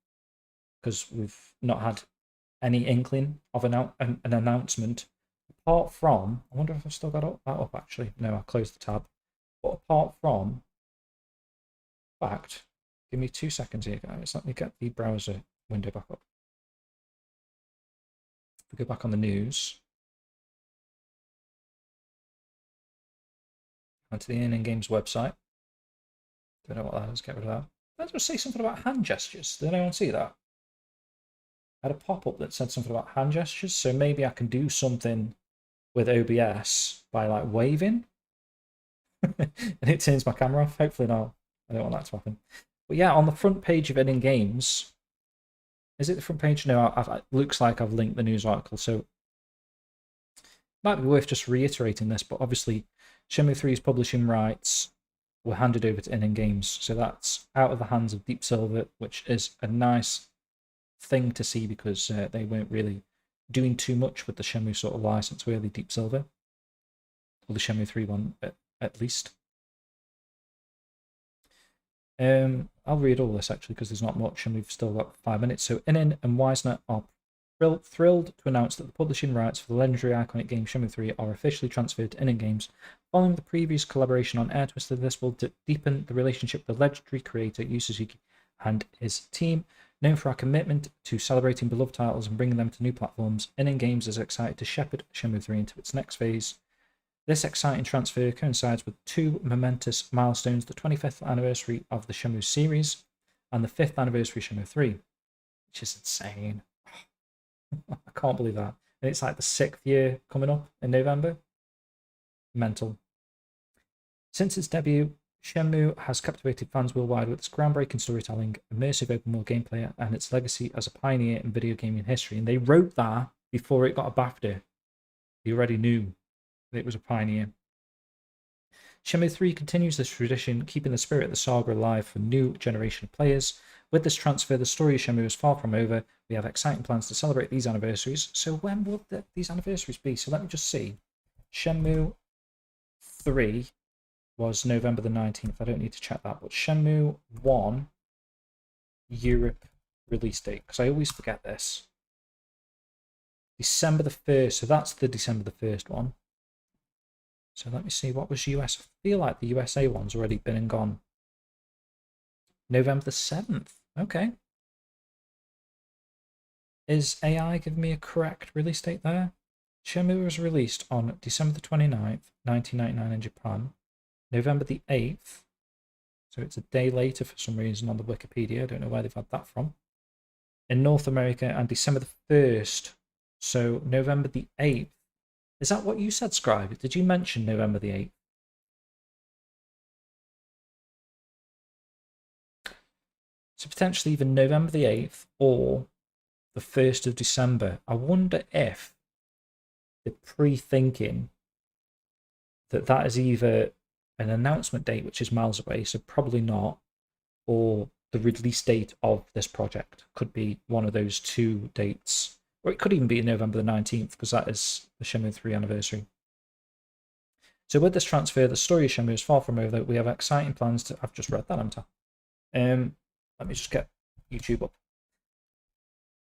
because we've not had any inkling of an announcement, apart from, I wonder if I've still got that up actually. No, I closed the tab. But apart from, in fact, give me 2 seconds here, guys. Let me get the browser window back up. If we go back on the news, onto the NN Games website. Don't know what that is, get rid of that. Let's just say something about hand gestures. Did anyone see that? I had a pop-up that said something about hand gestures, so maybe I can do something with OBS by like waving. And it turns my camera off. Hopefully not. I don't want that to happen. But yeah, on the front page of NN Games, is it the front page? No, it looks like I've linked the news article, so it might be worth just reiterating this, but obviously Shenmue 3's publishing rights were handed over to NN Games, so that's out of the hands of Deep Silver, which is a nice thing to see because they weren't really doing too much with the Shenmue sort of license, were they, Deep Silver? Or the Shenmue 3 one, at least. I'll read all this actually because there's not much and we've still got 5 minutes. So NN and Wisner are thrilled to announce that the publishing rights for the legendary iconic game Shenmue 3 are officially transferred to NN Games. Following the previous collaboration on Air Twister, this will deepen the relationship with the legendary creator Yu Suzuki and his team, known for our commitment to celebrating beloved titles and bringing them to new platforms, NN Games is excited to shepherd Shenmue 3 into its next phase. This exciting transfer coincides with two momentous milestones: the 25th anniversary of the Shenmue series and the 5th anniversary of Shenmue 3, which is insane. I can't believe that. And it's like the 6th year coming up in November. Mental. Since its debut, Shenmue has captivated fans worldwide with its groundbreaking storytelling, immersive open world gameplay, and its legacy as a pioneer in video gaming history. And they wrote that before it got a BAFTA. They already knew that it was a pioneer. Shenmue 3 continues this tradition, keeping the spirit of the saga alive for new generation of players. With this transfer, the story of Shenmue is far from over. We have exciting plans to celebrate these anniversaries. So when will these anniversaries be? So let me just see. Shenmue 3 was November the 19th. I don't need to check that. But Shenmue 1 Europe release date, because I always forget this. December the 1st. So that's the December the 1st one. So let me see, what was US? I feel like the USA one's already been and gone. November the 7th. Okay. Is AI giving me a correct release date there? Shenmue was released on December the 29th, 1999 in Japan. November the 8th. So it's a day later for some reason on the Wikipedia. I don't know where they've had that from. In North America, and December the 1st. So November the 8th. Is that what you said, Scribe? Did you mention November the 8th? So potentially even November the 8th or the 1st of December. I wonder if they're pre-thinking that that is either an announcement date, which is miles away, so probably not, or the release date of this project. Could be one of those two dates. Or it could even be November the 19th, because that is the Shenmue 3 anniversary. So with this transfer, the story of Shenmue is far from over. We have exciting plans to... I've just read that, haven't I? Let me just get YouTube up.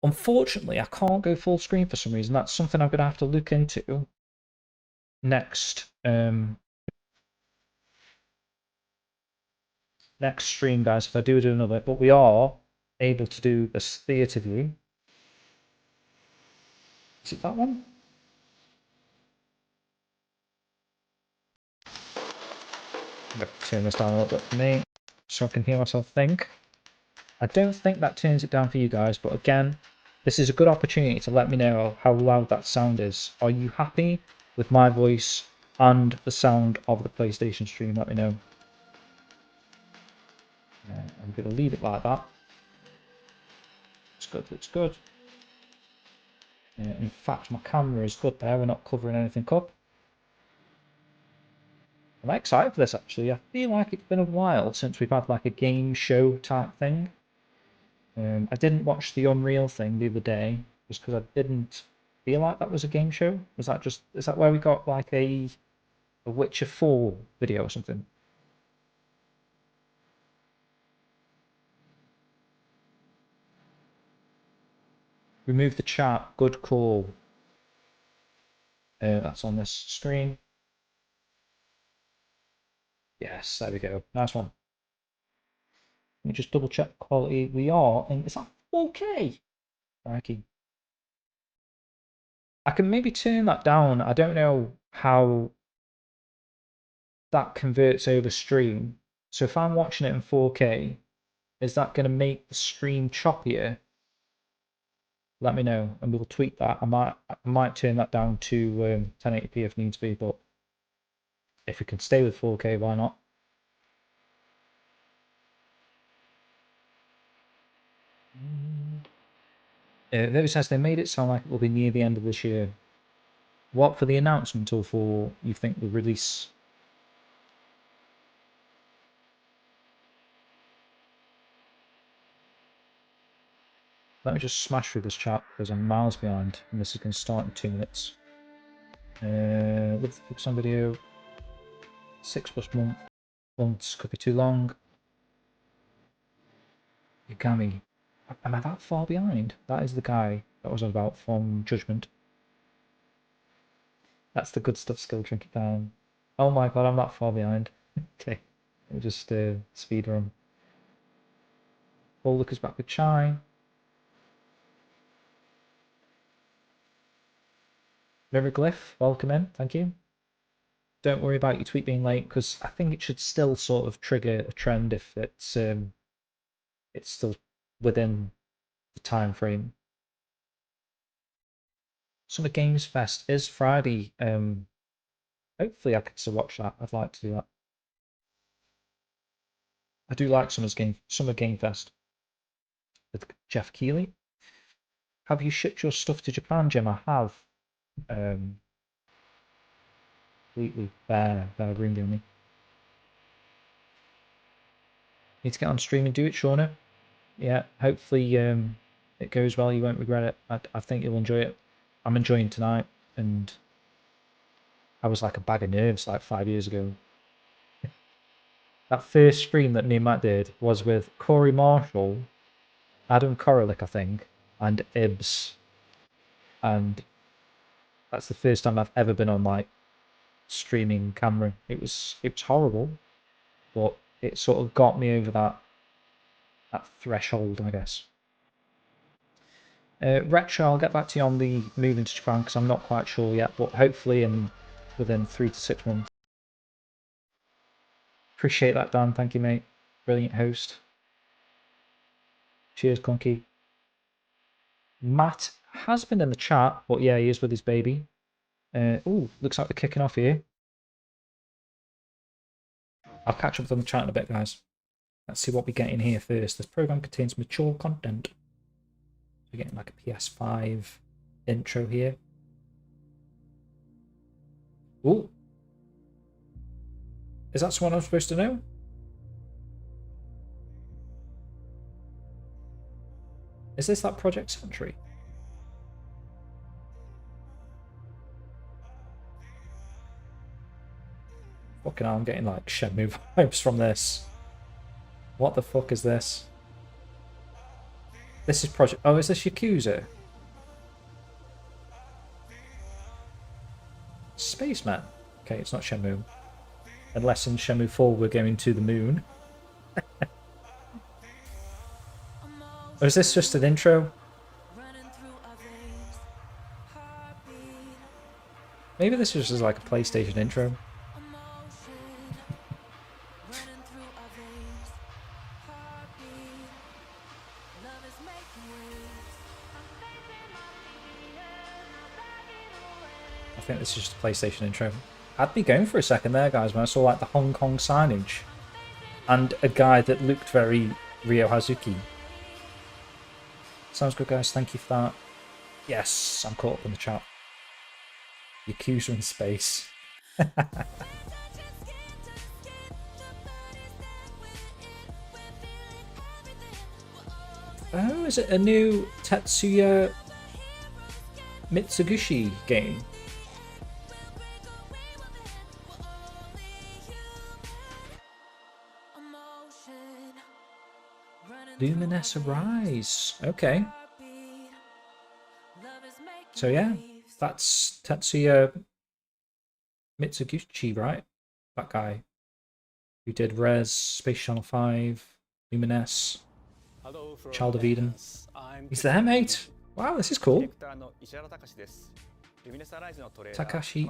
Unfortunately, I can't go full screen for some reason. That's something I'm going to have to look into next next stream, guys, if I do another. But we are able to do this theatre view. Is it that one? I'm going to turn this down a little bit for me so I can hear myself think. I don't think that turns it down for you guys, but again, this is a good opportunity to let me know how loud that sound is. Are you happy with my voice and the sound of the PlayStation stream? Let me know. I'm going to leave it like that. It's good, it's good. In fact, my camera is good there. We're not covering anything up. I'm excited for this, actually. I feel like it's been a while since we've had like a game show type thing. I didn't watch the Unreal thing the other day just because I didn't feel like that was a game show. Was that just... Is that where we got like a Witcher 4 video or something? Remove the chat. Good call. That's on this screen. Yes, there we go. Nice one. Let me just double check quality. We are in... Is that 4K? Crikey. I can maybe turn that down. I don't know how that converts over stream. So if I'm watching it in 4K, is that going to make the stream choppier? Let me know and we'll tweak that. I might turn that down to 1080p if needs be, but if we can stay with 4K, why not? There says they made it sound like it will be near the end of this year. What for the announcement or for, you think, the release? Let me just smash through this chat because I'm miles behind and this is going to start in 2 minutes. With the focus on video, 6+ months could be too long. Yagami. Am I that far behind? That is the guy that was about from Judgment. That's the good stuff skill, drink it down. Oh my god, I'm that far behind. Okay, we'll just speed run. Paul Lucas back with Chai. Rivaglyph, welcome in, thank you. Don't worry about your tweet being late, because I think it should still sort of trigger a trend if it's still within the time frame. Summer Games Fest is Friday. Hopefully I can still watch that. I'd like to do that. I do like Summer Game Fest with Jeff Keighley. Have you shipped your stuff to Japan, Jim? I have. Completely bare room the only. Need to get on stream and do it, Shauna. Yeah, hopefully it goes well. You won't regret it. I think you'll enjoy it. I'm enjoying tonight, and I was like a bag of nerves like 5 years ago. That first stream that me and Matt did was with Corey Marshall, Adam Koralik, I think, and Ibs. And that's the first time I've ever been on like streaming camera. It was horrible, but it sort of got me over that threshold, I guess. Retro, I'll get back to you on the moving to Japan because I'm not quite sure yet, but hopefully within 3 to 6 months. Appreciate that, Dan. Thank you, mate. Brilliant host. Cheers, Clunky. Matt has been in the chat, but yeah, he is with his baby. Ooh, looks like we're kicking off here. I'll catch up with them in the chat in a bit, guys. Let's see what we get in here first. This program contains mature content. We're getting like a PS5 intro here. Ooh. Is that someone I'm supposed to know? Is this that Project Sentry? Fucking hell, I'm getting like Shenmue vibes from this. What the fuck is this? This is Project... Oh, is this Yakuza? Spaceman. Okay, it's not Shenmue. Unless in Shenmue 4 we're going to the moon. Or is this just an intro? Maybe this was just like a PlayStation intro. I think this is just a PlayStation intro. Had me going for a second there, guys, when I saw like the Hong Kong signage and a guy that looked very Ryo Hazuki. Sounds good, guys. Thank you for that. Yes, I'm caught up in the chat. Yakuza in space. Oh, is it a new Tetsuya Mitsugushi game? Luminous Arise. Okay. So yeah, that's Tetsuya Mitsuguchi, right? That guy who did Res, Space Channel 5, Luminous, Child of Eden. He's there, mate. Wow, this is cool. Takashi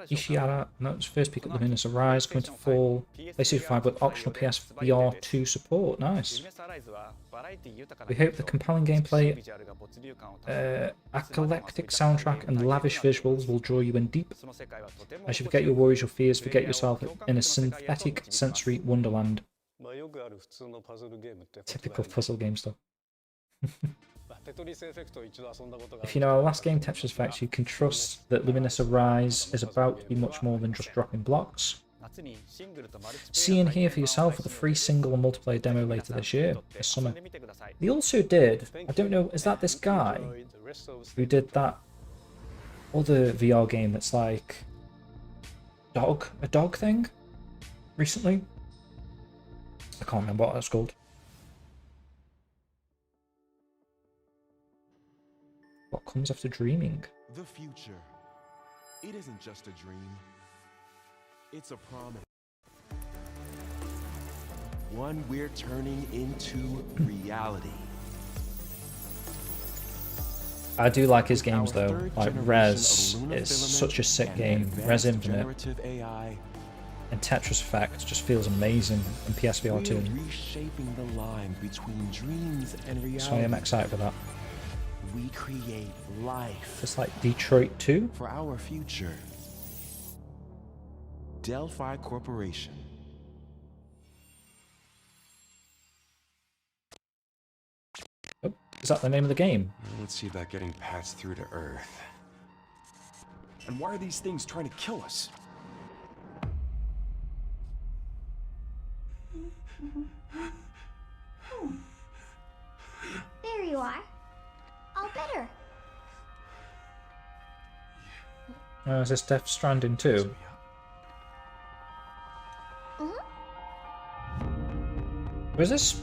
Ishihara, that's first pick up Luminous Arise, going to fall. PlayStation 5 with optional PSVR 2 support. Nice. We hope the compelling gameplay, eclectic soundtrack, and lavish visuals will draw you in deep. As you forget your worries, your fears, forget yourself in a synthetic sensory wonderland. Typical puzzle game stuff. If you know our last game, Tetris Effect, you can trust that Luminous Arise is about to be much more than just dropping blocks. See and hear for yourself with a free single and multiplayer demo later this year, this summer. They also did, I don't know, is that this guy who did that other VR game that's like a dog thing recently? I can't remember what that's called. What comes after dreaming? The future. It isn't just a dream. It's a promise. one we're turning into reality. I do like his games though. Like Res is such a sick game. Res Infinite and Tetris Effect just feels amazing in PSVR 2. Reshaping the line between dreams and reality. So I am excited for that. We create life. It's like Detroit 2 for our future. Delphi Corporation. Oh, is that the name of the game? Let's see about getting passed through to Earth. And why are these things trying to kill us? There you are. All better. Is this Death Stranding 2? Where's this?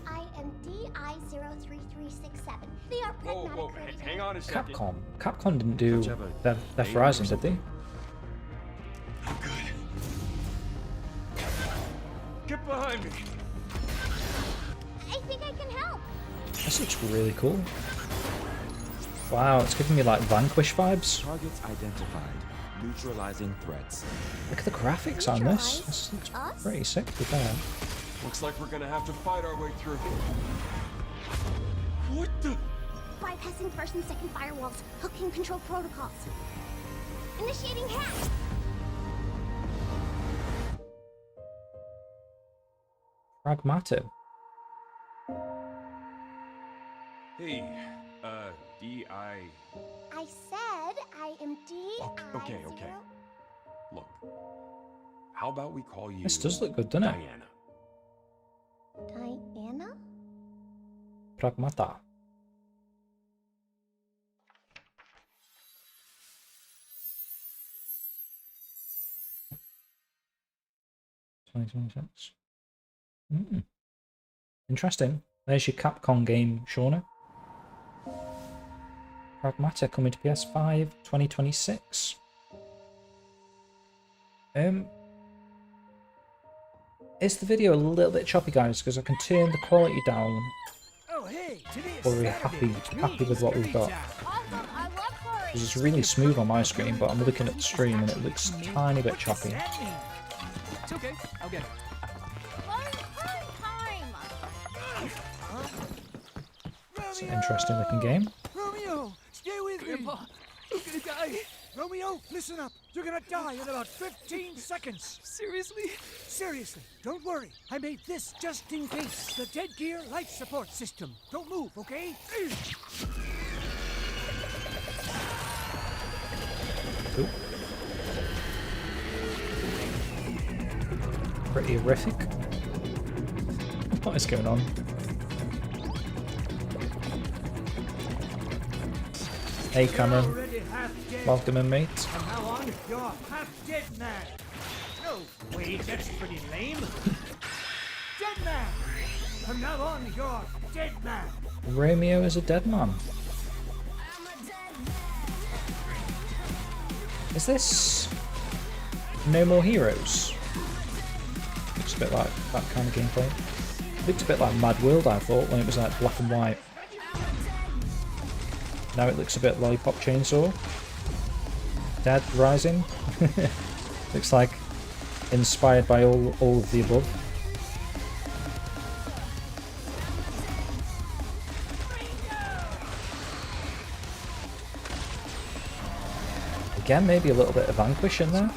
I am DI-03367. They are pragmatic. Hang on a second. Capcom didn't do Death Rising, did they? Get behind me. I think I can help. This looks really cool. Wow, it's giving me like Vanquish vibes. Targets identified. Neutralizing threats. Look at the graphics on this. This looks pretty sick to be fair. Looks like we're gonna have to fight our way through. What the? Bypassing first and second firewalls. Hooking control protocols. Initiating hack. Pragmatic. Hey, D.I. I said I am D.I. Okay. Look, how about we call you... This does look good, doesn't it? Diana. Diana? Pragmata. $2026. Interesting. There's your Capcom game, Shauna. Pragmata coming to PS5 2026. Is the video a little bit choppy, guys? Because I can turn the quality down. We're really happy with what we've got. Because it's really smooth on my screen, but I'm looking at the stream and it looks a tiny bit choppy. It's okay, I'll get it. It's an interesting looking game. Romeo, stay with me. Grandpa, I'm gonna die. Romeo, listen up. You're gonna die in about 15 seconds. Seriously? Seriously. Don't worry. I made this just in case. The dead gear life support system. Don't move, okay? Cool. Pretty horrific. What is going on? Hey, Cameron. Welcome in, mate. From now on, you're half dead man. No, wait, that's pretty lame. Dead man. From now on, you're dead man. Romeo is a dead man. Is this No More Heroes? Looks a bit like that kind of gameplay. Looked a bit like Mad World, I thought, when it was like black and white. Now it looks a bit Lollipop Chainsaw. Dead Rising. Looks like inspired by all of the above. Again, maybe a little bit of Vanquish in there.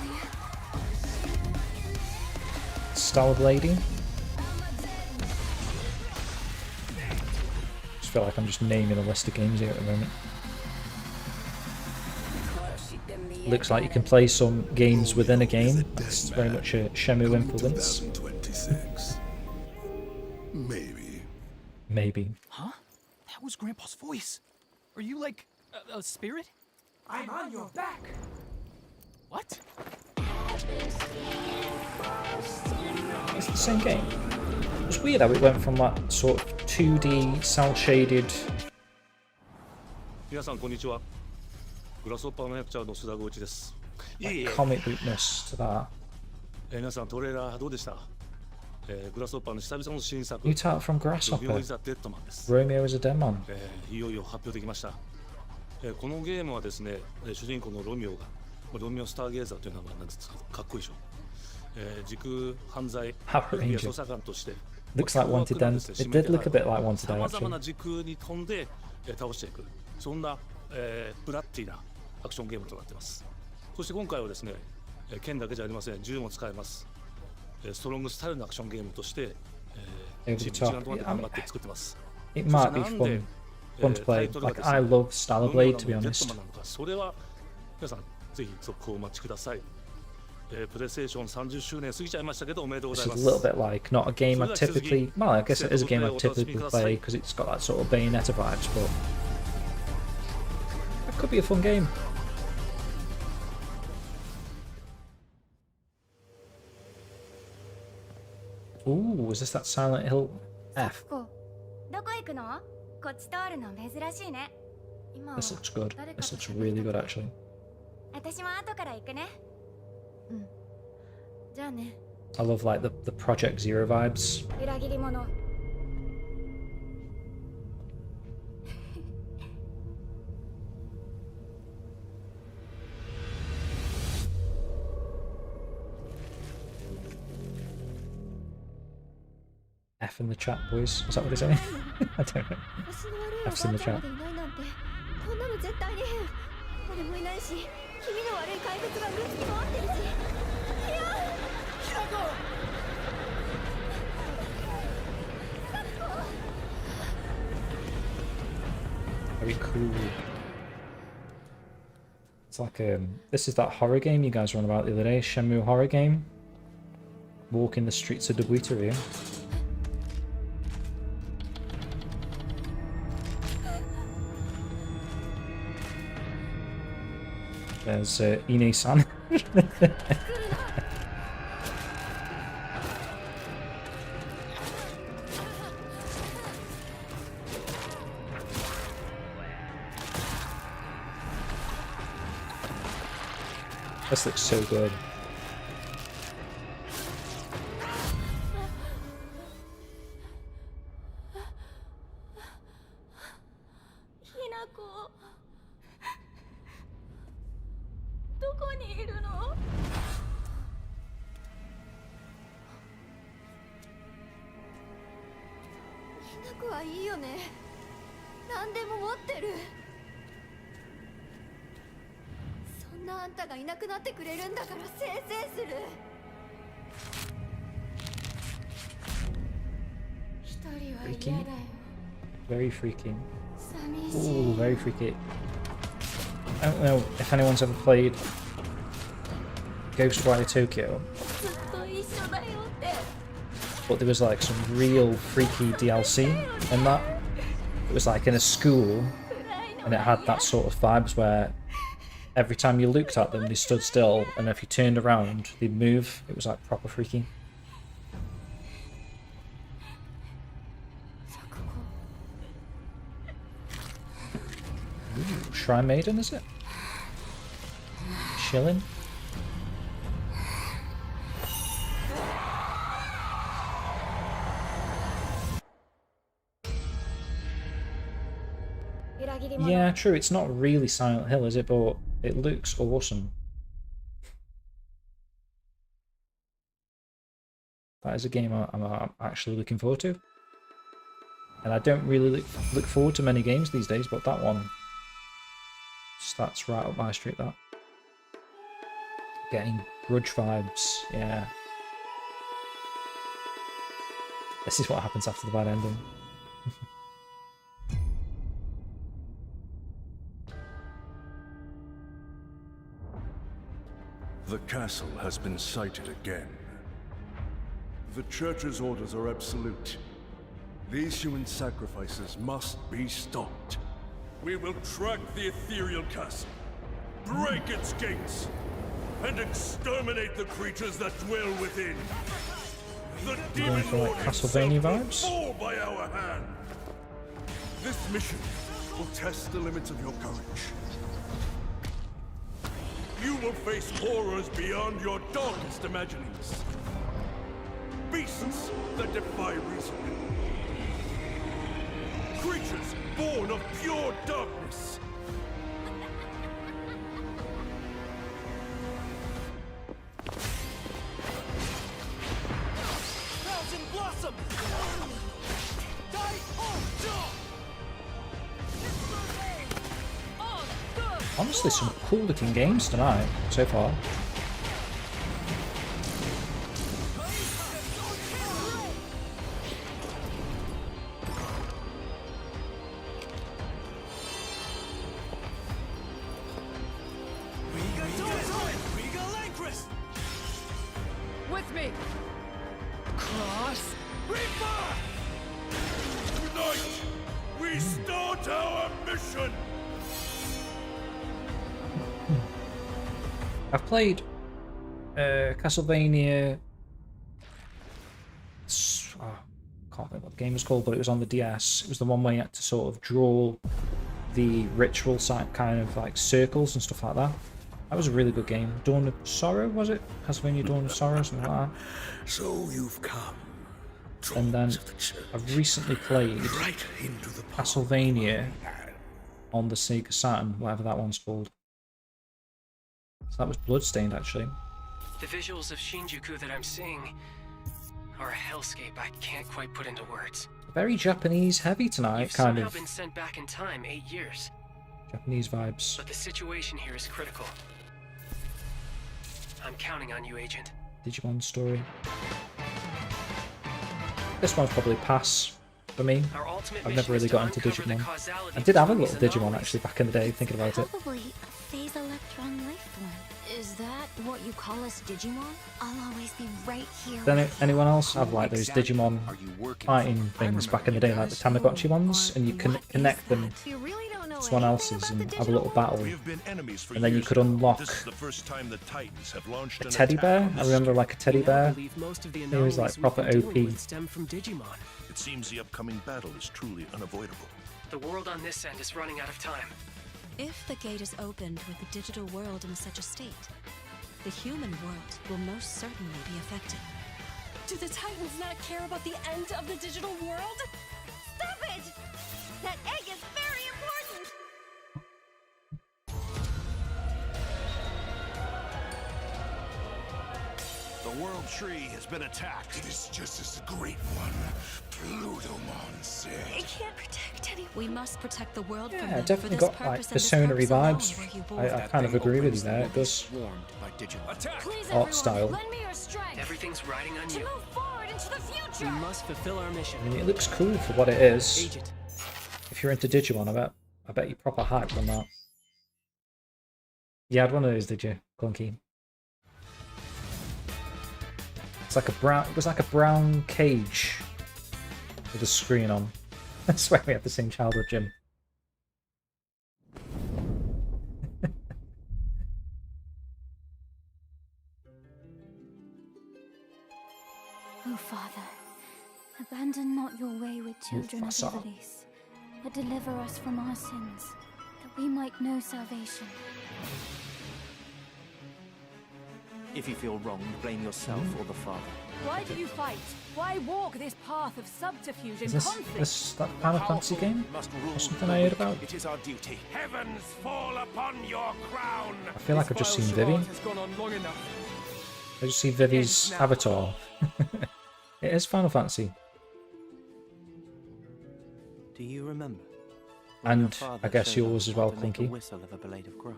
Stellar Blading. Just feel like I'm just naming a list of games here at the moment. Looks like you can play some games within a game. It's very much a Shenmue influence. 2026. Maybe. Maybe. Huh? That was Grandpa's voice. Are you like a spirit? I'm on your back. What? It's the same game. It's weird how it went from that sort of 2D, cel-shaded. Like comic bookness to that. 皆さんトレーラーどうでした？グラスホッパーの久々の新作。 You taught from Grasshopper. Romeo is a Dead Man です。Romeo is a Dead Man. いよいよ発表できました。このゲームはですね、主人公のロミオが、ロミオスターゲーザーという名前なんですけど、かっこいいでしょ。時空犯罪捜査官として。Looks like Wanted then. It did look a bit like Wanted actually. 様々な時空に飛んで倒していく。そんなブラッディなアクションゲームとなっています。そして今回はですね、剣だけじゃありません。銃も使えます。ストロングスタイルのアクションゲームとして、時間となって頑張って作ってます。It might be fun to play. Like I love Stellar Blade to be honest. それは皆さんぜひ続行お待ちください。プレイステーション30周年過ぎちゃいましたけどおめでとうございます。 It's a little bit like not a game I'd typically. Well, I guess it is a game I'd typically play because it's got that sort of Bayonetta vibes, but it could be a fun game. Ooh, is this that Silent Hill F? This looks good. This looks really good actually. I love like the Project Zero vibes. F in the chat, boys. Is that what they're saying? I don't know. F's in the chat. Very cool. It's like this is that horror game you guys were on about the other day, Shenmue horror game. Walking the streets of Dobuita. There's Ine-san. This looks so good. Freaky. Very freaky. Ooh, very freaky. I don't know if anyone's ever played Ghostwire Tokyo, but there was like some real freaky DLC in that. It was like in a school, and it had that sort of vibes where every time you looked at them they stood still, and if you turned around they'd move. It was like proper freaky. Ooh, Shrine Maiden, is it? Chilling. Yeah, true. It's not really Silent Hill, is it? But it looks awesome. That is a game I'm actually looking forward to. And I don't really look forward to many games these days, but that one, that's right up my street, that. Getting Grudge vibes, yeah. This is what happens after the bad ending. The castle has been sighted again. The Church's orders are absolute. These human sacrifices must be stopped. We will track the ethereal castle, break its gates, and exterminate the creatures that dwell within. The demon lord Castlevania himself will vibes? fall by our hand. This mission will test the limits of your courage. You will face horrors beyond your darkest imaginings. Beasts that defy reason. Creatures born of pure darkness. Thousand Blossom! Die Honestly, some cool looking games tonight so far. With me! Cross Reaper! Tonight, we start our mission! I've played Castlevania. I can't remember what the game was called, but it was on the DS. It was the one where you had to sort of draw the ritual side, kind of like circles and stuff like that. That was a really good game. Dawn of Sorrow, was it? Castlevania Dawn of Sorrow, something like that. So you've come. And then I've recently played Castlevania on the Sega Saturn, whatever that one's called. So that was Bloodstained, actually. The visuals of Shinjuku that I'm seeing are a hellscape I can't quite put into words. Very Japanese heavy tonight, You've kind somehow of. been sent back in time 8 years. Japanese vibes. But the situation here is critical. I'm counting on you, Agent. Digimon story. This one's probably pass for me. I've never really got into Digimon. I did have a little Digimon actually back in the day, thinking about it. Probably a phase electron life form. Is that what you call us, Digimon? I'll always be right here. Then anyone else have like those Digimon fighting things back in the day, like the Tamagotchi ones, and you can connect them to someone else's and have a little battle, and then you could unlock a teddy bear. I remember like a teddy bear. It was like proper OP. It seems the upcoming battle is truly unavoidable. The world on this end is running out of time. If the gate is opened with the digital world in such a state, the human world will most certainly be affected. Do the Titans not care about the end of the digital world? Stop it! That egg is very important! The World Tree has been attacked. It is just as the Great One, Plutomon, said. It can't protect anyone. We must protect the world from Yeah, them. definitely got like Persona-y vibes. I kind of agree with you there. It does. Art style. Lend me your strength. Everything's riding on To you. move forward into the future. We must fulfill our mission. I mean, it looks cool for what it is. Agent. If you're into Digimon, I bet you're proper hyped on that. You had one of those, did you, Clunky? It's like a brown. It was like a brown cage with a screen on. I swear we had the same childhood, Jim. Oh, Father, abandon not your wayward children of Mufasa. Iblis, but deliver us from our sins, that we might know salvation. If you feel wrong, blame yourself or the Father. Why do you fight? Why walk this path of subterfuge and Is conflict? this that Final Fantasy game? Or something I heard about? It is our duty. Heavens fall upon your crown. I feel like I've just seen Vivi. has gone on long enough. I just see Vivi's avatar. It is Final Fantasy. Do you remember? And I guess yours as well, The Clinky. whistle of a blade of grass.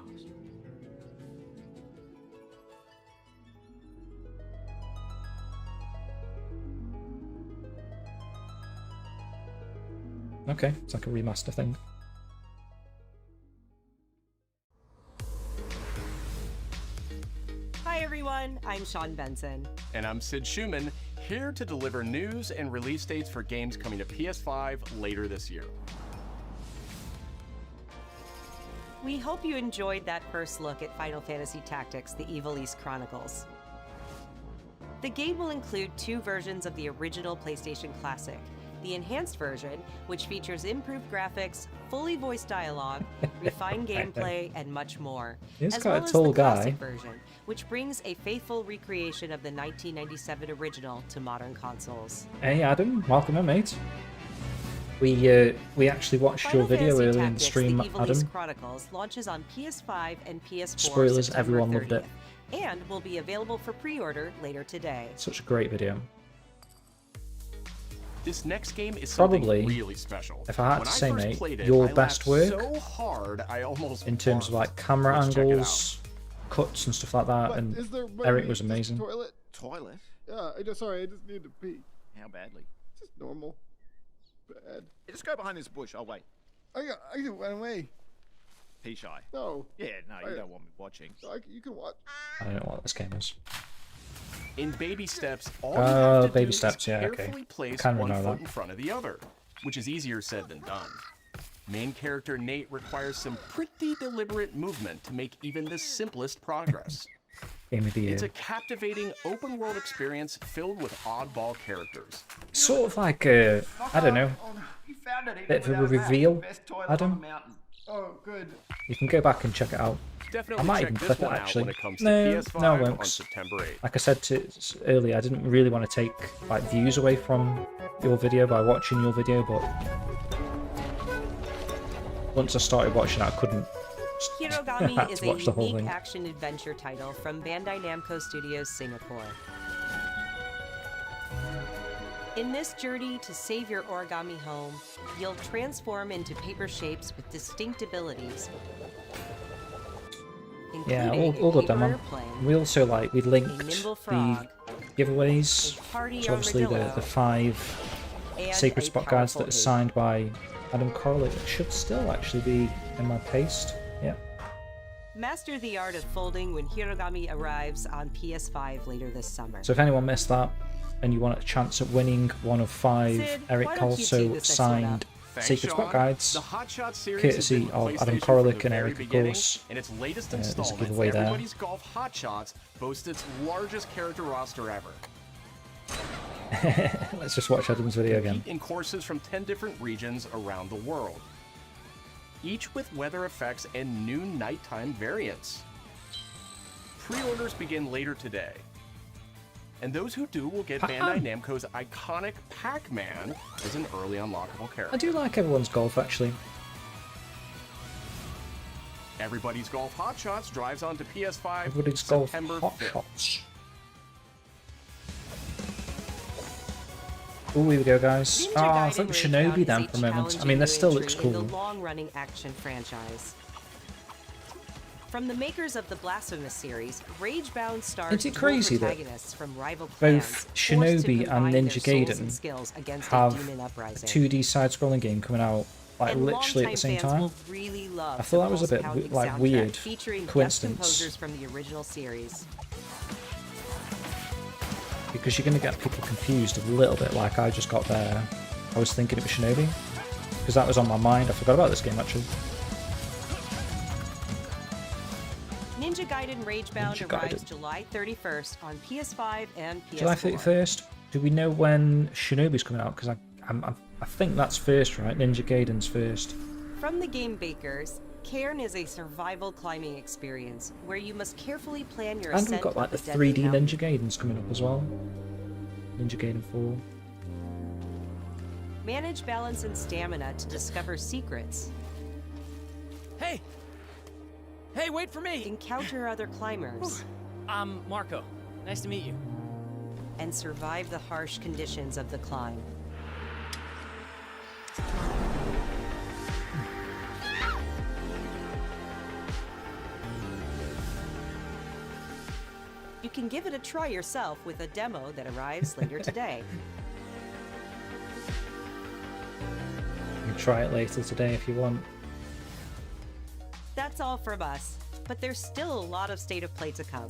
Okay, it's like a remaster thing. Hi everyone, I'm Sean Benson. And I'm Sid Schumann, here to deliver news and release dates for games coming to PS5 later this year. We hope you enjoyed that first look at Final Fantasy Tactics: The Evil East Chronicles. The game will include 2 versions of the original PlayStation Classic, The enhanced version, which features improved graphics, fully voiced dialogue, refined gameplay, and much more. He's as quite well a as tall the guy. classic version, which brings a faithful recreation of the 1997 original to modern consoles. Hey Adam, welcome in, mate. We actually watched your video earlier in the stream, the Evil Adam. East Chronicles launches on PS5 and PS4 Spoilers, September everyone loved 30th, it. and will be available for pre-order later today. Such a great video. This next game is Probably, something really special. if I had When to say, first mate, played it, your I best laughed work so hard, I almost in terms of like camera angles, cuts and stuff like that, and Eric was amazing. Toilet? Toilet? Yeah, sorry, I just need to pee. How badly? Just normal. Bad. Yeah, just go behind this bush. I'll wait. I can run away. Pee shy. No. Yeah, no, you don't want me watching. You can watch. I don't know what this game is. In baby steps, all you have to baby do steps, is yeah, carefully okay. place Kinda one know foot that. in front of the other, which is easier said than done. Main character Nate requires some pretty deliberate movement to make even the simplest progress. Game of the year. It's a captivating open-world experience filled with oddball characters. Sort of like a, I don't know, bit of a reveal, Adam. Oh, good. You can go back and check it out. Definitely I might check even this clip it one out actually. when it comes to No, PS5 no, I on won't. September 8th. Like I said earlier, I didn't really want to take like views away from your video by watching your video, but once I started watching it, I couldn't. I Hirogami had is to a watch the whole unique thing. action-adventure title from Bandai Namco Studios Singapore. In this journey to save your origami home, you'll transform into paper shapes with distinct abilities. Yeah, including all a good, them paper man. airplane, We also we a linked nimble the frog, giveaways, hardy which obviously the armadillo, 5 and sacred a spot guides that powerful are signed by Adam Corley. It should still actually be in my paste. Yeah. Master the art of folding when Hirogami arrives on PS5 later this summer. So if anyone missed that and you want a chance at winning one of 5 Sid, Eric why don't you tee Kelso this next one signed up? Thanks, Sacred Spot Sean. guides, The Hot Shot series courtesy has been of with Adam PlayStation Korolick from the and very Eric, of beginning, course. and its latest There's a installment, giveaway there. Everybody's Golf Hot Shots, boasts its largest character roster ever. Let's just watch Adam's video again. Compete in courses from 10 different regions around the world, each with weather effects and new nighttime variants. Pre-orders begin later today, and those who do will get Bandai Namco's iconic Pac-Man as an early unlockable character. I do like everyone's golf actually. Everybody's Golf Hot Shots drives onto PS5 Everybody's golf September hot 5th. shots. Oh, here we go, guys. Oh, I thought Shinobi then for a moment. I mean, that still looks in the cool. long-running action franchise. From the makers of the Blasphemous series, Ragebound stars Isn't it crazy that protagonists from rival clans both forced to Shinobi and combine their Ninja souls and Gaiden skills against have a demon uprising. 2D side-scrolling game coming out like And literally at the same longtime fans time? will really love I thought that the was a bit Pulse Pounding like soundtrack weird featuring guest coincidence, composers from the original series. because you're going to get people confused a little bit like I just got there. I was thinking it was Shinobi because that was on my mind. I forgot about this game actually. Ninja Gaiden Ragebound Ninja arrives Gaiden. July 31st on PS5 and PS4. July 31st. Do we know when Shinobi's coming out? Because I think that's first, right? Ninja Gaiden's first. From the game bakers, Cairn is a survival climbing experience where you must carefully plan your And ascent we've got like up the a deadly 3D mountain. Ninja Gaidens coming up as well. Ninja Gaiden 4. Manage balance and stamina to discover secrets. Hey! Hey, wait for me! Encounter other climbers. I'm Marco. Nice to meet you. And survive the harsh conditions of the climb. You can give it a try yourself with a demo that arrives later today. You can try it later today if you want. That's all from us, but there's still a lot of State of Play to come.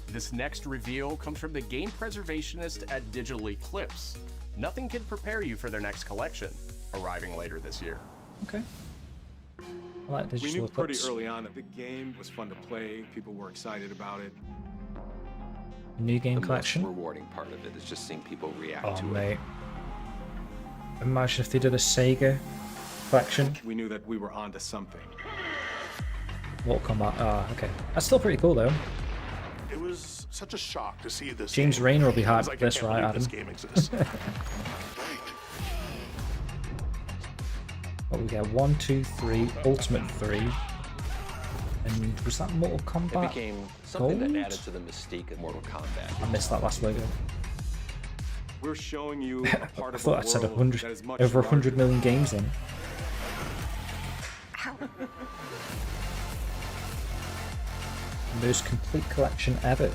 This next reveal comes from the game preservationist at Digital Eclipse. Nothing can prepare you for their next collection, arriving later this year. Okay. I like We Digital knew pretty Eclipse. early on that the game was fun to play. People were excited about it. New game The collection. most rewarding part of it is just seeing people react Oh to mate. it. Imagine if they did a Sega collection. We knew that we were onto something. Mortal Kombat. Ah, okay. That's still pretty cool though. It was such a shock to see this. James game. Rayner will be It hyped was for like, I this, can't right, believe Adam? This game exists. What we get? 1, 2, 3, Ultimate 3. And was that Mortal Kombat? It became something Gold? that added to the mystique of Mortal Kombat. I missed that last logo. We're showing you a part I of thought I the said world 100, that is much over 100 larger. million games then. Most complete collection ever.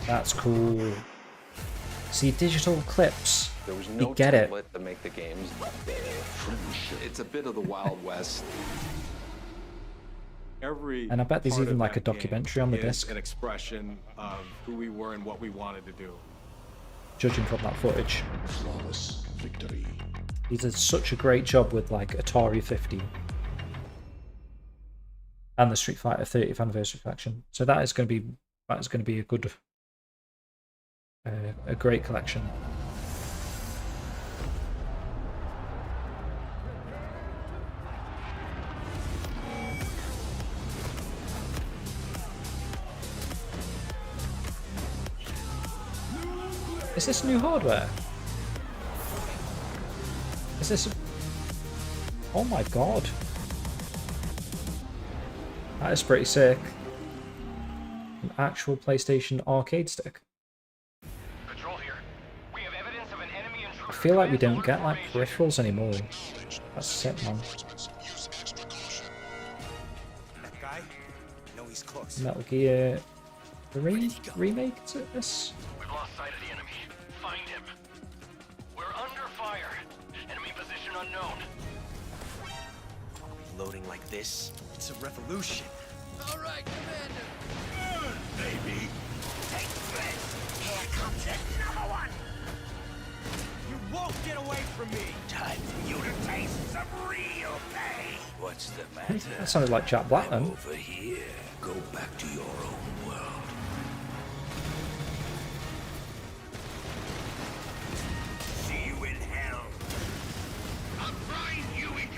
That's cool. See, digital clips. There was You no get it. template to make the games. It's a bit of the Wild West. Every And I bet there's part even of like a that game documentary on the is disc. an expression of who we were and what we wanted to do. Judging from that footage. Flawless victory. He did such a great job with like Atari 50 and the Street Fighter 30th anniversary collection. So that is going to be a good, a great collection. Is this new hardware? Is this... Oh my god. That is pretty sick. An actual PlayStation arcade stick. Control here. We have evidence of an enemy intruder. I feel like we don't get like peripherals anymore. That's sick, man. That guy? I know he's close. Metal Gear 3 remake, is it this? We've lost sight of the enemy. Find him. We're under fire. Enemy position unknown. Loading like this? It's a revolution. All right, Commander. Baby. Take this! Here comes another one! You won't get away from me! Time for you to taste some real pain! What's the matter? That sounded like Jack Black then. Over here. Go back to your own world. See you in hell. I'll find you in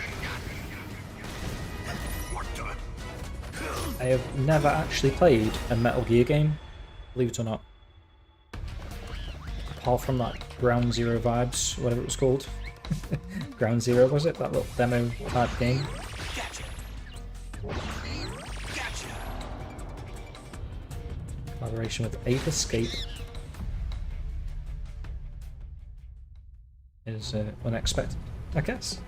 What the? I have never actually played a Metal Gear game, believe it or not. Apart from that Ground Zero vibes, whatever it was called. Ground Zero, was it? That little demo type game. Collaboration with Ape Escape is unexpected, I guess.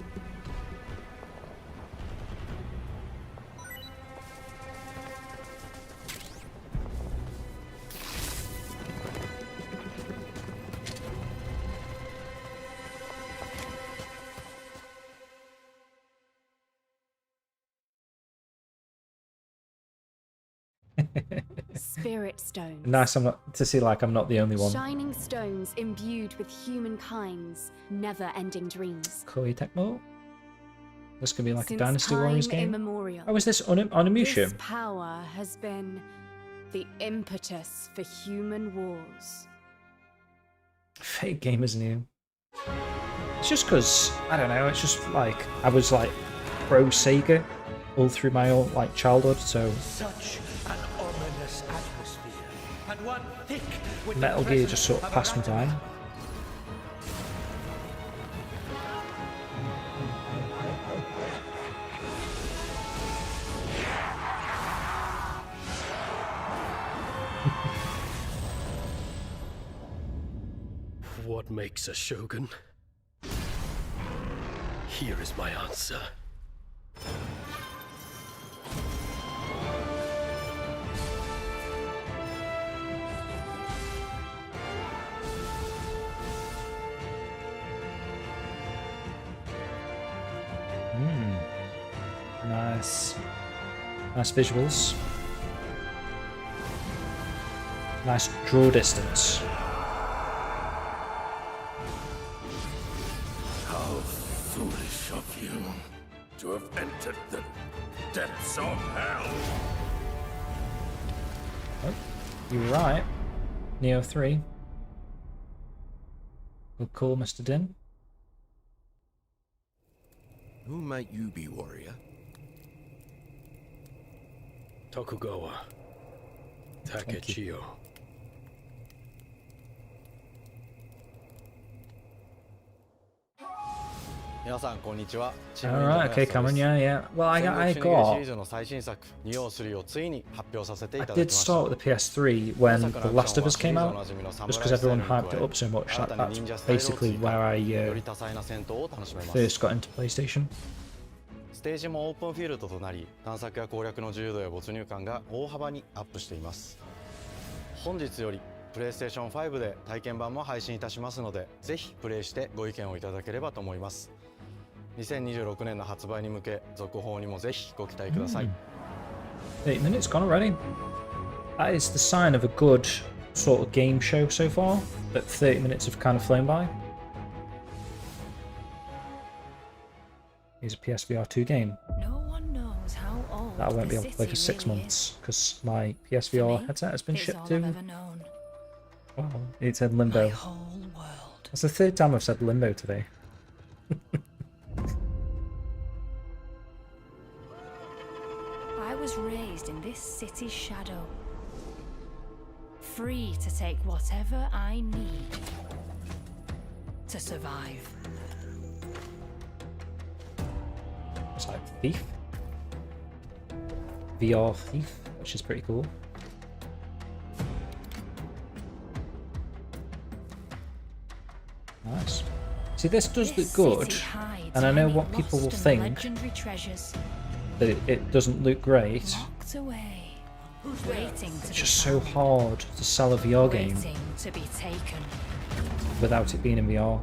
Spirit stones. Nice, I'm not to see like I'm not the only one. Shining stones imbued with humankind's never-ending dreams. Koei Tecmo. This could be like Since a Dynasty time Warriors game. immemorial, Oh, is this Onimusha? this power has been the impetus for human wars. Fake gamers new. It's just because I don't know. It's just like I was like pro Sega all through my own like childhood. So Such an ominous atmosphere, and one thick with the Metal Gear just sort of presence passed me time. What makes a shogun? Here is my answer. Nice. Nice visuals. Nice draw distance. How foolish of you to have entered the depths of hell. Oh, you're right. Neo 3. Well, cool, Mr. Din. Who might you be, warrior? Tokugawa Takechiyo. Alright, okay, Cameron, yeah. Well, I did start with the PS3 when The Last of Us came out, just because everyone hyped it up so much. That's basically where I first got into PlayStation. ステージもオープンフィールドとなり、探索や攻略の自由度や没入感が大幅にアップしています。本日よりプレイステーション5で体験版も配信いたしますので、ぜひプレイしてご意見をいただければと思います。2026年の発売に向け、続報にもぜひご期待ください。8 minutes gone already. That is the sign of a good sort of game show so far, but 30 minutes have kind of flown by. Here's a PSVR 2 game. No one knows how old that I won't be able to play for 6 months because my PSVR headset has been shipped to. Well, it said Limbo. That's the third time I've said Limbo today. I was raised in this city's shadow, free to take whatever I need to survive. It's like Thief. VR Thief, which is pretty cool. Nice. See, this does look good, and I know what people will think, that it doesn't look great. It's just so hard to sell a VR game without it being in VR.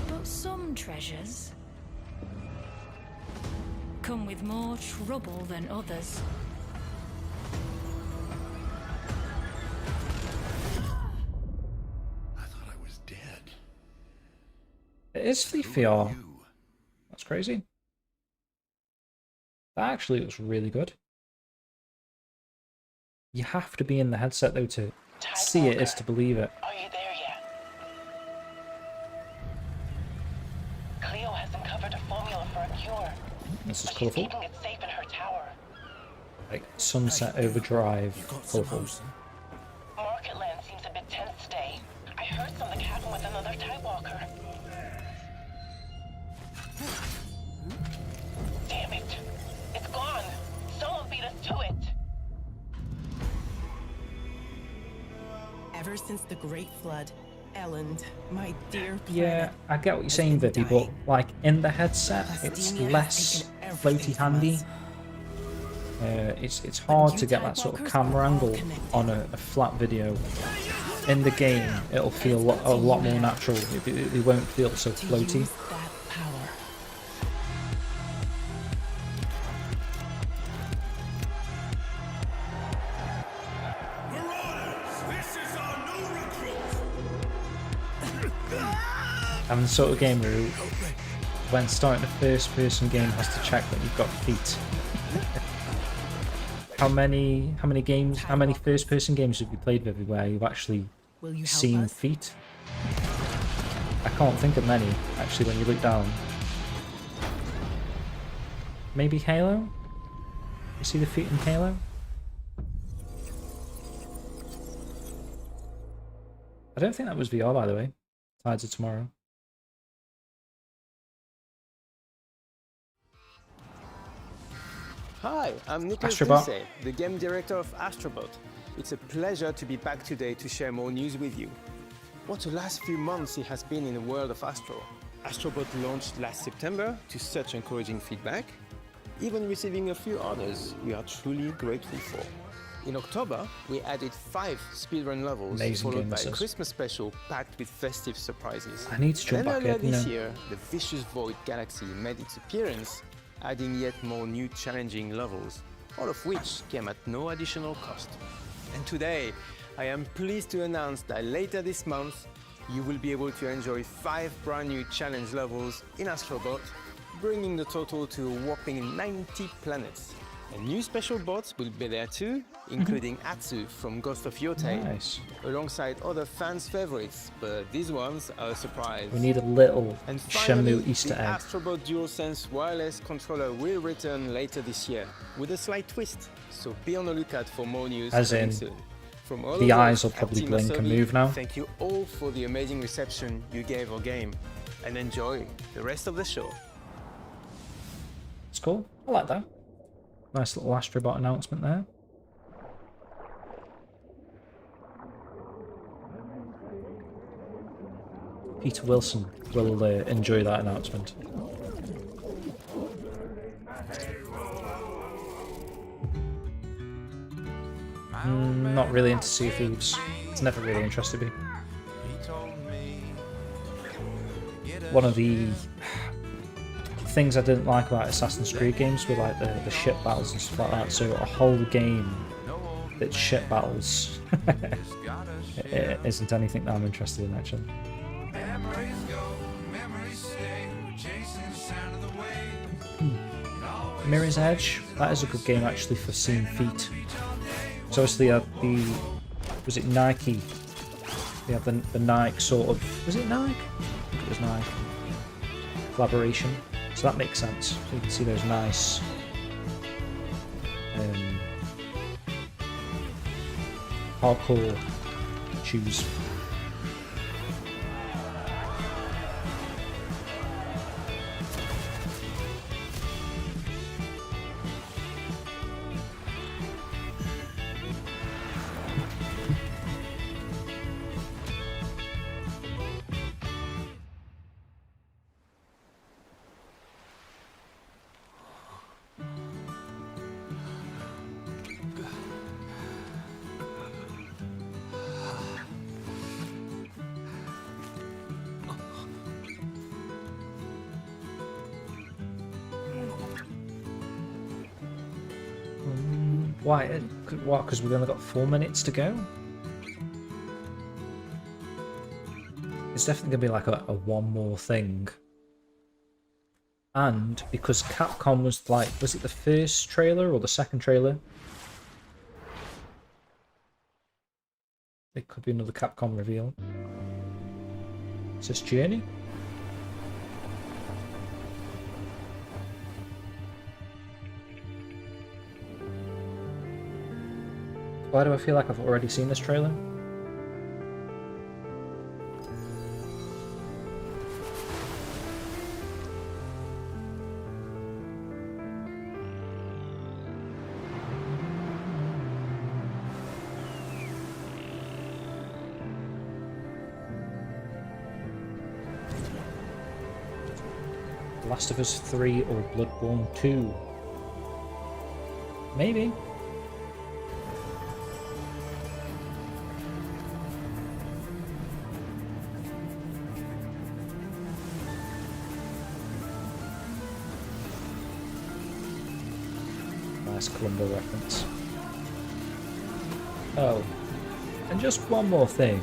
But some treasures come with more trouble than others. I thought I was dead. It is Thief VR. That's crazy. That actually looks really good. You have to be in the headset though to see it is to believe it. Are you there yet? Cleo has uncovered a formula for a cure. This is colourful. Keeping it safe in her tower. Like Sunset Overdrive colourful. Marketland seems a bit tense today. I heard something happen with another Tidewalker. Damn it. It's gone. Someone beat us to it. Ever since the Great Flood, Elland, my dear planet, Yeah, I get what you're saying, Vivi, but like in the headset, it's less floaty handy. It's hard to get that sort of camera angle on a flat video. In the game, it'll feel a lot more natural. It won't feel so floaty. I'm the sort of gamer who, when starting a first-person game, has to check that you've got feet. How many first-person games have you played, Vivi, where you've actually seen feet? I can't think of many, actually, when you look down. Maybe Halo? You see the feet in Halo? I don't think that was VR, by the way. Tides of Tomorrow. Hi, I'm Nicholas Astrobot. Duce, the game director of Astrobot. It's a pleasure to be back today to share more news with you. What the last few months it has been in the world of Astro. Astrobot launched last September to such encouraging feedback, even receiving a few honors we are truly grateful for. In October, we added 5 speedrun levels, Amazing followed game by this a is. Christmas special packed with festive surprises. I need to jump And then back earlier in, you this know. year, the Vicious Void Galaxy made its appearance, adding yet more new challenging levels, all of which came at no additional cost. And today, I am pleased to announce that later this month, you will be able to enjoy 5 brand new challenge levels in Astrobot, bringing the total to a whopping 90 planets. And new special bots will be there too, including Atsu from Ghost of Yotei, Nice. alongside other fans' favorites, but these ones are a surprise. We need a little And finally, Shenmue Easter the egg. Astrobot DualSense wireless controller will return later this year, with a slight twist, so be on the lookout for more news As coming in, soon. From all the of eyes us will at probably Team blink and Asobi, move now. Thank you all for the amazing reception you gave our game, and enjoy the rest of the show. It's cool. I like that. Nice little Astrobot announcement there. Peter Wilson will enjoy that announcement. Not really into Sea of Thieves. It's never really interested me. One of the things I didn't like about Assassin's Creed games were like the ship battles and stuff like that. So a whole game that's ship battles it isn't anything that I'm interested in actually. Mirror's Edge, that is a good game actually for seeing feet. So obviously was it Nike? They have the Nike sort of, was it Nike? I think it was Nike. Collaboration. So that makes sense. So you can see those nice hardcore shoes. Why? What? Because we've only got 4 minutes to go? It's definitely going to be like a one more thing. And because Capcom was like, was it the first trailer or the second trailer? It could be another Capcom reveal. Is this Journey? Why do I feel like I've already seen this trailer? Last of Us 3 or Bloodborne 2? Maybe. Nice Columbo reference. Oh, and just one more thing.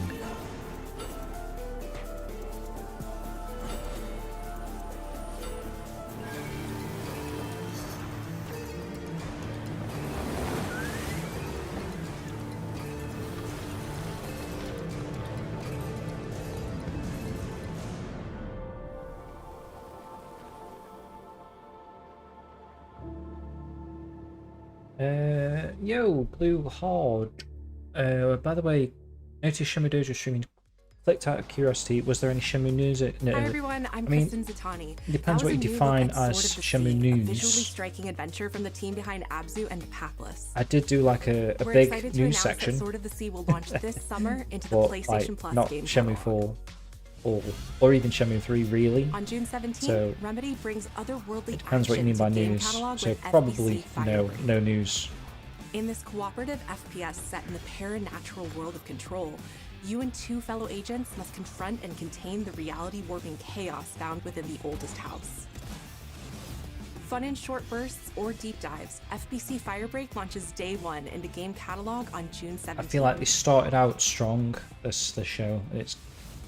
Yo, Blue Hard. By the way, noticed Shenmue Dojo streaming. Clicked out of curiosity. Was there any Shenmue news? No. Hi everyone, I'm Kristen Zatani. It depends what you define as Shenmue news. A visually striking adventure from the team behind Abzu and Papless. I did do like a We're big excited to news announce section. that Sword of the Sea will launch this summer into the But, PlayStation like, Plus not game Shenmue catalog. 4 or even Shenmue 3 really. On June 17th, So Remedy brings otherworldly it depends what you mean by news. So probably no news. In this cooperative FPS set in the paranatural world of Control, you and 2 fellow agents must confront and contain the reality-warping chaos found within the oldest house. Fun in short bursts or deep dives, FBC Firebreak launches day 1 into game catalog on June 17th. I feel like they started out strong, this show. It's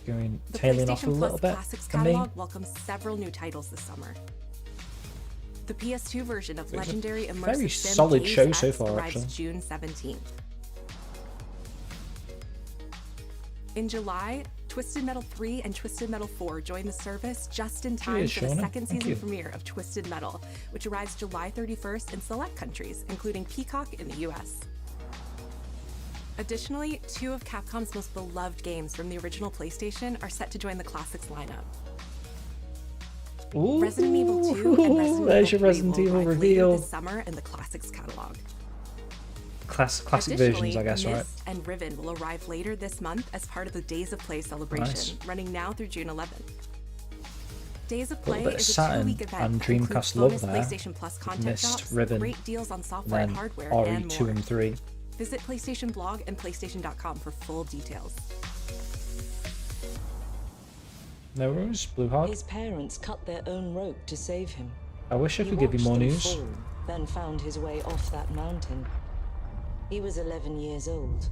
going The tailing off a PlayStation little Plus bit Classics for me. catalog welcomes several new titles this summer. The PS2 version of legendary immersive very sim solid Days show so Ex far, arrives actually. June 17th. In July, Twisted Metal 3 and Twisted Metal 4 join the service just in time Cheers, for the Shauna. second Thank season you. premiere of Twisted Metal, which arrives July 31st in select countries, including Peacock in the US. Additionally, 2 of Capcom's most beloved games from the original PlayStation are set to join the Classics lineup. Ooh, Resident Evil 2 and Resident there's Evil your 3 Resident will Evil arrive later reveal. this summer in the Classics catalog. Classic Additionally, versions, I guess, right? Myst and Riven will arrive later this month as part of the Days of Play celebration, Nice. running now through June 11th. Days of A Play little bit of is a Saturn 2-week event and that includes Dreamcast love bonus there. PlayStation Plus content Myst, drops, Riven, great deals on and software and then hardware, and RE2 more. and 3. Visit PlayStation Blog and PlayStation.com for full details. No worries, Blue Heart. His parents cut their own rope to save him. I wish I He could give you watched more them news. fall, then found his way off that mountain. He was 11 years old.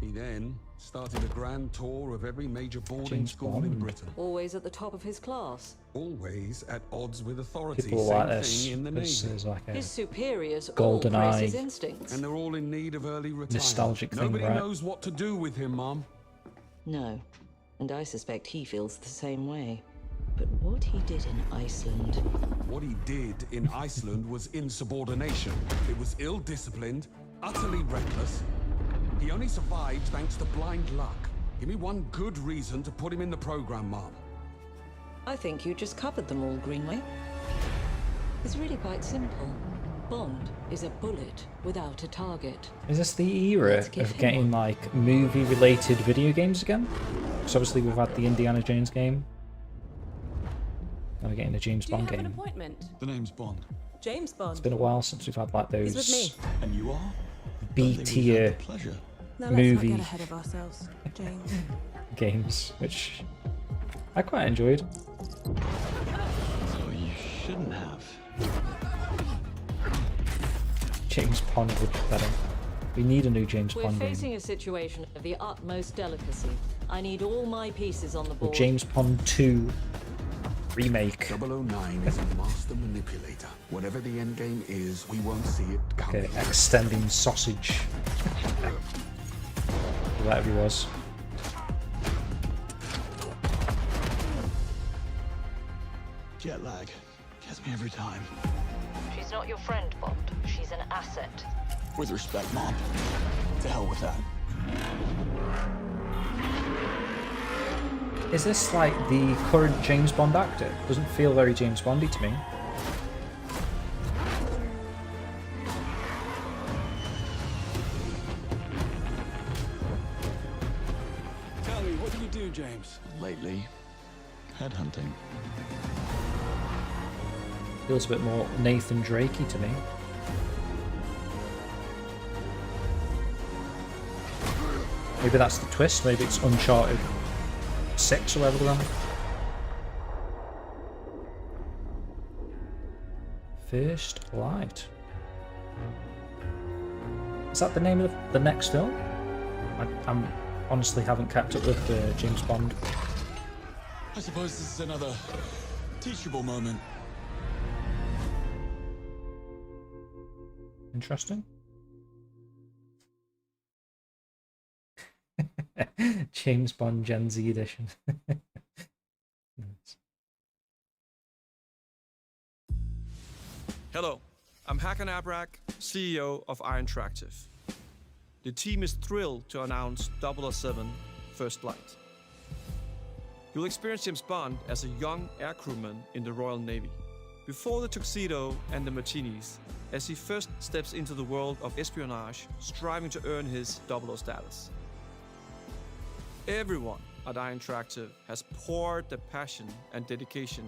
He then started a grand tour of every major boarding James school in Bond. Britain. Always at the top of his class. Always at odds with authority. People Same like this. thing in the This Navy. is like a His superiors all golden praise eye. his instincts. And they're all in need of early retirement. Nostalgic thing, Nobody right? knows what to do with him, Mom. No, and I suspect he feels the same way. But what he did in Iceland... What he did in Iceland was insubordination. It was ill-disciplined, utterly reckless. He only survived thanks to blind luck. Give me one good reason to put him in the program, Mom. I think you just covered them all, Greenway. It's really quite simple. Bond is a bullet without a target. Is this the era Let's give of him getting like movie-related video games again? Because obviously we've had the Indiana Jones game. Now we're getting a James Do you Bond have an game. appointment? The name's Bond. James Bond. It's been a while since we've had like He's those with me. And you are? B tier Pleasure. Now let's movie not get ahead of ourselves, James. games, which I quite enjoyed. So you shouldn't have. James Bond would be better. We need a new James We're Bond facing game. a situation of the utmost delicacy. I need all my pieces on the Or board. James Bond 2 remake. 009 is a master manipulator. Whatever the end game is, we won't see it coming. Okay, extending sausage. Whatever he was. Jet lag. Gets me every time. She's not your friend, Bond. She's an asset. With respect, Mom. To hell with that. Is this like the current James Bond actor? Doesn't feel very James Bondy to me. Tell me, what do you do, James? Lately, Headhunting. Feels a bit more Nathan Drakey to me. Maybe that's the twist. Maybe it's Uncharted 6 or whatever they're on. First Light. Is that the name of the next film? I'm honestly haven't kept up with James Bond. I suppose this is another teachable moment. Interesting. James Bond Gen Z edition. Nice. Hello, I'm Hakan Abrak, CEO of Iron Interactive. The team is thrilled to announce 007 First Light. You'll experience James Bond as a young air crewman in the Royal Navy. Before the tuxedo and the martinis, as he first steps into the world of espionage, striving to earn his 00 status. Everyone at Iron Interactive has poured their passion and dedication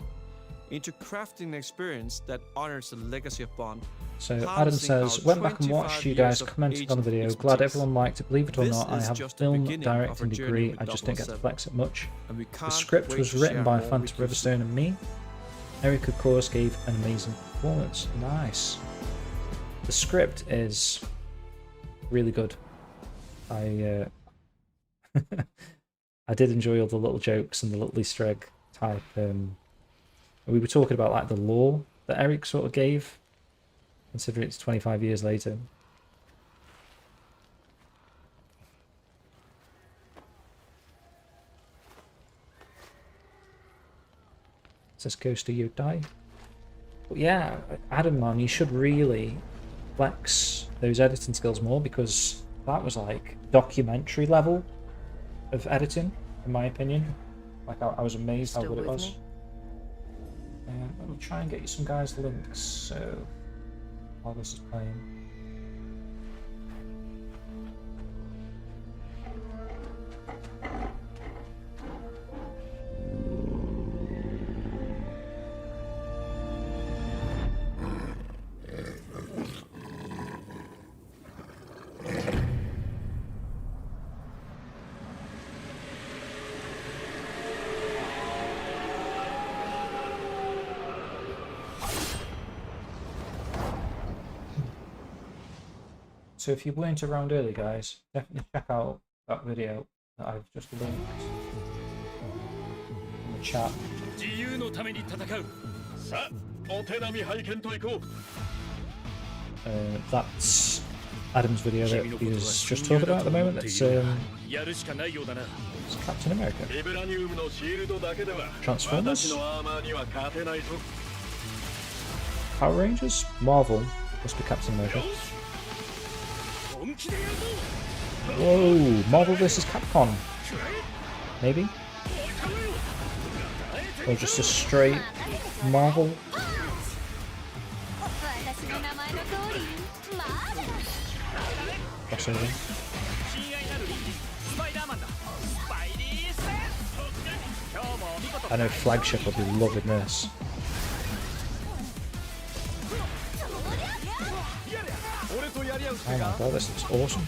into crafting an experience that honors the legacy of Bond. So Adam harnessing says, our went back and 25 watched you guys years of commented on the video. agent Glad expertise. everyone liked it. Believe it or This not, I is have just a the film beginning of directing our journey degree. with I just didn't get to 007. flex it much. And we The can't script wait was to written share by more Fanta with you Riverstone and me. Erica Course gave an amazing performance. Nice. The script is really good. I I did enjoy all the little jokes and the little Easter egg type. We were talking about like the lore that Eric sort of gave, considering it's 25 years later. Says goes to you, die. But yeah, Adam, man, you should really flex those editing skills more, because that was like documentary level of editing, in my opinion. Like I was amazed how good it was. Let me try and get you some guys' links. So while this is playing. So if you weren't around early, guys, definitely check out that video that I've just linked in the chat. That's Adam's video that he was just talking about at the moment. That's it's Captain America. Transformers? Power Rangers? Marvel? Must be Captain America. Whoa, Marvel vs. Capcom. Maybe? Or just a straight Marvel? Crossover. I know Flagship will be loving this. Oh my god, this looks awesome.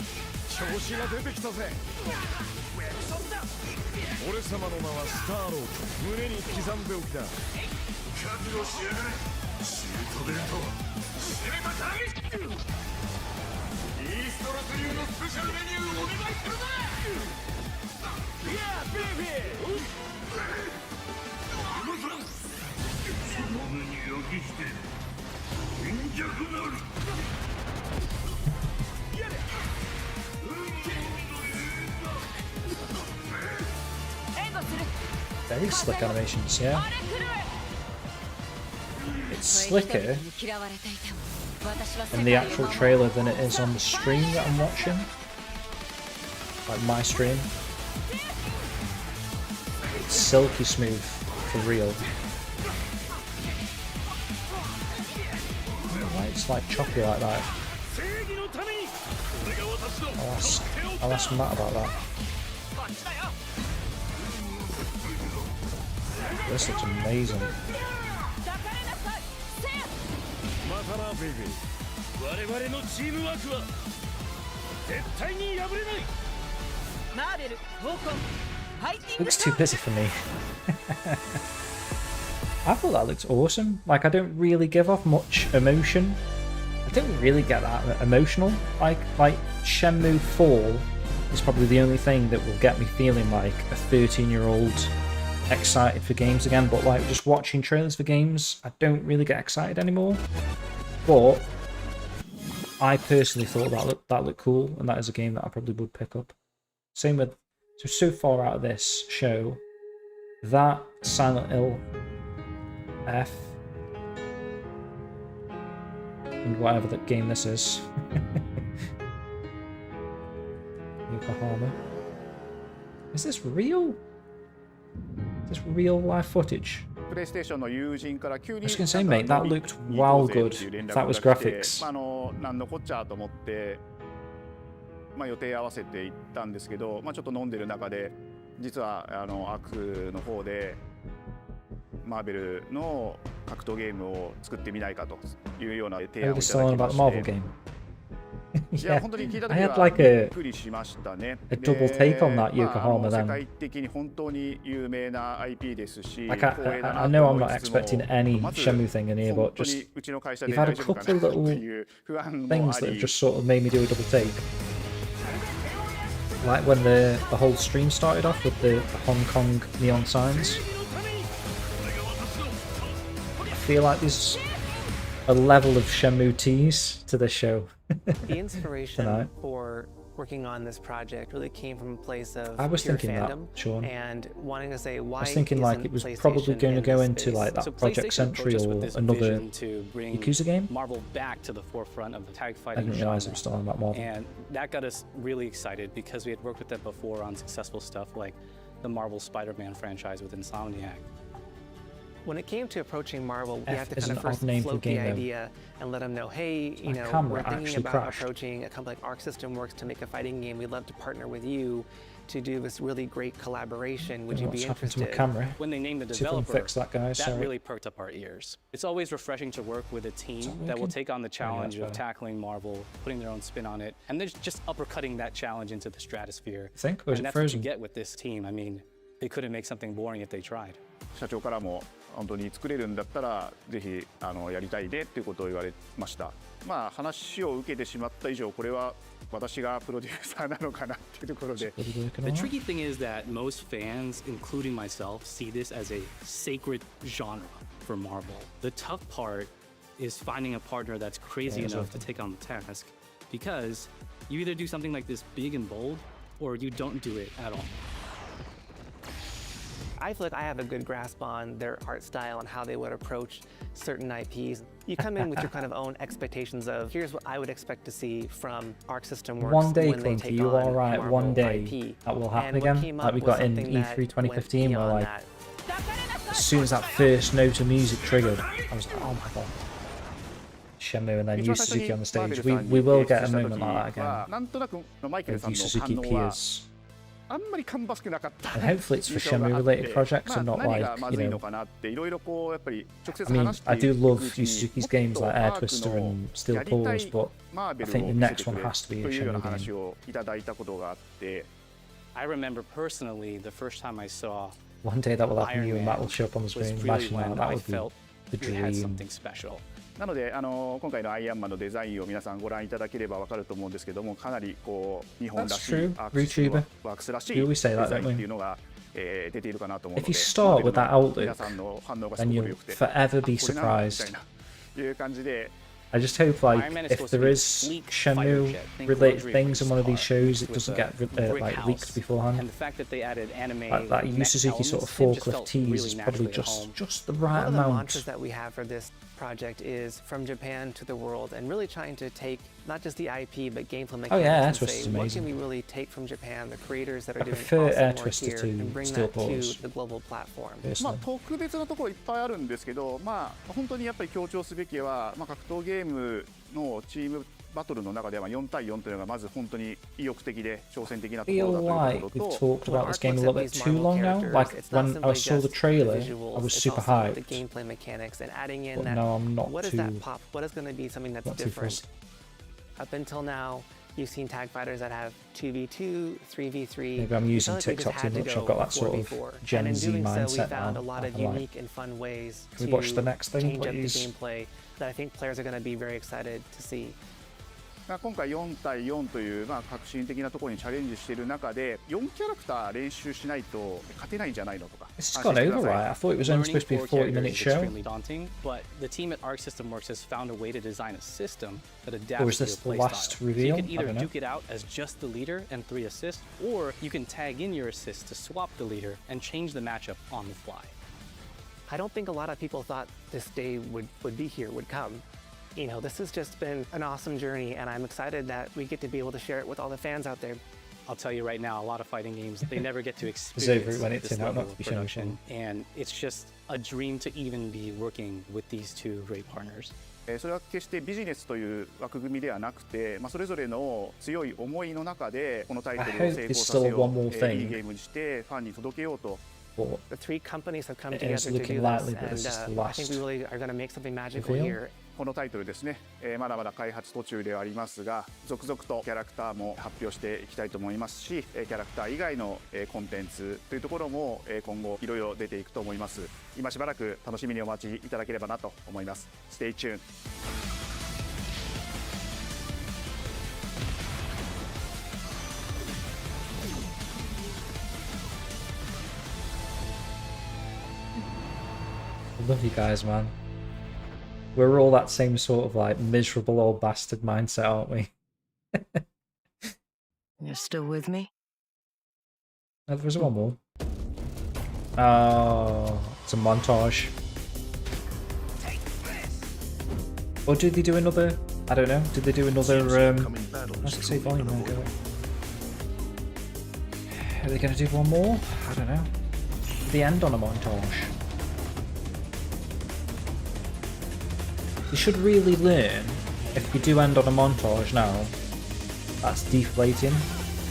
Very slick animations, yeah. It's slicker in the actual trailer than it is on the stream that I'm watching. Like my stream. It's silky smooth, for real. I don't know why it's like choppy like that. I'll ask Matt about that. This looks amazing. Looks too busy for me. I thought that looked awesome. Like, I don't really give off much emotion. I don't really get that emotional. Like Shenmue 4 is probably the only thing that will get me feeling like a 13-year-old excited for games again. But like just watching trailers for games, I don't really get excited anymore. But I personally thought that looked cool, and that is a game that I probably would pick up. Same with so far out of this show, that Silent Hill F and whatever that game this is. Yokohama. Is this real? Is this real live footage? I was going to say, mate, that looked wow good. That was graphics. 予定合わせて行ったんですけど、ちょっと飲んでる中で実はアクの方でマーベルの格闘ゲームを作ってみないかというような提案をいただきまして。Yeah, I had like a double take on that Yokohama then. Like I know I'm not expecting any Shenmue thing in here, but just you've had a couple of little things that have just sort of made me do a double take. Like when the whole stream started off with the Hong Kong neon signs. I feel like there's a level of Shenmue tease to the show. The inspiration tonight. for working on this project really came from a place of I was pure thinking that, fandom Sean. and wanting to say why I was thinking like isn't it was PlayStation probably going to in go this into space? like that So Project PlayStation Sentry approached us or with this another vision to bring Yakuza game. Marvel back to the forefront of the tag I fighting didn't realize genre. it was still on that Marvel. And that got us really excited because we had worked with them before on successful stuff like the Marvel Spider-Man franchise with Insomniac. When it came to approaching Marvel, we F have to is kind an of first odd name for float the game, though. idea and let them know, hey, you My know, camera we're thinking actually about crashed. approaching a company like Arc System Works to make a fighting game. We'd love to partner with you to do this really great collaboration. Would you What's be happened to my interested? camera? When they named the See if I can developer, fix that, guys. that Sorry. really perked up our ears. It's always refreshing to work with a team that will working? take on the challenge that's of better. tackling Marvel, putting their own spin on it, and then just uppercutting that challenge into the stratosphere. You think? Or is And it that's what you frozen? get with this team. I mean, they couldn't make something boring if they tried. 社長からも本当に作れるんだったらぜひやりたいねっていうことを言われました。まあ話を受けてしまった以上これは私がプロデューサーなのかなっていうところで。 The tricky thing is that most fans, including myself, see this as a sacred genre for Marvel. The tough part is finding a partner that's crazy Yeah, enough to exactly. take on the task, because you either do something like this big and bold, or you don't do it at all. I feel like I have a good grasp on their art style and how they would approach certain IPs. You come in with your kind of own expectations of, here's what I would expect to see from Arc System Works One day, when they Clinky, take you on are right. Marvel One day IP. that will happen And what again, came like up we was got in something that E3 2015, went where beyond like that. as soon as that first note of music triggered, I was like, oh my god. Shenmue and then Yu Suzuki on the stage. We will get a moment like that again. なんとなくマイケルさん Yu の Suzuki 反応は Piers. あんまり芳しくなかった And hopefully it's for 印象があって Shenmue related projects and not 何 like, がま you ずい know. のかなっていろいろこうやっぱり直接 I mean, 話して I い do く love うち Yu に Suzuki's games like Air Twister and Steel やりた Pulse, い but マー I ベル think を the 見せ next てく one れ has to be と a いうような Shenmue 話 game. をいただいたことがあって I remember personally the first time I saw One day that will happen, Iron you and Matt Man will show up on the was screen. really Imagine when that. That I would be felt the we had dream. something special. なので今回のアイアンマンのデザインを皆さんご覧いただければわかると思うんですけどもかなりこう日本らし That's い true. アークシステム VTuber. ワークスらしい We デ always say that, ザイ don't ン we? っていうのが出ているかなと思うの If で you start with that outlook, 皆さんの反応がす then ごく you'll 良くて forever be これなんだみた surprised. いないう感じで I just hope, like, Iron Man is if supposed to there be a is sleek Shenmue fighter jet. Think related luxury things in one of these race shows, it car doesn't with get a brick like house. leaked beforehand. And the fact that they added anime That Yu mech Suzuki sort of elements, it just forklift felt tease really is probably naturally at home. just the One right of the amount. mantras that we have for this project is from Japan to the world, and really trying to take not just the IP but gameplay mechanics Oh yeah, Air and Twister's say what amazing. can we really take from Japan, the creators that are I doing prefer awesome Air work Twister here, to and bring Steel that Pulse. to the global platform. まあ特別なところいっぱいあるんですけど、まあ本当にやっぱり強調すべきは、まあ格闘ゲームのチームバトルの中では4対4というのがまず本当に意欲的で挑戦的なとこ I ろ feel だ like というと we've ころと、 talked about this game a little bit too long now. Like when I saw the trailer, I was super The hyped. gameplay mechanics and adding in But that. no, I'm not what is too- that pop? What is going to be something that's not too different? fussed. Up until now, you've seen tag fighters that have 2v2, 3v3. Maybe I'm using We felt like we just TikTok too had to much. I've go got that sort of 4v4. Gen and in Z doing so, we mindset found now. a lot of I like. unique and fun ways Can we to watch the next thing, change up the please? gameplay that I think players are going to be very excited to see. まあ今回4対4というまあ革新的なところにチャレンジしている中で4キャラクター練習しないと勝てないんじゃないのとか It's gone over, right? I thought it was only supposed to be a 40-minute is show. extremely daunting, but the team at Arc System Works has found a way to design a system that adapts Or is to this your the playstyle. last So reveal? you can I either don't know. duke it out as just the leader and 3 assists, or you can tag in your assists to swap the leader and change the matchup on the fly. I don't think a lot of people thought this day would be here, would come. You know, this has just been an awesome journey, and I'm excited that we get to be able to share it with all the fans out there. I'll tell you right now, a lot of fighting games, they never get to over experience when it's this in, level not to of be shown production, and it's just a dream to even be working with these two great partners. それは決してビジネスという枠組みではなくて、まあ、それぞれの強い思いの中でこのタイトルを成功させよう、いいゲームにしてファンに届けようと。The 3 companies have come It is together to do looking likely this, that this is the and I think last we really are going to make something magical reveal. here. このタイトルですね、まだまだ開発途中ではありますが続々とキャラクターも発表していきたいと思いますしキャラクター以外のコンテンツというところも今後いろいろ出ていくと思います。今しばらく楽しみにお待ちいただければなと思います。Stay tuned. I love you guys, man. We're all that same sort of like miserable old bastard mindset, aren't we? You're still with me? Oh, there was one more. Oh, it's a montage. Or did they do another? I don't know. Did they do another? Let's see volume. There, go. Are they going to do one more? I don't know. The end on a montage. You should really learn, if you do end on a montage now, that's deflating.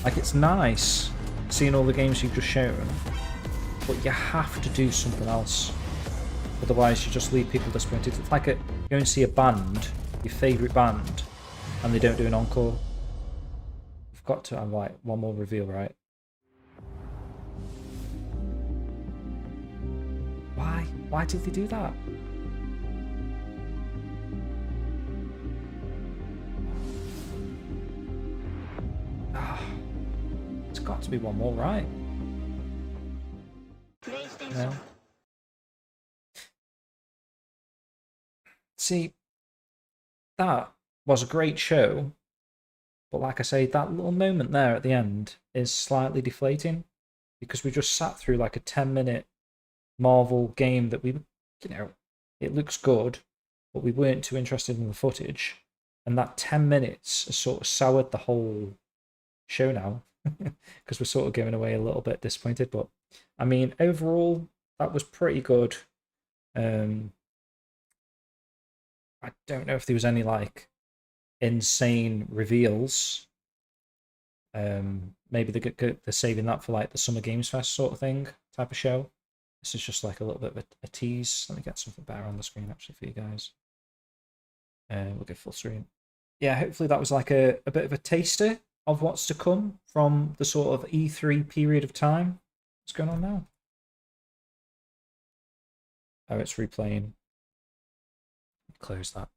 Like, it's nice seeing all the games you've just shown, but you have to do something else. Otherwise, you just leave people disappointed. It's like you go and see a band, your favourite band, and they don't do an encore. We've got to have like one more reveal, right? Why? Why did they do that? It's got to be one more, right? No. See, that was a great show, but like I say, that little moment there at the end is slightly deflating because we just sat through like a 10-minute Marvel game that we, you know, it looks good, but we weren't too interested in the footage, and that 10 minutes has sort of soured the whole show now because we're sort of going away a little bit disappointed. But I mean, overall, that was pretty good. I don't know if there was any like insane reveals. Maybe they're saving that for like the Summer Games Fest sort of thing type of show. This is just like a little bit of a tease. Let me get something better on the screen actually for you guys. We'll go full screen. Yeah, hopefully that was like a bit of a taster of what's to come from the sort of E3 period of time. What's going on now? Oh, it's replaying. Close that.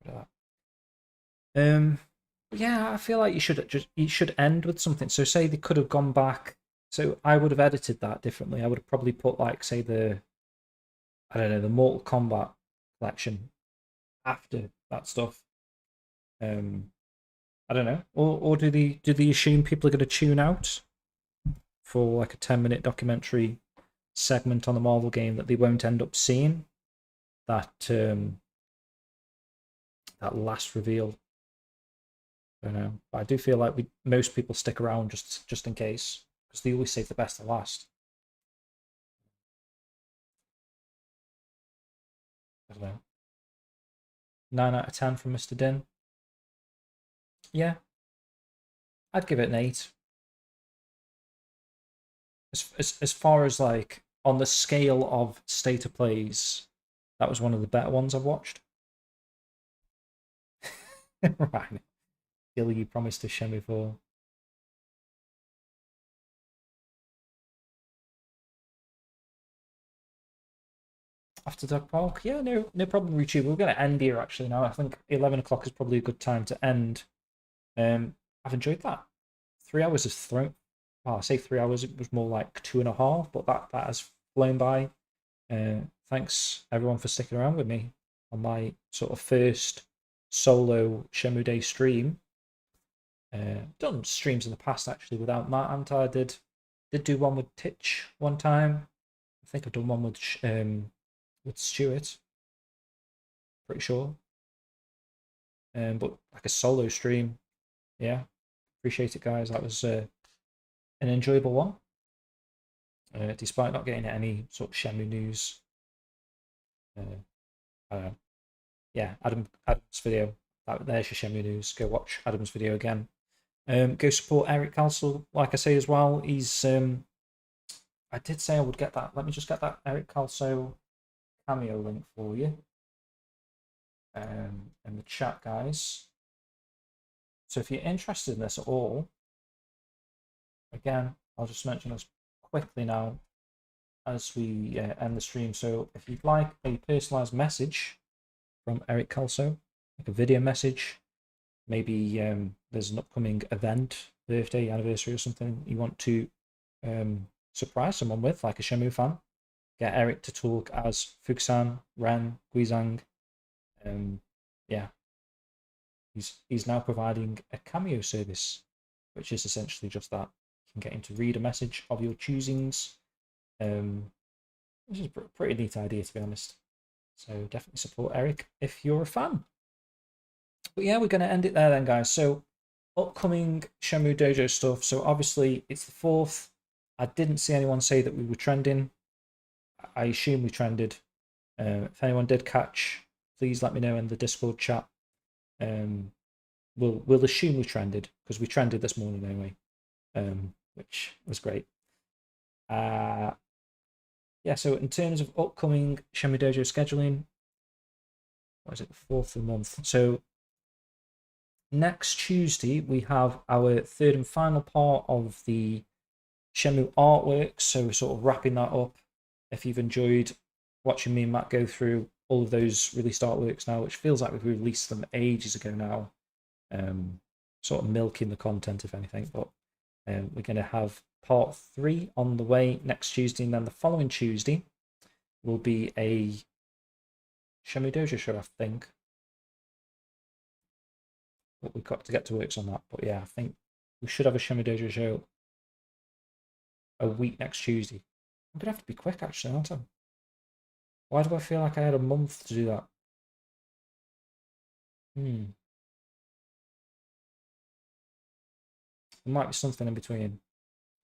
Get rid of that. Yeah, I feel like you should end with something. So say they could have gone back. So I would have edited that differently. I would have probably put like, say, the Mortal Kombat collection after that stuff. I don't know. Or do they assume people are going to tune out for like a 10-minute documentary segment on the Marvel game that they won't end up seeing? That that last reveal. I don't know. But I do feel like most people stick around just in case, because they always save the best to last. I don't know. 9 out of 10 from Mr. Din. Yeah. I'd give it an 8. As far as like on the scale of state of plays, that was one of the better ones I've watched. Right. Gilly, you promised to show me for. After Dog Park? Yeah, no problem, Richie. We're going to end here actually now. I think 11 o'clock is probably a good time to end. I've enjoyed that. 3 hours is thrown. Well, I say 3 hours, it was more like 2.5, but that has flown by. Thanks everyone for sticking around with me on my sort of first solo Shenmue Day stream. Done streams in the past actually without Matt, and I did do one with Titch one time. I think I've done one with Stuart. Pretty sure. But like a solo stream, yeah. Appreciate it, guys. That was an enjoyable one. Despite not getting any sort of Shenmue news. I don't know. Yeah, Adam's video. There's your Shenmue news. Go watch Adam's video again. Go support Eric Kelso, like I say as well. He's I did say I would get that. Let me just get that Eric Kelso cameo link for you. In the chat, guys. So if you're interested in this at all, again, I'll just mention this quickly now as we end the stream. So if you'd like a personalized message from Eric Kelso, like a video message, maybe there's an upcoming event, birthday, anniversary or something you want to surprise someone with, like a Shenmue fan, get Eric to talk as Fuxan, Ren, Guizhang, Yeah, he's now providing a cameo service, which is essentially just that. You can get him to read a message of your choosings, which is a pretty neat idea, to be honest. So definitely support Eric if you're a fan. But yeah, we're going to end it there then, guys. So upcoming Shenmue Dojo stuff. So obviously it's the 4th. I didn't see anyone say that we were trending. I assume we trended. If anyone did catch, please let me know in the Discord chat. We'll assume we trended, because we trended this morning anyway, which was great. Yeah, so in terms of upcoming Shenmue Dojo scheduling, what is it, the 4th of the month? So next Tuesday, we have our 3rd and final part of the Shenmue artwork. So we're sort of wrapping that up. If you've enjoyed watching me and Matt go through all of those released artworks now, which feels like we've released them ages ago now, sort of milking the content, if anything. But we're going to have part 3 on the way next Tuesday, and then the following Tuesday will be a Shenmue Dojo show, I think. But we've got to get to works on that. But yeah, I think we should have a Shenmue Dojo show a week next Tuesday. I'm going to have to be quick, actually, aren't I? Why do I feel like I had a month to do that? There might be something in between.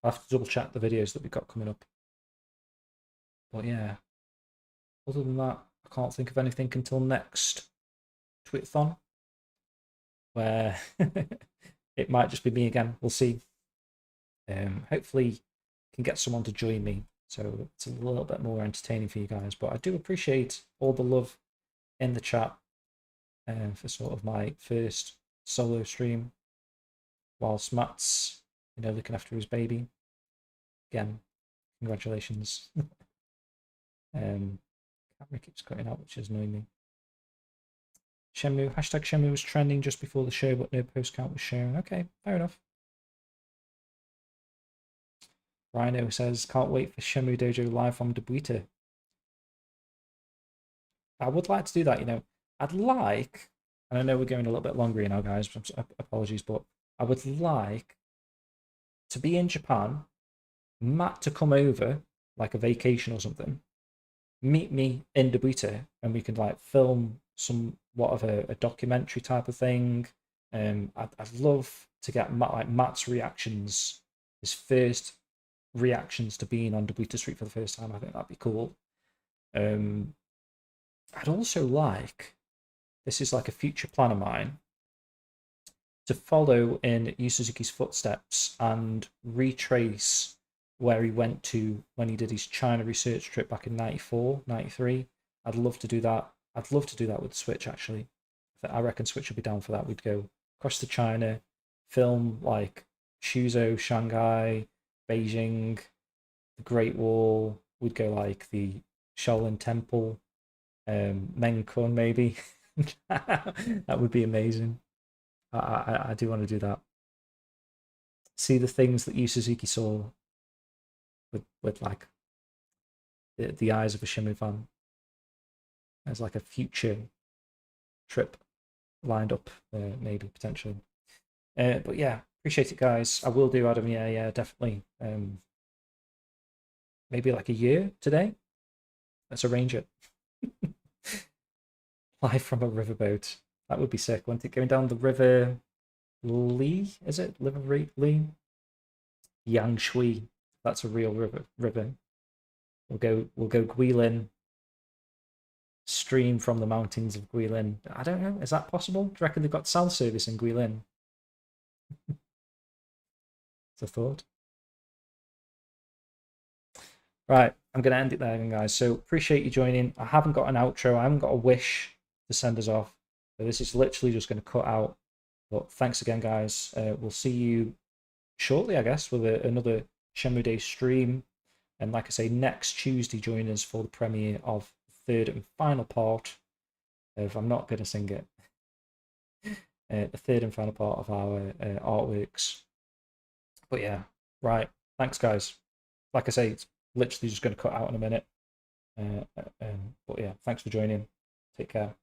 I'll have to double check the videos that we've got coming up. But yeah, other than that, I can't think of anything until next Twitthon, where it might just be me again. We'll see. Hopefully can get someone to join me, so it's a little bit more entertaining for you guys. But I do appreciate all the love in the chat for sort of my first solo stream, whilst Matt's, looking after his baby. Again, congratulations. Camera keeps cutting out, which is annoying me. Shenmue, #Shenmue was trending just before the show, but no post count was sharing. Okay, fair enough. Rhino says, can't wait for Shenmue Dojo live from Debuita. I would like to do that, I'd like, and I know we're going a little bit longer now, guys, apologies, but I would like to be in Japan, Matt to come over, like a vacation or something, meet me in Debuita, and we can film somewhat of a documentary type of thing. I'd love to get Matt's reactions, his first reactions to being on Debuita Street for the first time. I think that'd be cool. I'd also like, this is like a future plan of mine, to follow in Yu Suzuki's footsteps and retrace where he went to when he did his China research trip back in 94, 93. I'd love to do that. I'd love to do that with Switch, actually. I reckon Switch would be down for that. We'd go across to China, film like Suzhou, Shanghai, Beijing, the Great Wall. We'd go like the Shaolin Temple, Menkun maybe. That would be amazing. I do want to do that. See the things that Yu Suzuki saw with like the eyes of a Shenmue fan. There's like a future trip lined up, maybe potentially. But yeah, appreciate it, guys. I will do, Adam. Yeah, definitely. Maybe like a year today. Let's arrange it. Live from a riverboat. That would be sick. Wouldn't it? Going down the river Lee, is it? River Lee? Yangshui. That's a real river. We'll go Guilin. Stream from the mountains of Guilin. I don't know. Is that possible? Do you reckon they've got cell service in Guilin? It's a thought. Right, I'm going to end it there, guys. So appreciate you joining. I haven't got an outro. I haven't got a wish to send us off. So this is literally just going to cut out. But thanks again, guys. We'll see you shortly, I guess, with another Shenmue Day stream. And like I say, next Tuesday, join us for the premiere of the 3rd and final part of, I'm not going to sing it, the 3rd and final part of our artworks. But yeah, right. Thanks, guys. Like I say, it's literally just going to cut out in a minute. But yeah, thanks for joining. Take care.